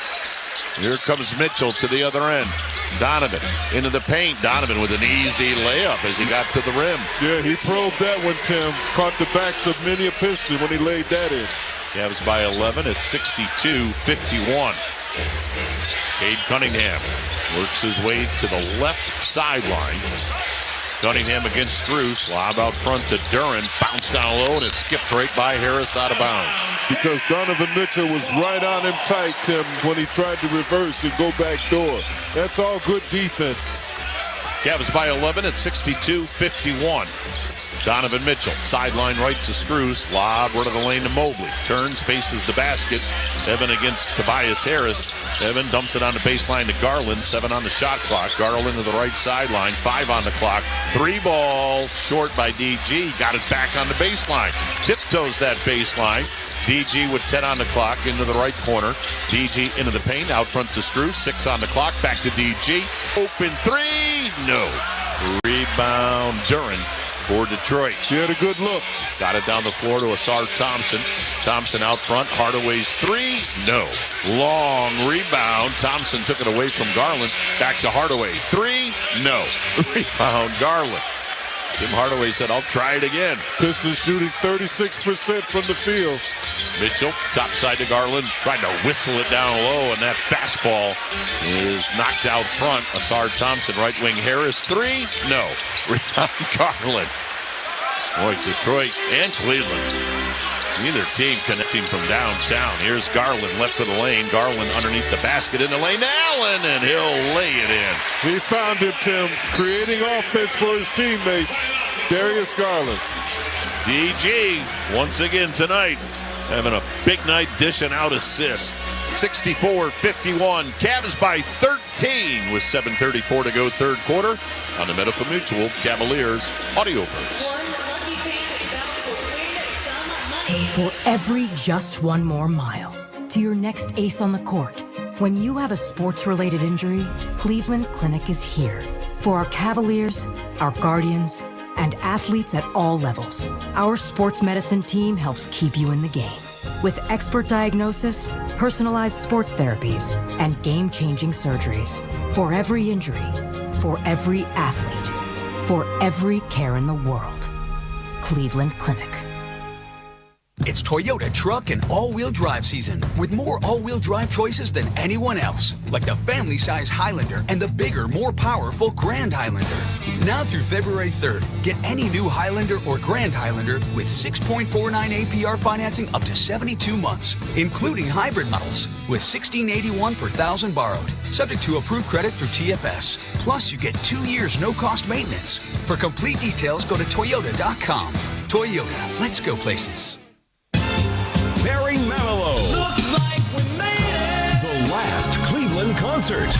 Here comes Mitchell to the other end. Donovan into the paint. Donovan with an easy layup as he got to the rim. Yeah, he probed that one, Tim. Caught the backs of many a Piston when he laid that in. Cavs by 11 at 62-51. Cade Cunningham works his way to the left sideline. Cunningham against Strus. Lob out front to Duren. Bounced down low and it skipped right by Harris out of bounds. Because Donovan Mitchell was right on him tight, Tim, when he tried to reverse and go back door. That's all good defense. Cavs by 11 at 62-51. Donovan Mitchell, sideline right to Strus. Lob right of the lane to Mobley. Turns, faces the basket. Evan against Tobias Harris. Evan dumps it on the baseline to Garland. 7 on the shot clock. Garland to the right sideline. 5 on the clock. 3 ball short by DG. Got it back on the baseline. Tiptoes that baseline. DG with 10 on the clock into the right corner. DG into the paint. Out front to Strus. 6 on the clock. Back to DG. Open 3. No. Rebound Duren for Detroit. He had a good look. Got it down the floor to Asar Thompson. Thompson out front. Hardaway's 3. No. Long rebound. Thompson took it away from Garland. Back to Hardaway. 3. No. Rebound Garland. Tim Hardaway said, I'll try it again. Pistons shooting 36% from the field. Mitchell, top side to Garland, tried to whistle it down low, and that fastball is knocked out front. Asar Thompson, right wing Harris, 3. No. Rebound Garland. Boy, Detroit and Cleveland. Neither team connecting from downtown. Here's Garland, left of the lane. Garland underneath the basket in the lane to Allen, and he'll lay it in. He found him, Tim, creating offense for his teammate, Darius Garland. DG, once again tonight, having a big night dishing out assists. 64-51. Cavs by 13 with 7:34 to go third quarter on the Medical Mutual Cavaliers Audioverse. For every just one more mile to your next ace on the court, when you have a sports-related injury, Cleveland Clinic is here. For our Cavaliers, our Guardians, and athletes at all levels, our sports medicine team helps keep you in the game. With expert diagnosis, personalized sports therapies, and game-changing surgeries. For every injury, for every athlete, for every care in the world. Cleveland Clinic. It's Toyota truck and all-wheel drive season with more all-wheel drive choices than anyone else, like the family-size Highlander and the bigger, more powerful Grand Highlander. Now through February 3rd, get any new Highlander or Grand Highlander with 6.49 APR financing up to 72 months, including hybrid models with $1,681 per thousand borrowed, subject to approved credit through TFS. Plus, you get 2 years no-cost maintenance. For complete details, go to Toyota.com. Toyota, let's go places. Barry Manilow. Looks like we made it. The last Cleveland concert.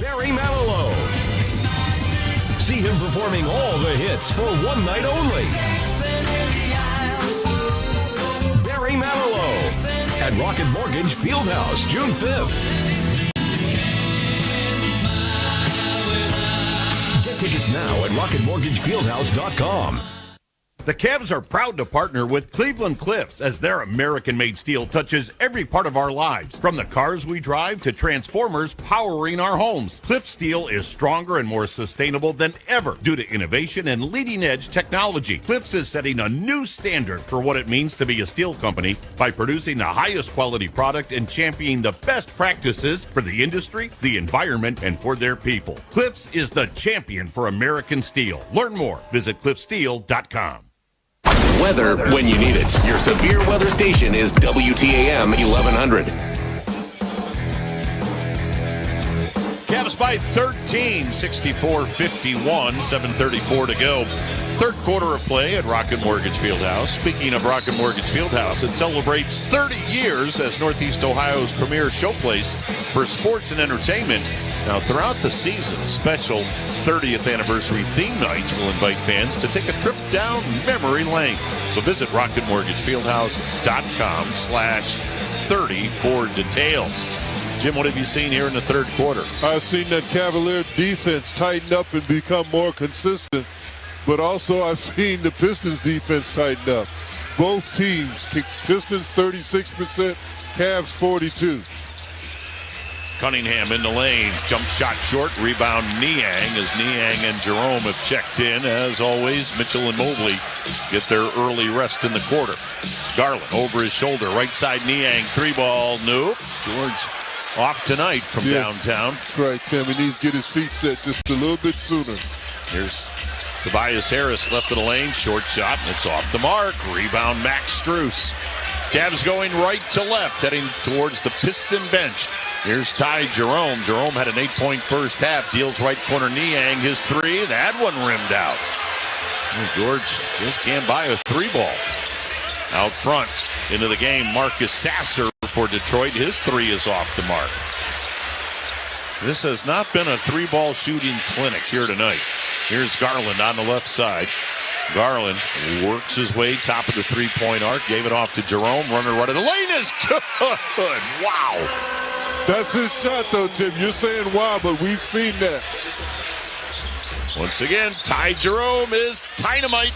Barry Manilow. See him performing all the hits for one night only. Barry Manilow at Rocket Mortgage Fieldhouse, June 5th. Get tickets now at rocketmortgagefieldhouse.com. The Cavs are proud to partner with Cleveland Cliffs as their American-made steel touches every part of our lives. From the cars we drive to transformers powering our homes, Cliff Steel is stronger and more sustainable than ever due to innovation and leading-edge technology. Cliffs is setting a new standard for what it means to be a steel company by producing the highest quality product and championing the best practices for the industry, the environment, and for their people. Cliffs is the champion for American steel. Learn more. Visit cliffsteel.com. Weather when you need it. Your severe weather station is WTAM 1100. Cavs by 13, 64-51, 7:34 to go. Third quarter of play at Rocket Mortgage Fieldhouse. Speaking of Rocket Mortgage Fieldhouse, it celebrates 30 years as Northeast Ohio's premier showplace for sports and entertainment. Now, throughout the season, special 30th anniversary theme nights will invite fans to take a trip down memory lane. So visit rocketmortgagefieldhouse.com/30 for details. Jim, what have you seen here in the third quarter? I've seen that Cavalier defense tighten up and become more consistent, but also I've seen the Pistons defense tighten up. Both teams, Pistons 36%, Cavs 42%. Cunningham in the lane, jump shot short, rebound Niang as Niang and Jerome have checked in. As always, Mitchell and Mobley get their early rest in the quarter. Garland over his shoulder, right side Niang, three ball, nope. George off tonight from downtown. That's right, Tim. He needs to get his feet set just a little bit sooner. Here's Tobias Harris left of the lane, short shot, and it's off the mark. Rebound Max Strus. Cavs going right to left, heading towards the Piston bench. Here's Ty Jerome. Jerome had an 8-point first half. Deals right corner Niang, his three. That one rimmed out. George just can't buy a three ball. Out front, into the game, Marcus Sasser for Detroit. His three is off the mark. This has not been a three-ball shooting clinic here tonight. Here's Garland on the left side. Garland works his way top of the three-point arc. Gave it off to Jerome. Runner right of the lane is good. Wow. That's his shot, though, Tim. You're saying wow, but we've seen that. Once again, Ty Jerome is dynamite.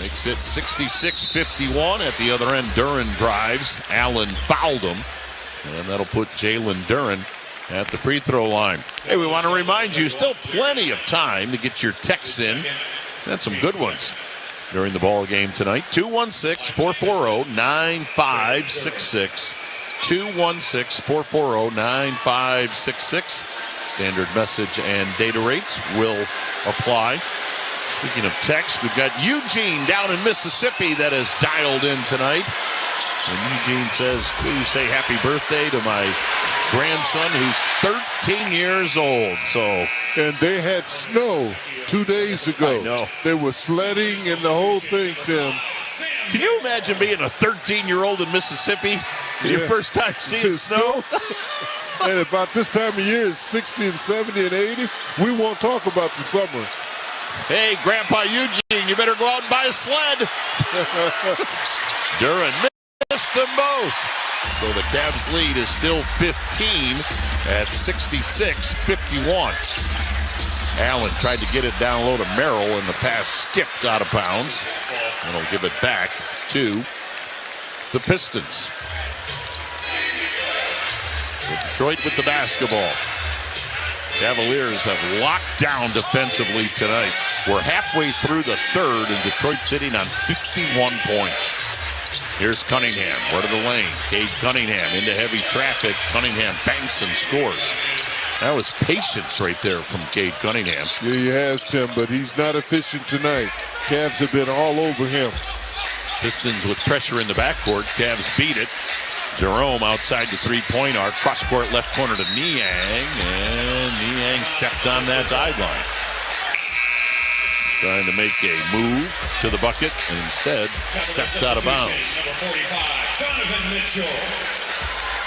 Makes it 66-51. At the other end, Duren drives. Allen fouled him. And that'll put Jalen Duren at the free throw line. Hey, we want to remind you, still plenty of time to get your texts in. That's some good ones during the ball game tonight. 216-440-9566. 216-440-9566. Standard message and data rates will apply. Speaking of text, we've got Eugene down in Mississippi that has dialed in tonight. And Eugene says, please say happy birthday to my grandson who's 13 years old. And they had snow 2 days ago. I know. They were sledding and the whole thing, Tim. Can you imagine being a 13-year-old in Mississippi? Your first time seeing snow? And about this time of year, it's 60 and 70 and 80. We won't talk about the summer. Hey, Grandpa Eugene, you better go out and buy a sled. Duren missed them both. So the Cavs lead is still 15 at 66-51. Allen tried to get it down low to Merrill, and the pass skipped out of bounds. And he'll give it back to the Pistons. Detroit with the basketball. Cavaliers have locked down defensively tonight. We're halfway through the third, and Detroit sitting on 51 points. Here's Cunningham, right of the lane. Cade Cunningham into heavy traffic. Cunningham banks and scores. That was patience right there from Cade Cunningham. Yeah, he has, Tim, but he's not efficient tonight. Cavs have been all over him. Pistons with pressure in the backcourt. Cavs beat it. Jerome outside the three-point arc. Cross-court left corner to Niang. And Niang stepped on that sideline. Trying to make a move to the bucket, and instead stepped out of bounds.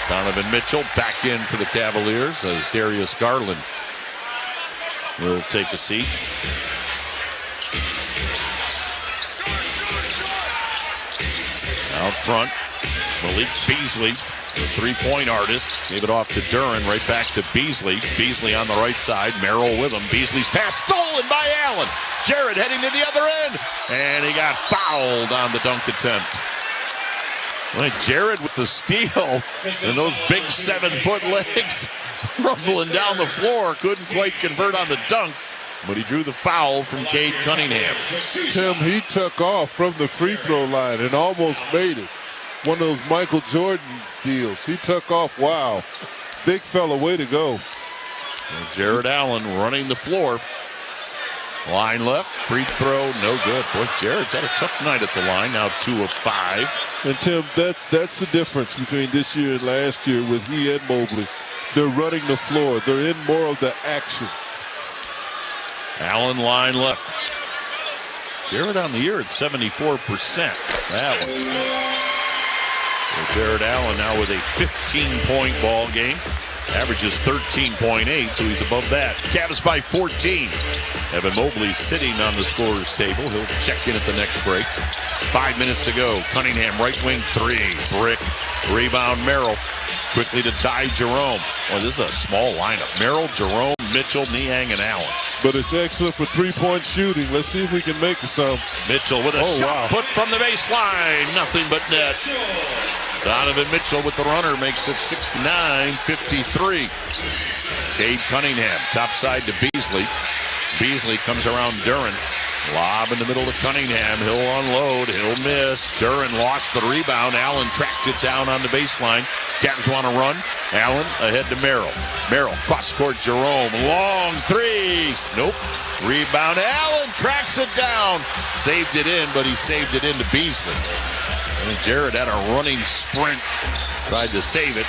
Donovan Mitchell back in for the Cavaliers as Darius Garland will take a seat. Out front, Malik Beasley, the three-point artist, gave it off to Duren, right back to Beasley. Beasley on the right side, Merrill with him. Beasley's pass stolen by Allen. Jarrett heading to the other end, and he got fouled on the dunk attempt. Well, Jarrett with the steal, and those big 7-foot legs rumbling down the floor, couldn't quite convert on the dunk. But he drew the foul from Cade Cunningham. Tim, he took off from the free throw line and almost made it. One of those Michael Jordan deals. He took off. Wow. Big fella, way to go. And Jared Allen running the floor. Line left, free throw, no good. Boy, Jared's had a tough night at the line, now 2 of 5. And Tim, that's the difference between this year and last year with he and Mobley. They're running the floor. They're in more of the action. Allen line left. Jared on the year at 74%. That one. So Jared Allen now with a 15-point ball game. Averages 13.8, so he's above that. Cavs by 14. Evan Mobley sitting on the scorer's table. He'll check in at the next break. 5 minutes to go. Cunningham, right wing three. Brick. Rebound, Merrill. Quickly to Ty Jerome. Well, this is a small lineup. Merrill, Jerome, Mitchell, Niang, and Allen. But it's excellent for three-point shooting. Let's see if we can make some. Mitchell with a shot put from the baseline. Nothing but net. Donovan Mitchell with the runner makes it 69-53. Cade Cunningham, top side to Beasley. Beasley comes around Duren. Lob in the middle to Cunningham. He'll unload. He'll miss. Duren lost the rebound. Allen tracked it down on the baseline. Cavs want to run. Allen ahead to Merrill. Merrill cross court. Jerome. Long three. Nope. Rebound. Allen tracks it down. Saved it in, but he saved it into Beasley. And Jared had a running sprint. Tried to save it.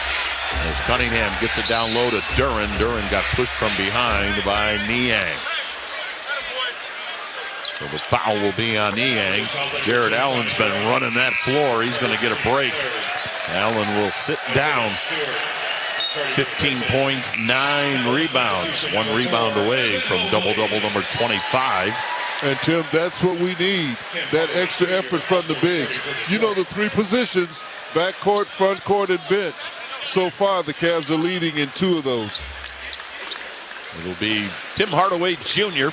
As Cunningham gets it down low to Duren. Duren got pushed from behind by Niang. So the foul will be on Niang. Jared Allen's been running that floor. He's going to get a break. Allen will sit down. 15 points, 9 rebounds. 1 rebound away from double-double number 25. And, Tim, that's what we need, that extra effort from the bigs. You know the 3 positions, backcourt, front court, and bench. So far, the Cavs are leading in 2 of those. It'll be Tim Hardaway Jr.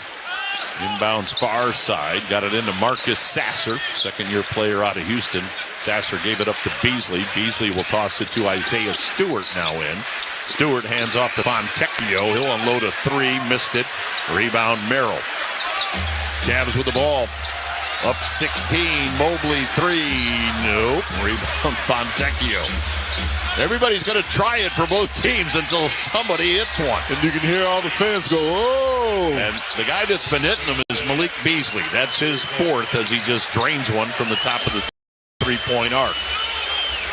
Inbounds far side. Got it into Marcus Sasser, second-year player out of Houston. Sasser gave it up to Beasley. Beasley will toss it to Isaiah Stewart now in. Stewart hands off to Fontecchio. He'll unload a 3. Missed it. Rebound Merrill. Cavs with the ball. Up 16. Mobley 3. Nope. Rebound Fontecchio. Everybody's going to try it for both teams until somebody hits one. And you can hear all the fans go, oh! And the guy that's been hitting them is Malik Beasley. That's his 4th as he just drains one from the top of the three-point arc.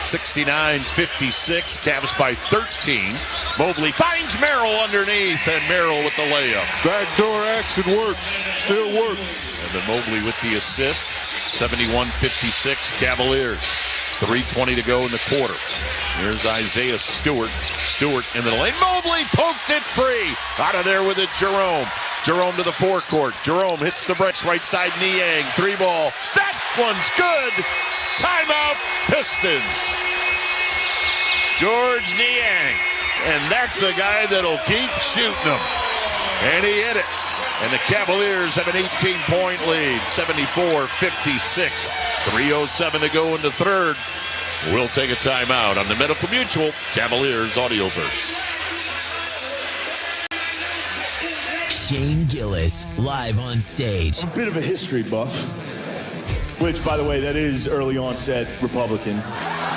69-56, Cavs by 13. Mobley finds Merrill underneath, and Merrill with the layup. Backdoor action works, still works. And then Mobley with the assist. 71-56, Cavaliers. 3:20 to go in the quarter. Here's Isaiah Stewart. Stewart in the lane. Mobley poked it free. Out of there with it, Jerome. Jerome to the forecourt. Jerome hits the brakes. Right side, Niang. 3-ball. That one's good. Timeout, Pistons. George Niang. And that's a guy that'll keep shooting them. And he hit it. And the Cavaliers have an 18-point lead. 74-56. 3:07 to go in the third. We'll take a timeout on the Medical Mutual Cavaliers Audioverse. Shane Gillis, live on stage. I'm a bit of a history buff, which, by the way, that is early onset Republican.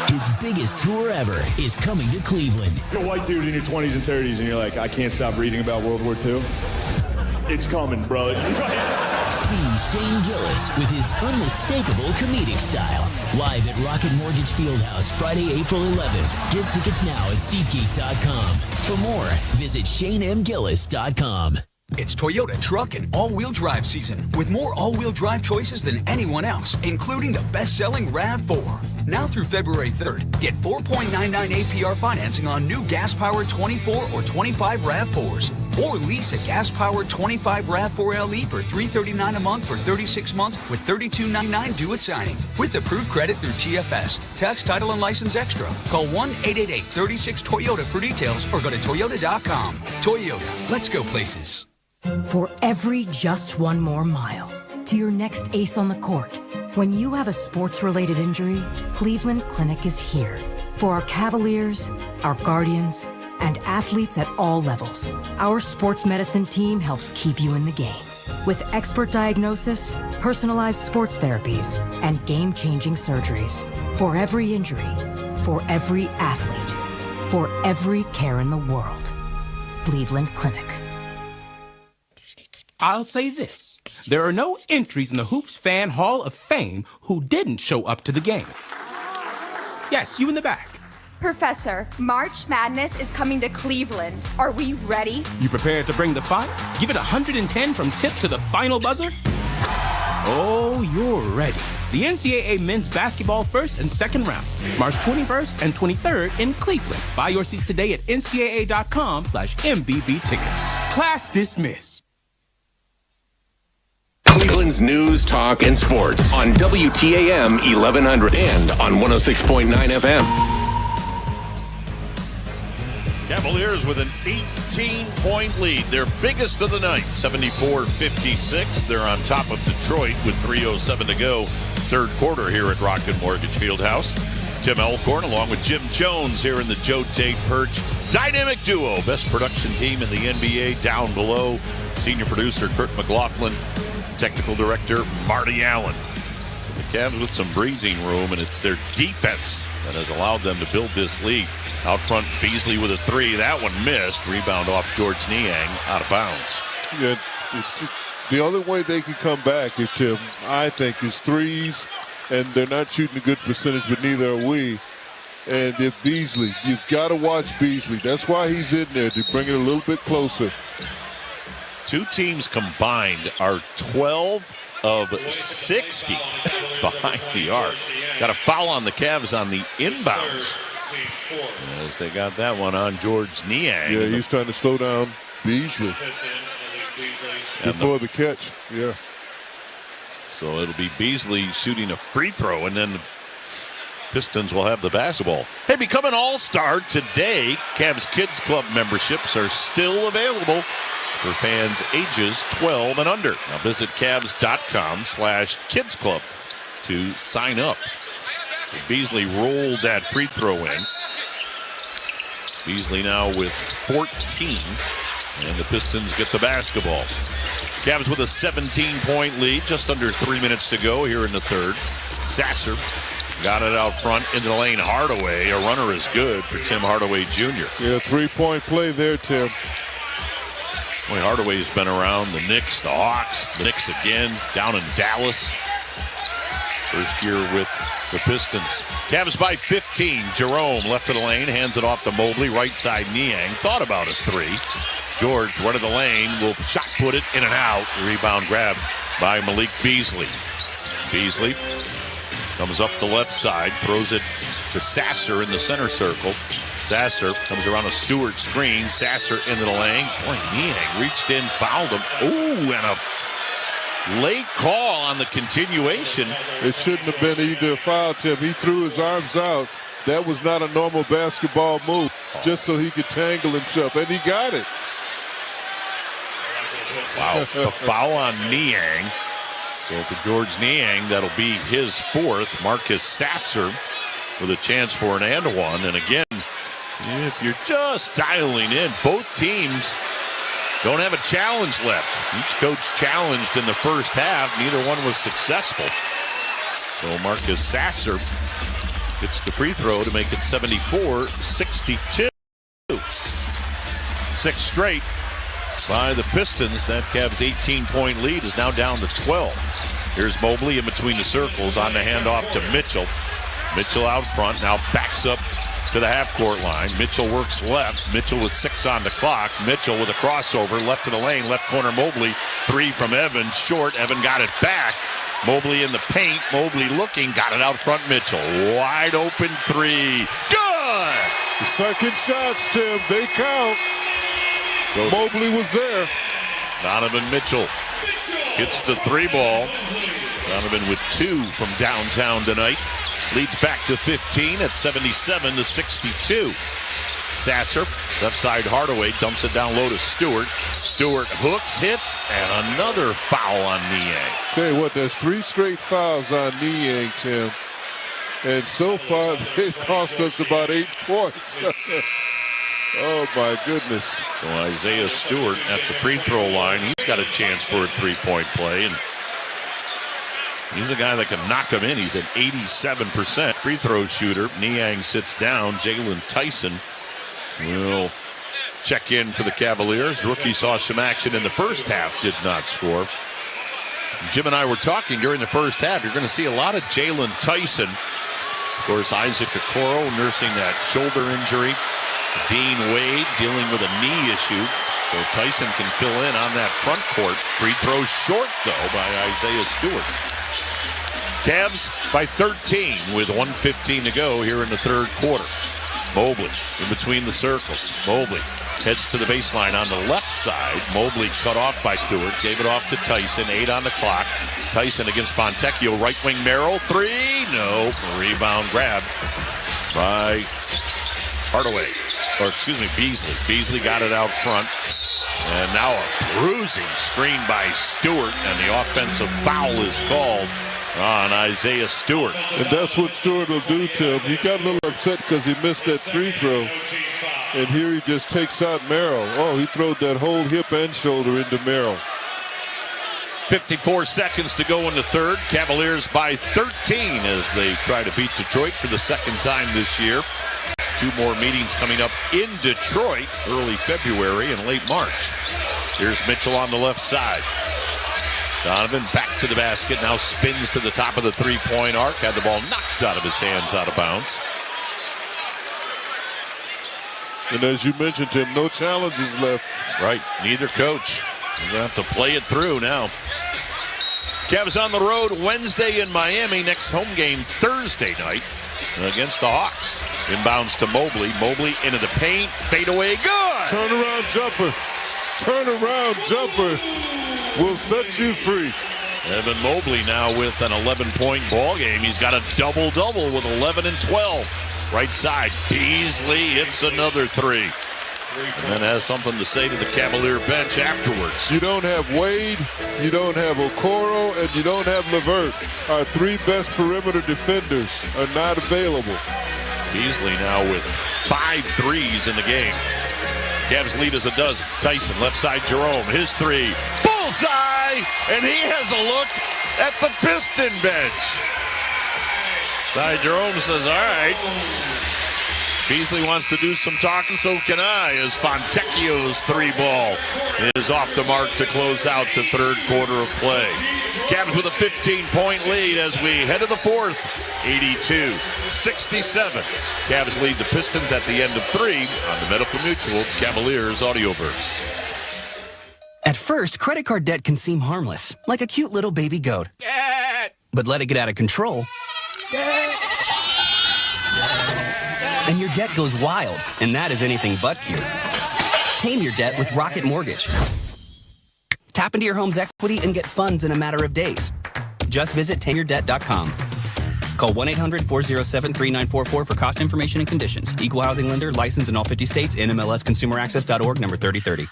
His biggest tour ever is coming to Cleveland. You're a white dude in your 20s and 30s, and you're like, I can't stop reading about World War II. It's coming, brother. See Shane Gillis with his unmistakable comedic style. Live at Rocket Mortgage Fieldhouse, Friday, April 11th. Get tickets now at SeatGeek.com. For more, visit ShaneMGillis.com. It's Toyota truck and all-wheel drive season with more all-wheel drive choices than anyone else, including the best-selling RAV4. Now through February 3rd, get 4.99 APR financing on new gas-powered 24 or 25 RAV4s. Or lease a gas-powered 25 RAV4 LE for $339 a month for 36 months with $32.99 due at signing. With approved credit through TFS. Tax, title, and license extra. Call 1-888-36-TOYOTA for details or go to Toyota.com. Toyota. Let's go places. For every just one more mile to your next ace on the court, when you have a sports-related injury, Cleveland Clinic is here. For our Cavaliers, our Guardians, and athletes at all levels, our sports medicine team helps keep you in the game. With expert diagnosis, personalized sports therapies, and game-changing surgeries. For every injury, for every athlete, for every care in the world. Cleveland Clinic. I'll say this. There are no entries in the Hoops Fan Hall of Fame who didn't show up to the game. Yes, you in the back. Professor, March Madness is coming to Cleveland. Are we ready? You prepared to bring the fire? Give it 110 from tip to the final buzzer? Oh, you're ready. The NCAA men's basketball first and second rounds, March 21st and 23rd in Cleveland. Buy your seats today at ncaa.com/MVB tickets. Class dismissed. Cleveland's news, talk, and sports on WTAM 1100 and on 106.9 FM. Cavaliers with an 18-point lead, their biggest of the night, 74-56. They're on top of Detroit with 3:07 to go, third quarter here at Rocket Mortgage Fieldhouse. Tim Elkhorn along with Jim Jones here in the Joe Tate Perch dynamic duo, best production team in the NBA down below. Senior producer Kurt McLaughlin, technical director Marty Allen. The Cavs with some breathing room, and it's their defense that has allowed them to build this lead. Out front, Beasley with a three. That one missed. Rebound off George Niang, out of bounds. Yeah, the only way they can come back, Tim, I think, is threes, and they're not shooting a good percentage, but neither are we. And if Beasley, you've got to watch Beasley. That's why he's in there, to bring it a little bit closer. Two teams combined are 12 of 60 behind the arc. Got a foul on the Cavs on the inbounds, as they got that one on George Niang. Yeah, he's trying to slow down Beasley before the catch. Yeah. So it'll be Beasley shooting a free throw, and then the Pistons will have the basketball. Hey, become an all-star today. Cavs Kids Club memberships are still available for fans ages 12 and under. Now visit Cavs.com/Kids Club to sign up. So Beasley rolled that free throw in. Beasley now with 14, and the Pistons get the basketball. Cavs with a 17-point lead, just under 3 minutes to go here in the third. Sasser got it out front into the lane. Hardaway, a runner is good for Tim Hardaway Jr. Yeah, three-point play there, Tim. Boy, Hardaway's been around the Knicks, the Hawks, the Knicks again, down in Dallas. First year with the Pistons. Cavs by 15. Jerome left of the lane, hands it off to Mobley. Right side, Niang thought about a three. George, run of the lane, will shot put it in and out. Rebound grab by Malik Beasley. Beasley comes up the left side, throws it to Sasser in the center circle. Sasser comes around a Stewart screen. Sasser into the lane. Boy, Niang reached in, fouled him. Ooh, and a late call on the continuation. It shouldn't have been either foul, Tim. He threw his arms out. That was not a normal basketball move, just so he could tangle himself, and he got it. Wow, a foul on Niang. So for George Niang, that'll be his fourth. Marcus Sasser with a chance for an and one. And again, if you're just dialing in, both teams don't have a challenge left. Each coach challenged in the first half. Neither one was successful. So Marcus Sasser gets the free throw to make it 74-62. 6 straight by the Pistons. That Cavs 18-point lead is now down to 12. Here's Mobley in between the circles on the handoff to Mitchell. Mitchell out front, now backs up to the half-court line. Mitchell works left. Mitchell with 6 on the clock. Mitchell with a crossover, left to the lane, left corner Mobley. 3 from Evan, short. Evan got it back. Mobley in the paint. Mobley looking, got it out front. Mitchell, wide open 3. Good! The second shots, Tim, they count. So Mobley was there. Donovan Mitchell hits the 3-ball. Donovan with 2 from downtown tonight. Leads back to 15 at 77-62. Sasser, left side Hardaway, dumps it down low to Stewart. Stewart hooks, hits, and another foul on Niang. Tell you what, there's 3 straight fouls on Niang, Tim. And so far, they've cost us about 8 points. Oh, my goodness. So Isaiah Stewart at the free throw line. He's got a chance for a 3-point play. And he's a guy that can knock him in. He's an 87% free throw shooter. Niang sits down. Jalen Tyson will check in for the Cavaliers. Rookie saw some action in the first half, did not score. Jim and I were talking during the first half. You're going to see a lot of Jalen Tyson. Of course, Isaac Okoro nursing that shoulder injury. Dean Wade dealing with a knee issue. So Tyson can fill in on that front court. Free throw short, though, by Isaiah Stewart. Cavs by 13 with 1:15 to go here in the third quarter. Mobley in between the circles. Mobley heads to the baseline on the left side. Mobley cut off by Stewart. Gave it off to Tyson. 8 on the clock. Tyson against Fontecchio. Right wing Merrill. 3. No. Rebound grab by Hardaway. Or excuse me, Beasley. Beasley got it out front. And now a bruising screen by Stewart. And the offensive foul is called on Isaiah Stewart. And that's what Stewart will do to him. He got a little upset because he missed that free throw. And here he just takes out Merrill. Oh, he threw that whole hip and shoulder into Merrill. 54 seconds to go in the third. Cavaliers by 13 as they try to beat Detroit for the second time this year. 2 more meetings coming up in Detroit early February and late March. Here's Mitchell on the left side. Donovan back to the basket, now spins to the top of the 3-point arc. Had the ball knocked out of his hands, out of bounds. And as you mentioned, Tim, no challenges left. Right, neither coach. You're going to have to play it through now. Cavs on the road Wednesday in Miami. Next home game Thursday night against the Hawks. Inbounds to Mobley. Mobley into the paint. Fade away. Good. Turnaround jumper. Turnaround jumper will set you free. Evan Mobley now with an 11-point ball game. He's got a double-double with 11 and 12. Right side. Beasley hits another 3. And then has something to say to the Cavalier bench afterwards. You don't have Wade, you don't have Okoro, and you don't have LeVert. Our 3 best perimeter defenders are not available. Beasley now with 5 threes in the game. Cavs lead as a dozen. Tyson, left side Jerome, his 3. Bullseye! And he has a look at the Piston bench. Ty Jerome says, all right. Beasley wants to do some talking, so can I, as Fontecchio's 3-ball is off the mark to close out the third quarter of play. Cavs with a 15-point lead as we head to the fourth, 82-67. Cavs lead the Pistons at the end of 3 on the Medical Mutual Cavaliers Audioverse. At first, credit card debt can seem harmless, like a cute little baby goat. But let it get out of control, and your debt goes wild, and that is anything but cute. Tame your debt with Rocket Mortgage. Tap into your home's equity and get funds in a matter of days. Just visit tameyourdebt.com. Call 1-800-407-3944 for cost information and conditions. Equal housing lender, licensed in all 50 states, NMLSconsumeraccess.org, number 3030.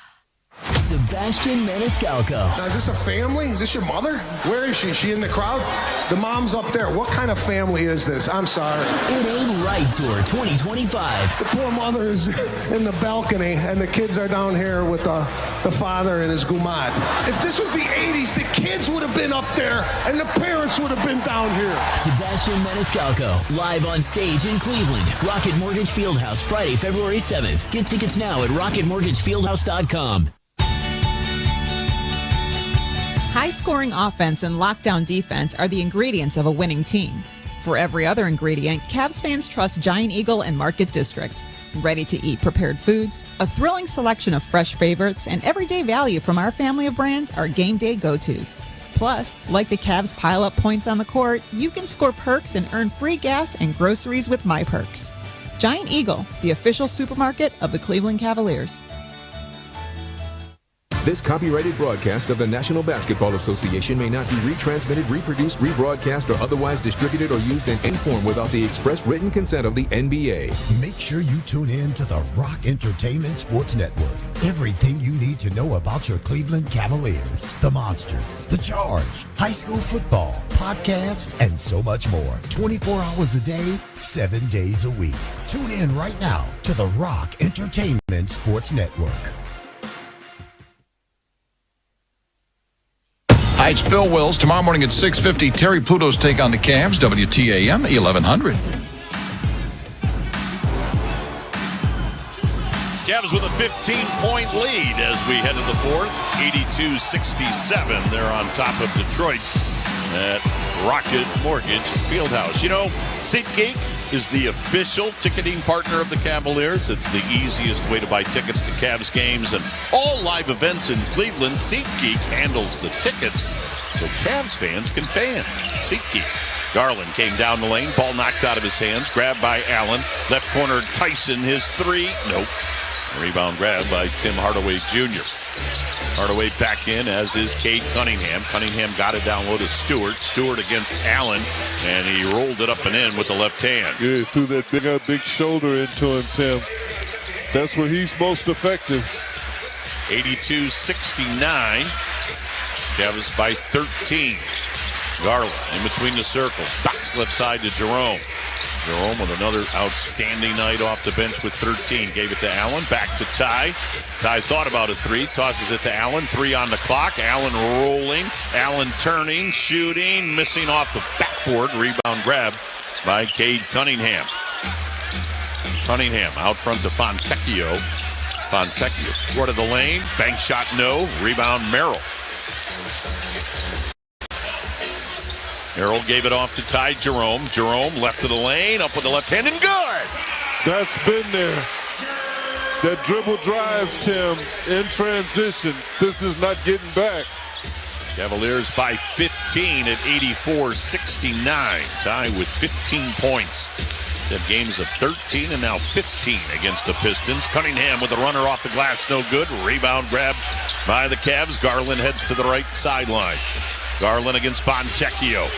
Sebastian Maniscalco. Now, is this a family? Is this your mother? Where is she? Is she in the crowd? The mom's up there. What kind of family is this? I'm sorry. It Ain't Right Tour 2025. The poor mother is in the balcony, and the kids are down here with the father and his gumad. If this was the 80s, the kids would have been up there, and the parents would have been down here. Sebastian Maniscalco, live on stage in Cleveland. Rocket Mortgage Fieldhouse, Friday, February 7th. Get tickets now at rocketmortgagefieldhouse.com. High-scoring offense and lockdown defense are the ingredients of a winning team. For every other ingredient, Cavs fans trust Giant Eagle and Market District. Ready-to-eat prepared foods, a thrilling selection of fresh favorites, and everyday value from our family of brands are game day go-tos. Plus, like the Cavs pile up points on the court, you can score perks and earn free gas and groceries with My Perks. Giant Eagle, the official supermarket of the Cleveland Cavaliers. This copyrighted broadcast of the National Basketball Association may not be retransmitted, reproduced, rebroadcast, or otherwise distributed or used in any form without the express written consent of the NBA. Make sure you tune in to the Rock Entertainment Sports Network. Everything you need to know about your Cleveland Cavaliers, the Monsters, the Charge, high school football, podcasts, and so much more. 24 hours a day, 7 days a week. Tune in right now to the Rock Entertainment Sports Network. Hi, it's Bill Wills. Tomorrow morning at 6:50, Terry Pluto's take on the Cavs, WTAM 1100. Cavs with a 15-point lead as we head to the fourth, 82-67. They're on top of Detroit at Rocket Mortgage Fieldhouse. You know, SeatGeek is the official ticketing partner of the Cavaliers. It's the easiest way to buy tickets to Cavs games and all live events in Cleveland. SeatGeek handles the tickets so Cavs fans can fan. SeatGeek. Garland came down the lane, ball knocked out of his hands, grabbed by Allen. Left corner Tyson, his three. Nope. Rebound grab by Tim Hardaway Jr. Hardaway back in, as is Cade Cunningham. Cunningham got it down low to Stewart. Stewart against Allen, and he rolled it up and in with the left hand. Yeah, threw that big shoulder into him, Tim. That's where he's most effective. 82-69. Cavs by 13. Garland in between the circles. Box left side to Jerome. Jerome with another outstanding night off the bench with 13. Gave it to Allen. Back to Ty. Ty thought about a three. Tosses it to Allen. 3 on the clock. Allen rolling. Allen turning. Shooting. Missing off the backboard. Rebound grab by Cade Cunningham. Cunningham out front to Fontecchio. Fontecchio. Short of the lane. Bank shot no. Rebound Merrill. Merrill gave it off to Ty Jerome. Jerome left to the lane, up with the left hand, and good! That's been there. That dribble drive, Tim, in transition. Pistons not getting back. Cavaliers by 15 at 84-69. Ty with 15 points. They have games of 13 and now 15 against the Pistons. Cunningham with a runner off the glass, no good. Rebound grab by the Cavs. Garland heads to the right sideline. Garland against Fontecchio.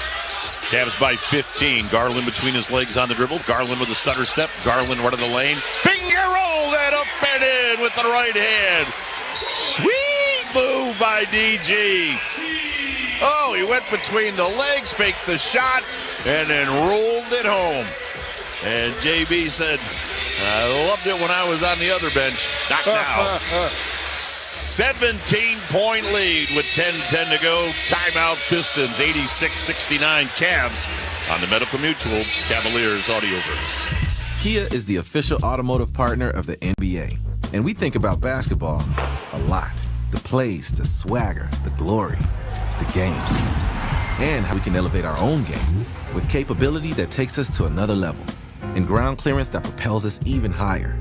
Cavs by 15. Garland between his legs on the dribble. Garland with a stutter step. Garland right of the lane. Finger roll that up and in with the right hand. Sweet move by DG. Oh, he went between the legs, faked the shot, and then rolled it home. And JB said, I loved it when I was on the other bench. Not now. 17-point lead with 10:10 to go. Timeout Pistons, 86-69 Cavs on the Medical Mutual Cavaliers Audioverse. Kia is the official automotive partner of the NBA. And we think about basketball a lot. The plays, the swagger, the glory, the game. And how we can elevate our own game with capability that takes us to another level. And ground clearance that propels us even higher.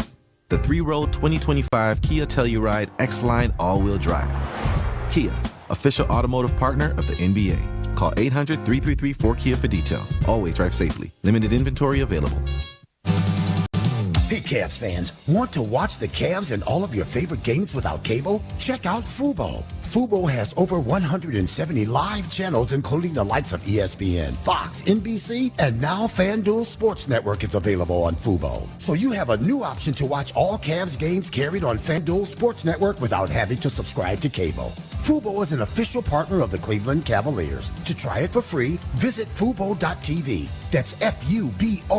The 3-row 2025 Kia Telluride X-Line all-wheel drive. Kia, official automotive partner of the NBA. Call 800-333-4KIA for details. Always drive safely. Limited inventory available. Hey, Cavs fans, want to watch the Cavs and all of your favorite games without cable? Check out Fubo. Fubo has over 170 live channels, including the likes of ESPN, Fox, NBC, and now FanDuel Sports Network is available on Fubo. So you have a new option to watch all Cavs games carried on FanDuel Sports Network without having to subscribe to cable. Fubo is an official partner of the Cleveland Cavaliers. To try it for free, visit Fubo.tv. That's FUBO.tv.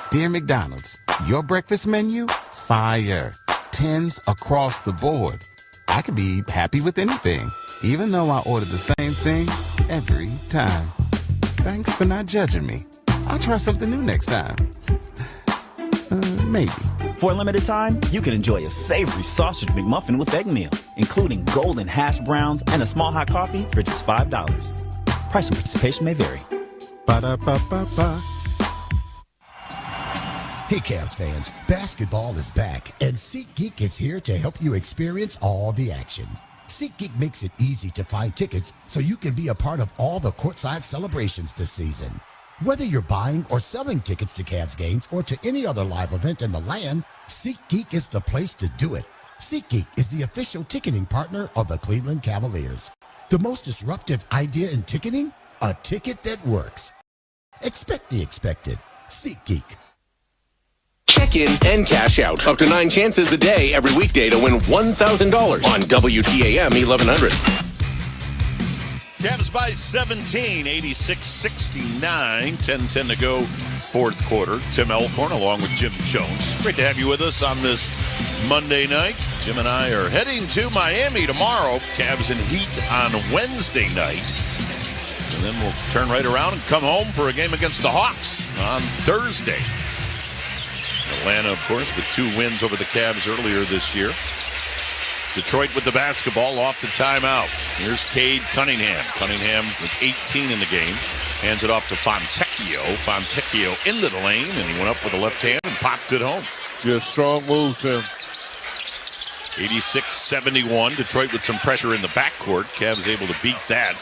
Dear McDonald's, your breakfast menu? Fire. 10s across the board. I could be happy with anything, even though I order the same thing every time. Thanks for not judging me. I'll try something new next time. Maybe. For a limited time, you can enjoy a savory sausage McMuffin with egg meal, including golden hash browns and a small hot coffee for just $5. Price and participation may vary. Ba-da-ba-ba-ba. Hey, Cavs fans, basketball is back, and SeatGeek is here to help you experience all the action. SeatGeek makes it easy to find tickets so you can be a part of all the courtside celebrations this season. Whether you're buying or selling tickets to Cavs games or to any other live event in the land, SeatGeek is the place to do it. SeatGeek is the official ticketing partner of the Cleveland Cavaliers. The most disruptive idea in ticketing? A ticket that works. Expect the expected. SeatGeek. Check in and cash out. Up to 9 chances a day every weekday to win $1,000 on WTAM 1100. Cavs by 17, 86-69, 10-10 to go, fourth quarter. Tim Elkhorn along with Jim Jones. Great to have you with us on this Monday night. Jim and I are heading to Miami tomorrow. Cavs and Heat on Wednesday night. And then we'll turn right around and come home for a game against the Hawks on Thursday. Atlanta, of course, with 2 wins over the Cavs earlier this year. Detroit with the basketball off the timeout. Here's Cade Cunningham. Cunningham with 18 in the game. Hands it off to Fontecchio. Fontecchio into the lane, and he went up with the left hand and popped it home. Yeah, strong move, Tim. 86-71. Detroit with some pressure in the backcourt. Cavs able to beat that.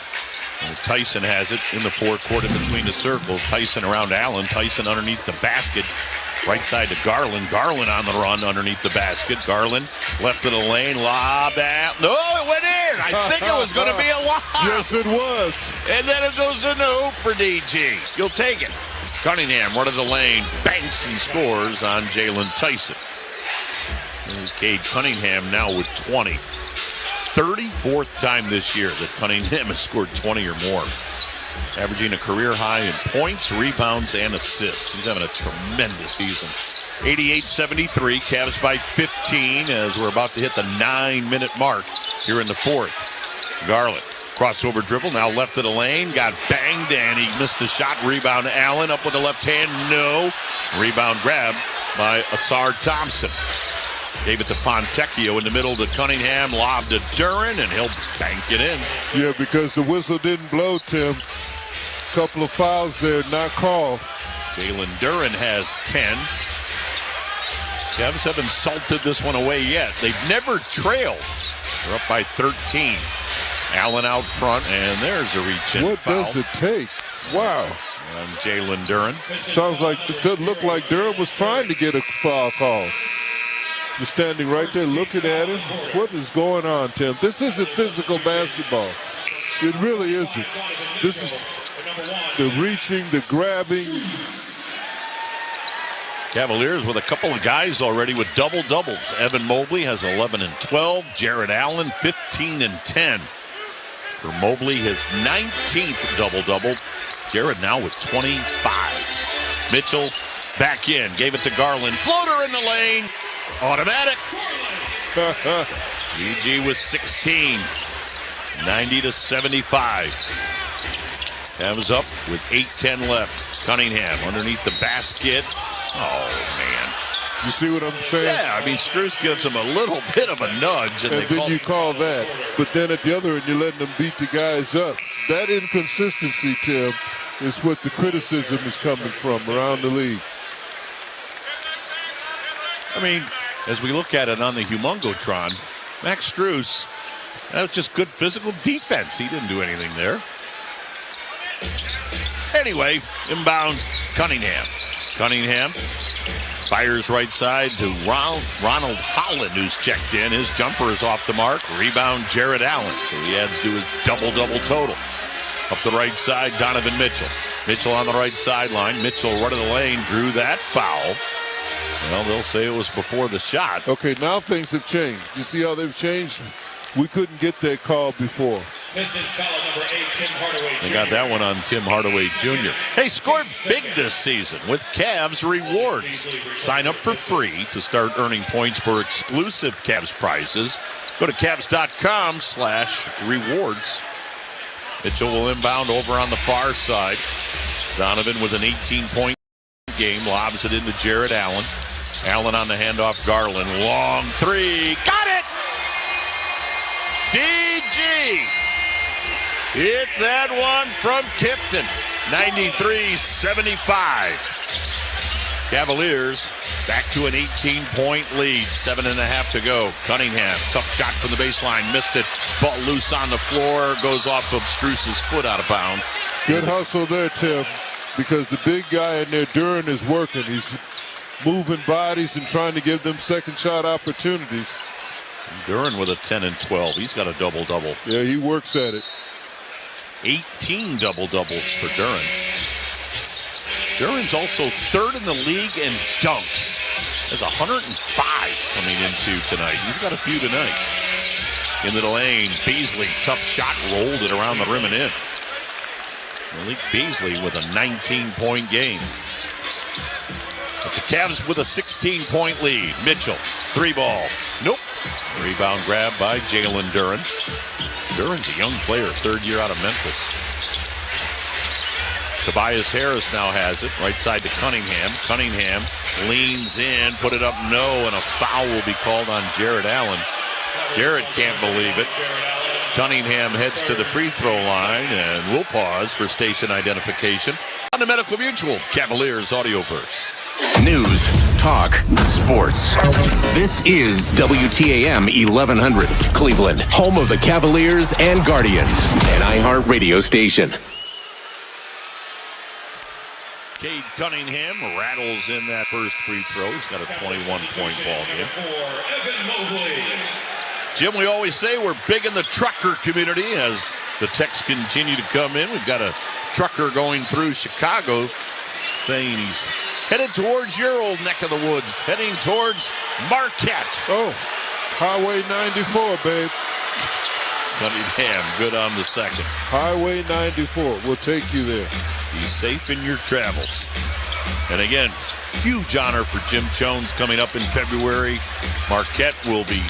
As Tyson has it in the forecourt in between the circles. Tyson around Allen. Tyson underneath the basket. Right side to Garland. Garland on the run underneath the basket. Garland left of the lane. Lob out. No, it went in. I think it was going to be a lob. Yes, it was. And then it goes in the hoop for DG. You'll take it. Cunningham, run of the lane. Banks and scores on Jalen Tyson. And Cade Cunningham now with 20. 34th time this year that Cunningham has scored 20 or more. Averaging a career high in points, rebounds, and assists. He's having a tremendous season. 88-73, Cavs by 15 as we're about to hit the 9-minute mark here in the fourth. Garland, crossover dribble, now left of the lane, got banged, and he missed a shot. Rebound to Allen, up with the left hand, no. Rebound grab by Asar Thompson. Gave it to Fontecchio in the middle to Cunningham, lobbed to Duren, and he'll bank it in. Yeah, because the whistle didn't blow, Tim. Couple of fouls there, not called. Jalen Duren has 10. Cavs haven't salted this one away yet. They've never trailed. They're up by 13. Allen out front, and there's a reach-in What foul. does it take? Wow. And Jalen Duren. Sounds like it looked like Duren was trying to get a foul call. Just standing right there looking at him. What is going on, Tim? This isn't physical basketball. It really isn't. This is the reaching, the grabbing. Cavaliers with a couple of guys already with double-doubles. Evan Mobley has 11 and 12. Jared Allen 15 and 10. For Mobley, his 19th double-double. Jared now with 25. Mitchell back in. Gave it to Garland. Floater in the lane. Automatic. DG was 16. 90-75. Cavs up with 8:10 left. Cunningham underneath the basket. Oh, man. You see what I'm saying? Yeah, I mean, Strus gives him a little bit of a nudge. And then you call that. But then at the other end, you're letting them beat the guys up. That inconsistency, Tim, is what the criticism is coming from around the league. I mean, as we look at it on the Humongotron, Max Strus, that was just good physical defense. He didn't do anything there. Anyway, inbounds Cunningham. Cunningham fires right side to Ronald Holland, who's checked in. His jumper is off the mark. Rebound Jared Allen. So he adds to his double-double total. Up the right side, Donovan Mitchell. Mitchell on the right sideline. Mitchell run of the lane, drew that foul. Well, they'll say it was before the shot. Okay, now things have changed. You see how they've changed? We couldn't get that call before. This is foul number 8, Tim Hardaway Jr. They got that one on Tim Hardaway Jr. Hey, scored big this season with Cavs Rewards. Sign up for free to start earning points for exclusive Cavs prizes. Go to Cavs.com/rewards. Mitchell will inbound over on the far side. Donovan with an 18-point game. Lobs it into Jared Allen. Allen on the handoff. Garland. Long three. Got it! DG! Hit that one from Kipton. 93-75. Cavaliers back to an 18-point lead. 7.5 to go. Cunningham, tough shot from the baseline. Missed it. Ball loose on the floor. Goes off of Strus's foot out of bounds. Good hustle there, Tim, because the big guy in there, Duren, is working. He's moving bodies and trying to give them second shot opportunities. Duren with a 10 and 12. He's got a double-double. Yeah, he works at it. 18 double-doubles for Duren. Duren's also third in the league in dunks. Has 105 coming into tonight. He's got a few tonight. Into the lane, Beasley, tough shot, rolled it around the rim and in. Malik Beasley with a 19-point game. But the Cavs with a 16-point lead. Mitchell, 3-ball. Nope. Rebound grab by Jalen Duren. Duren's a young player, third year out of Memphis. Tobias Harris now has it. Right side to Cunningham. Cunningham leans in, put it up, no, and a foul will be called on Jared Allen. Jared can't believe it. Cunningham heads to the free throw line, and we'll pause for station identification on the Medical Mutual Cavaliers audio burst. News, talk, sports. This is WTAM 1100, Cleveland, home of the Cavaliers and Guardians, an iHeart radio station. Cade Cunningham rattles in that first free throw. He's got a 21-point ball game. Jim, we always say we're big in the trucker community as the texts continue to come in. We've got a trucker going through Chicago saying he's headed towards your old neck of the woods, heading towards Marquette. Oh, Highway 94, babe. Cunningham, good on the second. Highway 94, we'll take you there. Be safe in your travels. And again, huge honor for Jim Jones coming up in February. Marquette will be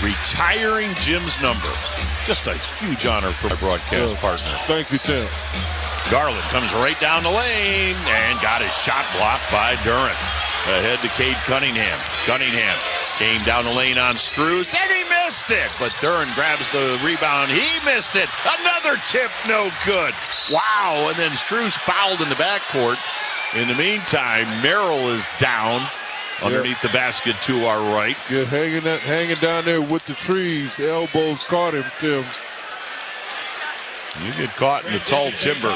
retiring Jim's number. Just a huge honor for my broadcast partner. Thank you, Tim. Garland comes right down the lane and got his shot blocked by Duren. Ahead to Cade Cunningham. Cunningham came down the lane on Strus, and he missed it. But Duren grabs the rebound. He missed it. Another tip, no good. Wow, and then Strus fouled in the backcourt. In the meantime, Merrill is down underneath the basket to our right. Yeah, hanging down there with the trees. The elbows caught him, Tim. You get caught in the tall timber.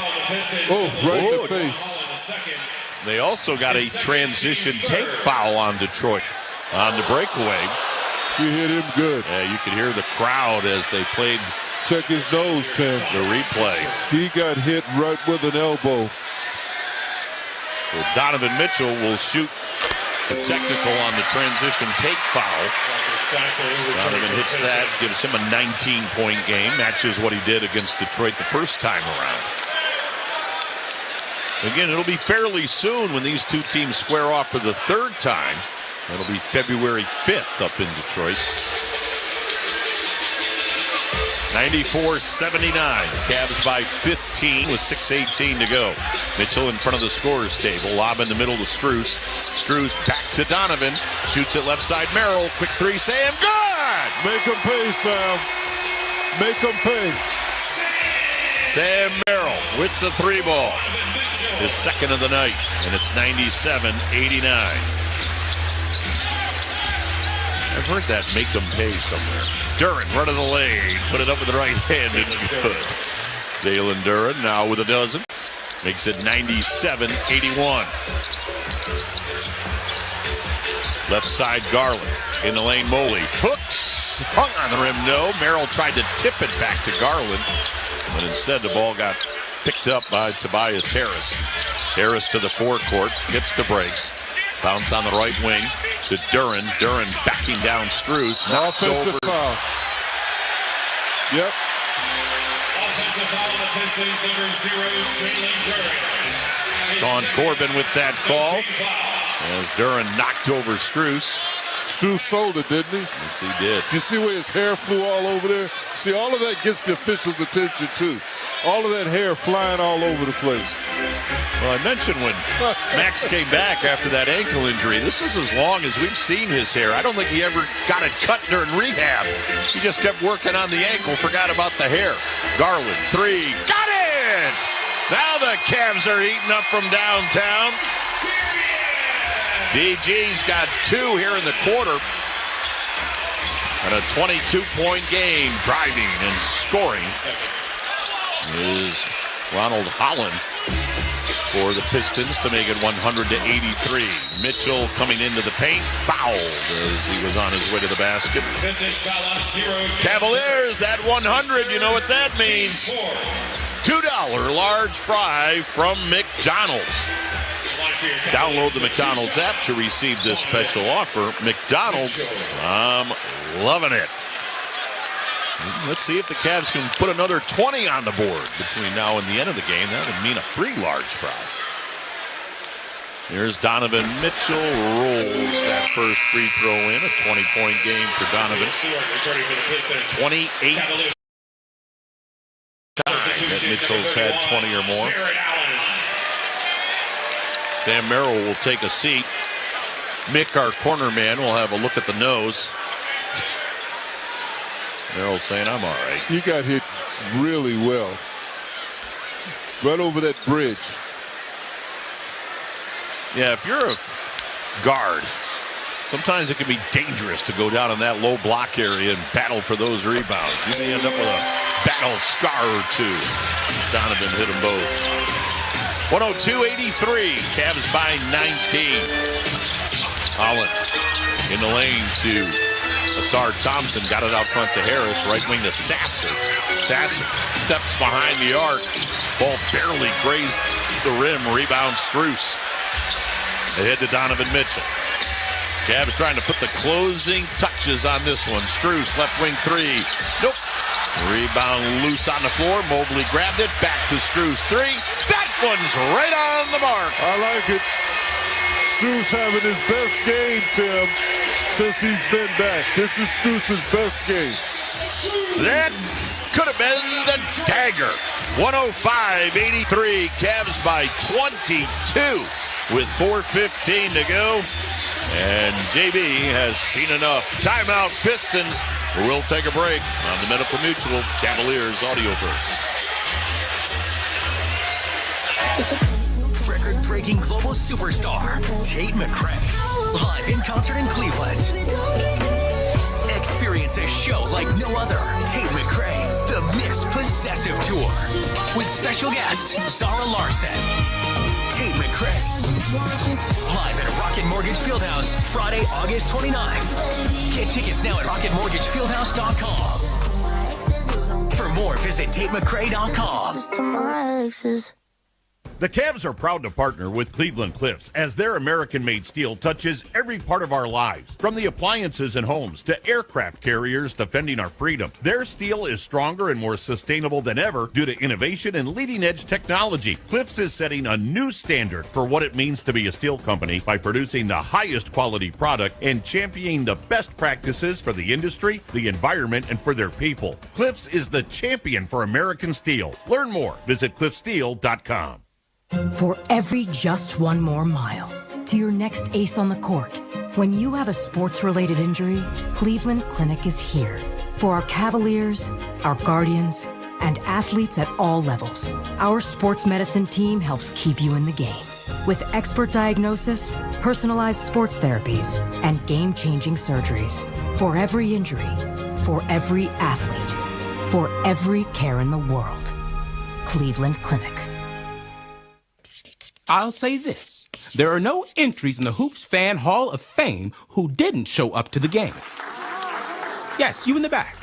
Oh, right in the face. They also got a transition take foul on Detroit on the breakaway. You hit him good. Yeah, you could hear the crowd as they played. Check his nose, Tim. The replay. He got hit right with an elbow. So Donovan Mitchell will shoot the technical on the transition take foul. Donovan hits that, gives him a 19-point game. Matches what he did against Detroit the first time around. Again, it'll be fairly soon when these two teams square off for the third time. It'll be February 5th up in Detroit. 94-79. Cavs by 15 with 6:18 to go. Mitchell in front of the scorer's table. Lob in the middle to Strus. Strus back to Donovan. Shoots it left side. Merrill. Quick three. Sam. Good! Make him pay, Sam. Make him pay. Sam Merrill with the 3-ball. His second of the night. And it's 97-89. I've heard that make them pay somewhere. Duren, run of the lane. Put it up with the right hand and good. Jalen Duren now with a dozen. Makes it 97-81. Left side Garland. In the lane Moley. Hooks. Hung on the rim. No. Merrill tried to tip it back to Garland. But instead the ball got picked up by Tobias Harris. Harris to the forecourt. Gets the breaks. Bounce on the right wing to Duren. Duren backing down Strus. Offensive foul. Yep. Offensive foul on the Pistons, number 0, Jalen Duren. Sean Corbin with that call. As Duren knocked over Strus. Strus sold it, didn't he? Yes, he did. You see where his hair flew all over there? See, all of that gets the officials' attention, too. All of that hair flying all over the place. Well, I mentioned when Max came back after that ankle injury, this is as long as we've seen his hair. I don't think he ever got it cut during rehab. He just kept working on the ankle, forgot about the hair. Garland, 3, got it! Now the Cavs are eating up from downtown. DG's got 2 here in the quarter. And a 22-point game, driving and scoring is Ronald Holland. for the Pistons to make it 100-83. Mitchell coming into the paint, fouled as he was on his way to the basket. Cavaliers at 100, you know what that means. $2 large fry from McDonald's. Download the McDonald's app to receive this special offer. McDonald's, I'm loving it. Let's see if the Cavs can put another 20 on the board between now and the end of the game. That would mean a pretty large fry. Here's Donovan Mitchell, rolls that first free throw in. A 20-point game for Donovan. 28 times that Mitchell's had 20 or more. Sam Merrill will take a seat. Mick, our corner man, will have a look at the nose. Merrill saying, I'm all right. He got hit really well. Right over that bridge. Yeah, if you're a guard, sometimes it can be dangerous to go down in that low block area and battle for those rebounds. You may end up with a battle scar or two. Donovan hit them both. 102-83. Cavs by 19. Holland in the lane to Asar Thompson, got it out front to Harris, right wing to Sasser. Sasser steps behind the arc. Ball barely grazed the rim. Rebound Strus. Ahead to Donovan Mitchell. Cavs trying to put the closing touches on this one. Strus, left wing three. Nope. Rebound loose on the floor. Mobley grabbed it. Back to Strus. Three. That one's right on the mark. I like it. Strus having his best game, Tim, since he's been back. This is Strus's best game. That could have been the dagger. 105-83. Cavs by 22 with 4:15 to go. And JB has seen enough. Timeout, Pistons. We'll take a break on the Medical Mutual Cavaliers audio burst. Record-breaking global superstar Tate McRae, live in concert in Cleveland. Experience a show like no other. Tate McRae, the Miss Possessive Tour, with special guest Zara Larson. Tate McRae, live at Rocket Mortgage Fieldhouse, Friday, August 29th. Get tickets now at rocketmortgagefieldhouse.com. For more, visit TateMcRae.com. The Cavs are proud to partner with Cleveland Cliffs as their American-made steel touches every part of our lives. From the appliances and homes to aircraft carriers defending our freedom, their steel is stronger and more sustainable than ever due to innovation and leading-edge technology. Cliffs is setting a new standard for what it means to be a steel company by producing the highest quality product and championing the best practices for the industry, the environment, and for their people. Cliffs is the champion for American steel. Learn more. Visit cliffsteel.com. For every just one more mile to your next ace on the court, when you have a sports-related injury, Cleveland Clinic is here. For our Cavaliers, our Guardians, and athletes at all levels, our sports medicine team helps keep you in the game. With expert diagnosis, personalized sports therapies, and game-changing surgeries. For every injury, for every athlete, for every care in the world. Cleveland Clinic. I'll say this. There are no entries in the Hoops Fan Hall of Fame who didn't show up to the game. Yes, you in the back.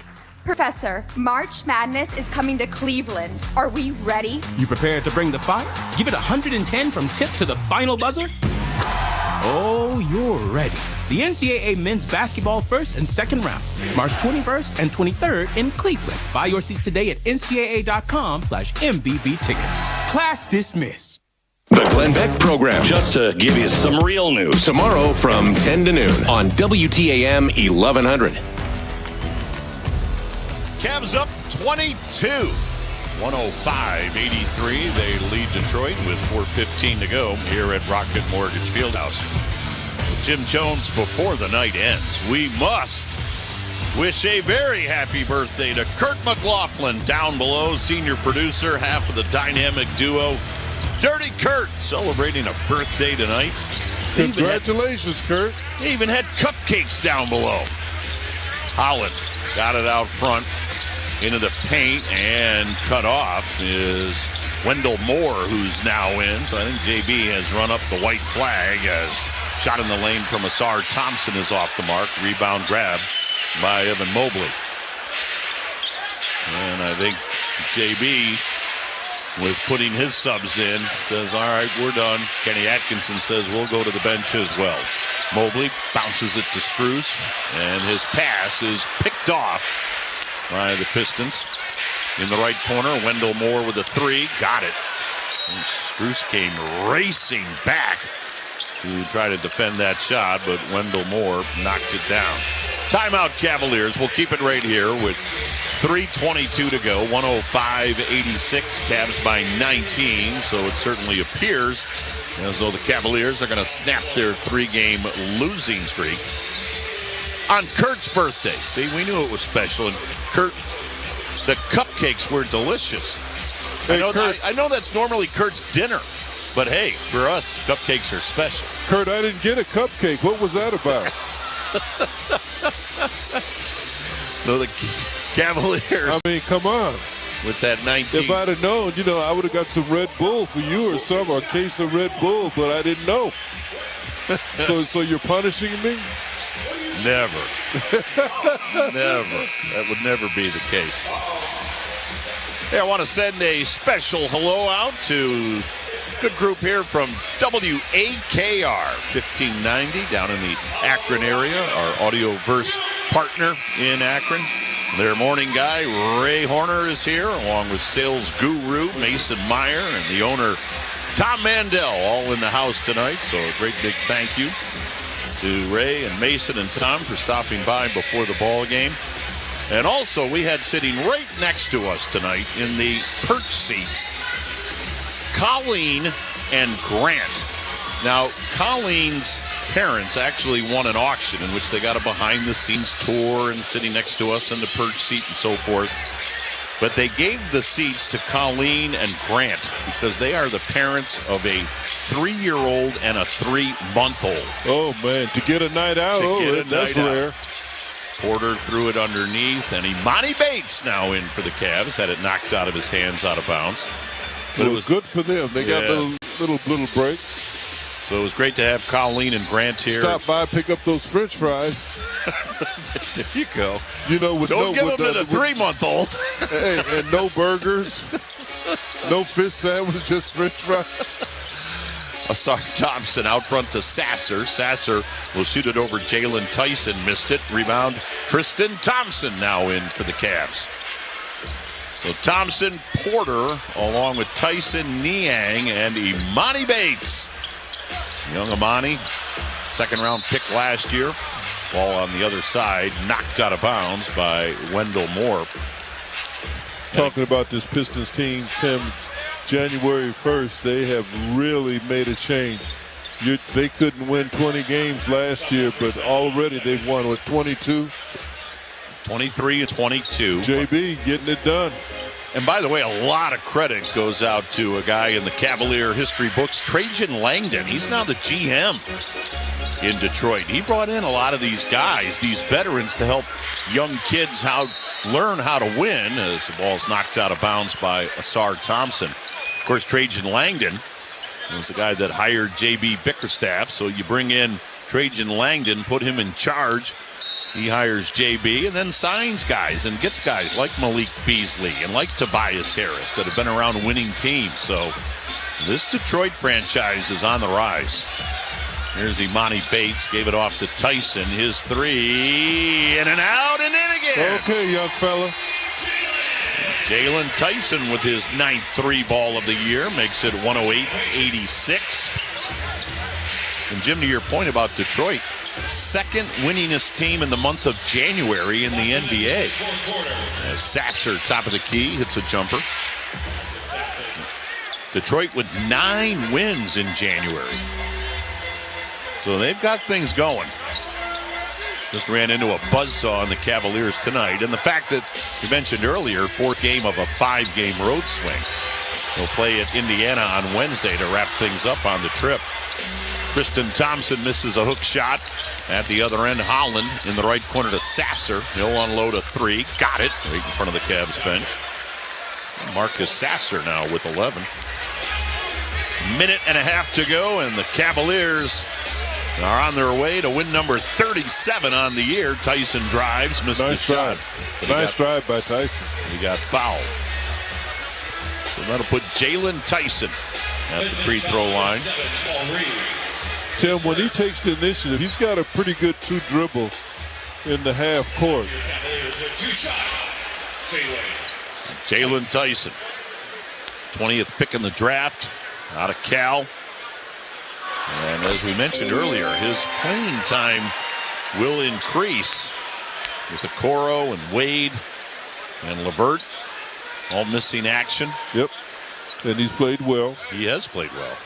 Professor, March Madness is coming to Cleveland. Are we ready? You prepared to bring the fire? Give it 110 from tip to the final buzzer? Oh, you're ready. The NCAA men's basketball first and second rounds, March 21st and 23rd in Cleveland. Buy your seats today at ncaa.com/MVB tickets. Class dismissed. The Glenn Beck Program. Just to give you some real news. Tomorrow from 10 to noon on WTAM 1100. Cavs up 22. 105-83. They lead Detroit with 4:15 to go here at Rocket Mortgage Fieldhouse. With Jim Jones before the night ends, we must wish a very happy birthday to Kurt McLaughlin down below, senior producer, half of the dynamic duo. Dirty Kurt celebrating a birthday tonight. Congratulations, Kurt. They even had cupcakes down below. Holland got it out front into the paint, and cut off is Wendell Moore, who's now in. So I think JB has run up the white flag as shot in the lane from Asar Thompson is off the mark. Rebound grab by Evan Mobley. And I think JB, with putting his subs in, says, all right, we're done. Kenny Atkinson says we'll go to the bench as well. Mobley bounces it to Strus, and his pass is picked off by the Pistons. In the right corner, Wendell Moore with a three. Got it. And Strus came racing back to try to defend that shot, but Wendell Moore knocked it down. Timeout, Cavaliers. We'll keep it right here with 3:22 to go. 105-86. Cavs by 19. So it certainly appears as though the Cavaliers are going to snap their 3-game losing streak on Kurt's birthday. See, we knew it was special. And Kurt, the cupcakes were delicious. Hey, I know that's normally Kurt's dinner, but hey, for us, cupcakes are special. Kurt, I didn't get a cupcake. What was that about? So the Cavaliers. I mean, come on. With that 19. If I'd have known, I would have got some Red Bull for you or a case of Red Bull, but I didn't know. So you're punishing me? Never. Never. That would never be the case. Hey, I want to send a special hello out to good group here from WAKR 1590 down in the Akron area, our Audioverse partner in Akron. Their morning guy, Ray Horner, is here, along with sales guru Mason Meyer and the owner, Tom Mandel, all in the house tonight. So a great big thank you to Ray and Mason and Tom for stopping by before the ball game. And also, we had sitting right next to us tonight in the perch seats, Colleen and Grant. Now, Colleen's parents actually won an auction in which they got a behind-the-scenes tour and sitting next to us in the perch seat and so forth. But they gave the seats to Colleen and Grant because they are the parents of a 3-year-old and a 3-month-old. Oh, man, to get a night out, that's rare. Porter threw it underneath, and Imani Bates now in for the Cavs. Had it knocked out of his hands, out of bounds. But it was good for them. They got a little break. So it was great to have Colleen and Grant here. Stop by, pick up those French fries. There you go. Don't give them to the 3-month-old. Hey, and no burgers, no fish sandwich, just French fries. Asar Thompson out front to Sasser. Sasser will shoot it over Jalen Tyson. Missed it. Rebound. Tristan Thompson now in for the Cavs. So Thompson, Porter, along with Tyson, Niang, and Imani Bates. Young Imani, second-round pick last year. Ball on the other side, knocked out of bounds by Wendell Moore. Talking about this Pistons team, Tim, January 1st, they have really made a change. They couldn't win 20 games last year, but already they've won, 22? 23 and 22. JB getting it done. And by the way, a lot of credit goes out to a guy in the Cavalier history books, Trajan Langdon. He's now the GM in Detroit. He brought in a lot of these guys, these veterans, to help young kids learn how to win as the ball's knocked out of bounds by Asar Thompson. Of course, Trajan Langdon was the guy that hired J.B. Bickerstaff. So you bring in Trajan Langdon, put him in charge. He hires JB and then signs guys and gets guys like Malik Beasley and like Tobias Harris that have been around winning teams. So this Detroit franchise is on the rise. Here's Imani Bates, gave it off to Tyson. His three, in and out and in again. Okay, young fella. Jalen Tyson with his 9th 3-ball of the year makes it 108-86. And Jim, to your point about Detroit, second winningest team in the month of January in the NBA. As Sasser, top of the key, hits a jumper. Detroit with 9 wins in January. So they've got things going. Just ran into a buzzsaw on the Cavaliers tonight. And the fact that you mentioned earlier, 4th game of a 5-game road swing. They'll play at Indiana on Wednesday to wrap things up on the trip. Tristan Thompson misses a hook shot at the other end. Holland in the right corner to Sasser. He'll unload a 3. Got it right in front of the Cavs bench. Marcus Sasser now with 11. Minute and a half to go, and the Cavaliers are on their way to win number 37 on the year. Tyson drives, missed the shot. Nice drive by Tyson. He got fouled. So that'll put Jalen Tyson at the free throw line. Tim, when he takes the initiative, he's got a pretty good two dribble in the half court. Jalen Tyson, 20th pick in the draft out of Cal. And as we mentioned earlier, his playing time will increase with Okoro and Wade and LeVert all missing action. Yep, and he's played well. He has played well.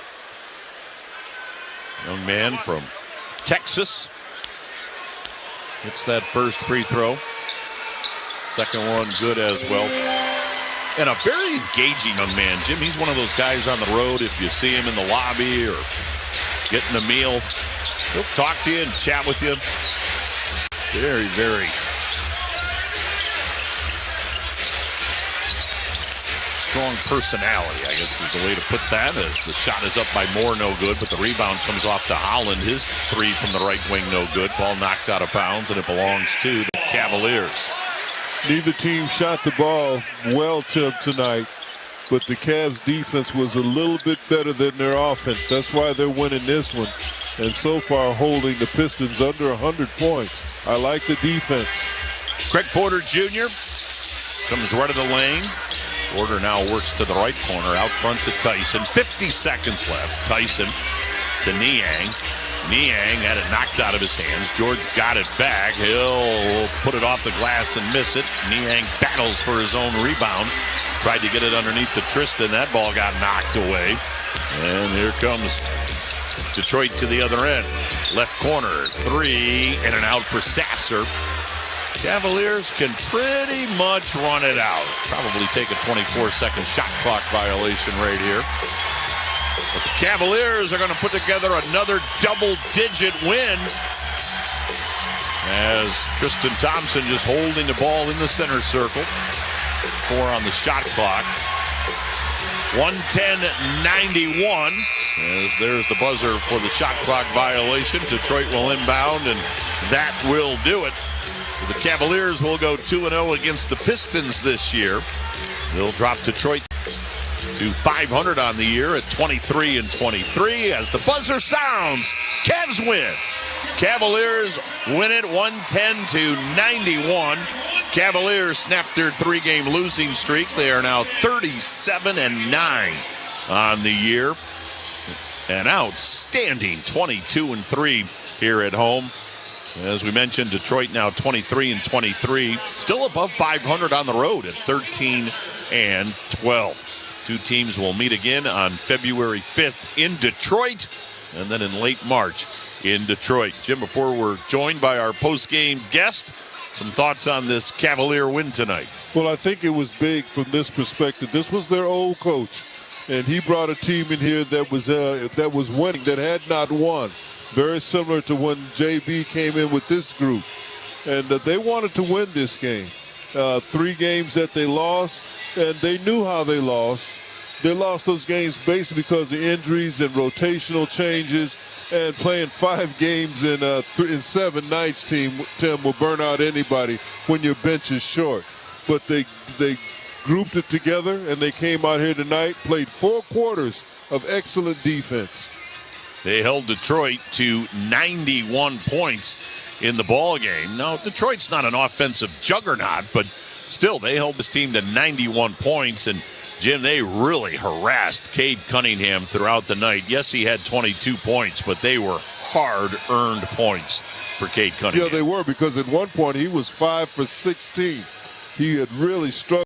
Young man from Texas. Hits that first free throw. Second one good as well. And a very engaging young man, Jim. He's one of those guys on the road. If you see him in the lobby or getting a meal, he'll talk to you and chat with you. Very, very strong personality, I guess is the way to put that. As the shot is up by Moore, no good, but the rebound comes off to Holland. His three from the right wing, no good. Ball knocked out of bounds, and it belongs to the Cavaliers. Neither team shot the ball well, Tim, tonight, but the Cavs' defense was a little bit better than their offense. That's why they're winning this one, and so far holding the Pistons under 100 points. I like the defense. Craig Porter Jr. comes right of the lane. Porter now works to the right corner, out front to Tyson. 50 seconds left. Tyson to Niang. Niang had it knocked out of his hands. George got it back. He'll put it off the glass and miss it. Niang battles for his own rebound. Tried to get it underneath to Tristan. That ball got knocked away. And here comes Detroit to the other end. Left corner, three, in and out for Sasser. Cavaliers can pretty much run it out. Probably take a 24-second shot clock violation right here. But the Cavaliers are going to put together another double-digit win as Tristan Thompson just holding the ball in the center circle. 4 on the shot clock. 110-91 as there's the buzzer for the shot clock violation. Detroit will inbound, and that will do it. The Cavaliers will go 2-0 against the Pistons this year. They'll drop Detroit to 500 on the year at 23-23 as the buzzer sounds. Cavs win. Cavaliers win it 110-91. Cavaliers snapped their 3-game losing streak. They are now 37-9 on the year. An outstanding 22-3 here at home. As we mentioned, Detroit now 23-23, still above 500 on the road at 13-12. Two teams will meet again on February 5th in Detroit, and then in late March in Detroit. Jim, before we're joined by our post-game guest, some thoughts on this Cavalier win tonight. Well, I think it was big from this perspective. This was their old coach, and he brought a team in here that was winning, that had not won. Very similar to when JB came in with this group. And they wanted to win this game. 3 games that they lost, and they knew how they lost. They lost those games basically because of injuries and rotational changes, and playing 5 games in 7 nights, Tim, will burn out anybody when your bench is short. But they grouped it together, and they came out here tonight, played 4 quarters of excellent defense. They held Detroit to 91 points in the ball game. Now, Detroit's not an offensive juggernaut, but still, they held this team to 91 points. And, Jim, they really harassed Cade Cunningham throughout the night. Yes, he had 22 points, but they were hard-earned points for Cade Cunningham. Yeah, they were, because at one point he was 5 for 16. He had really struggled.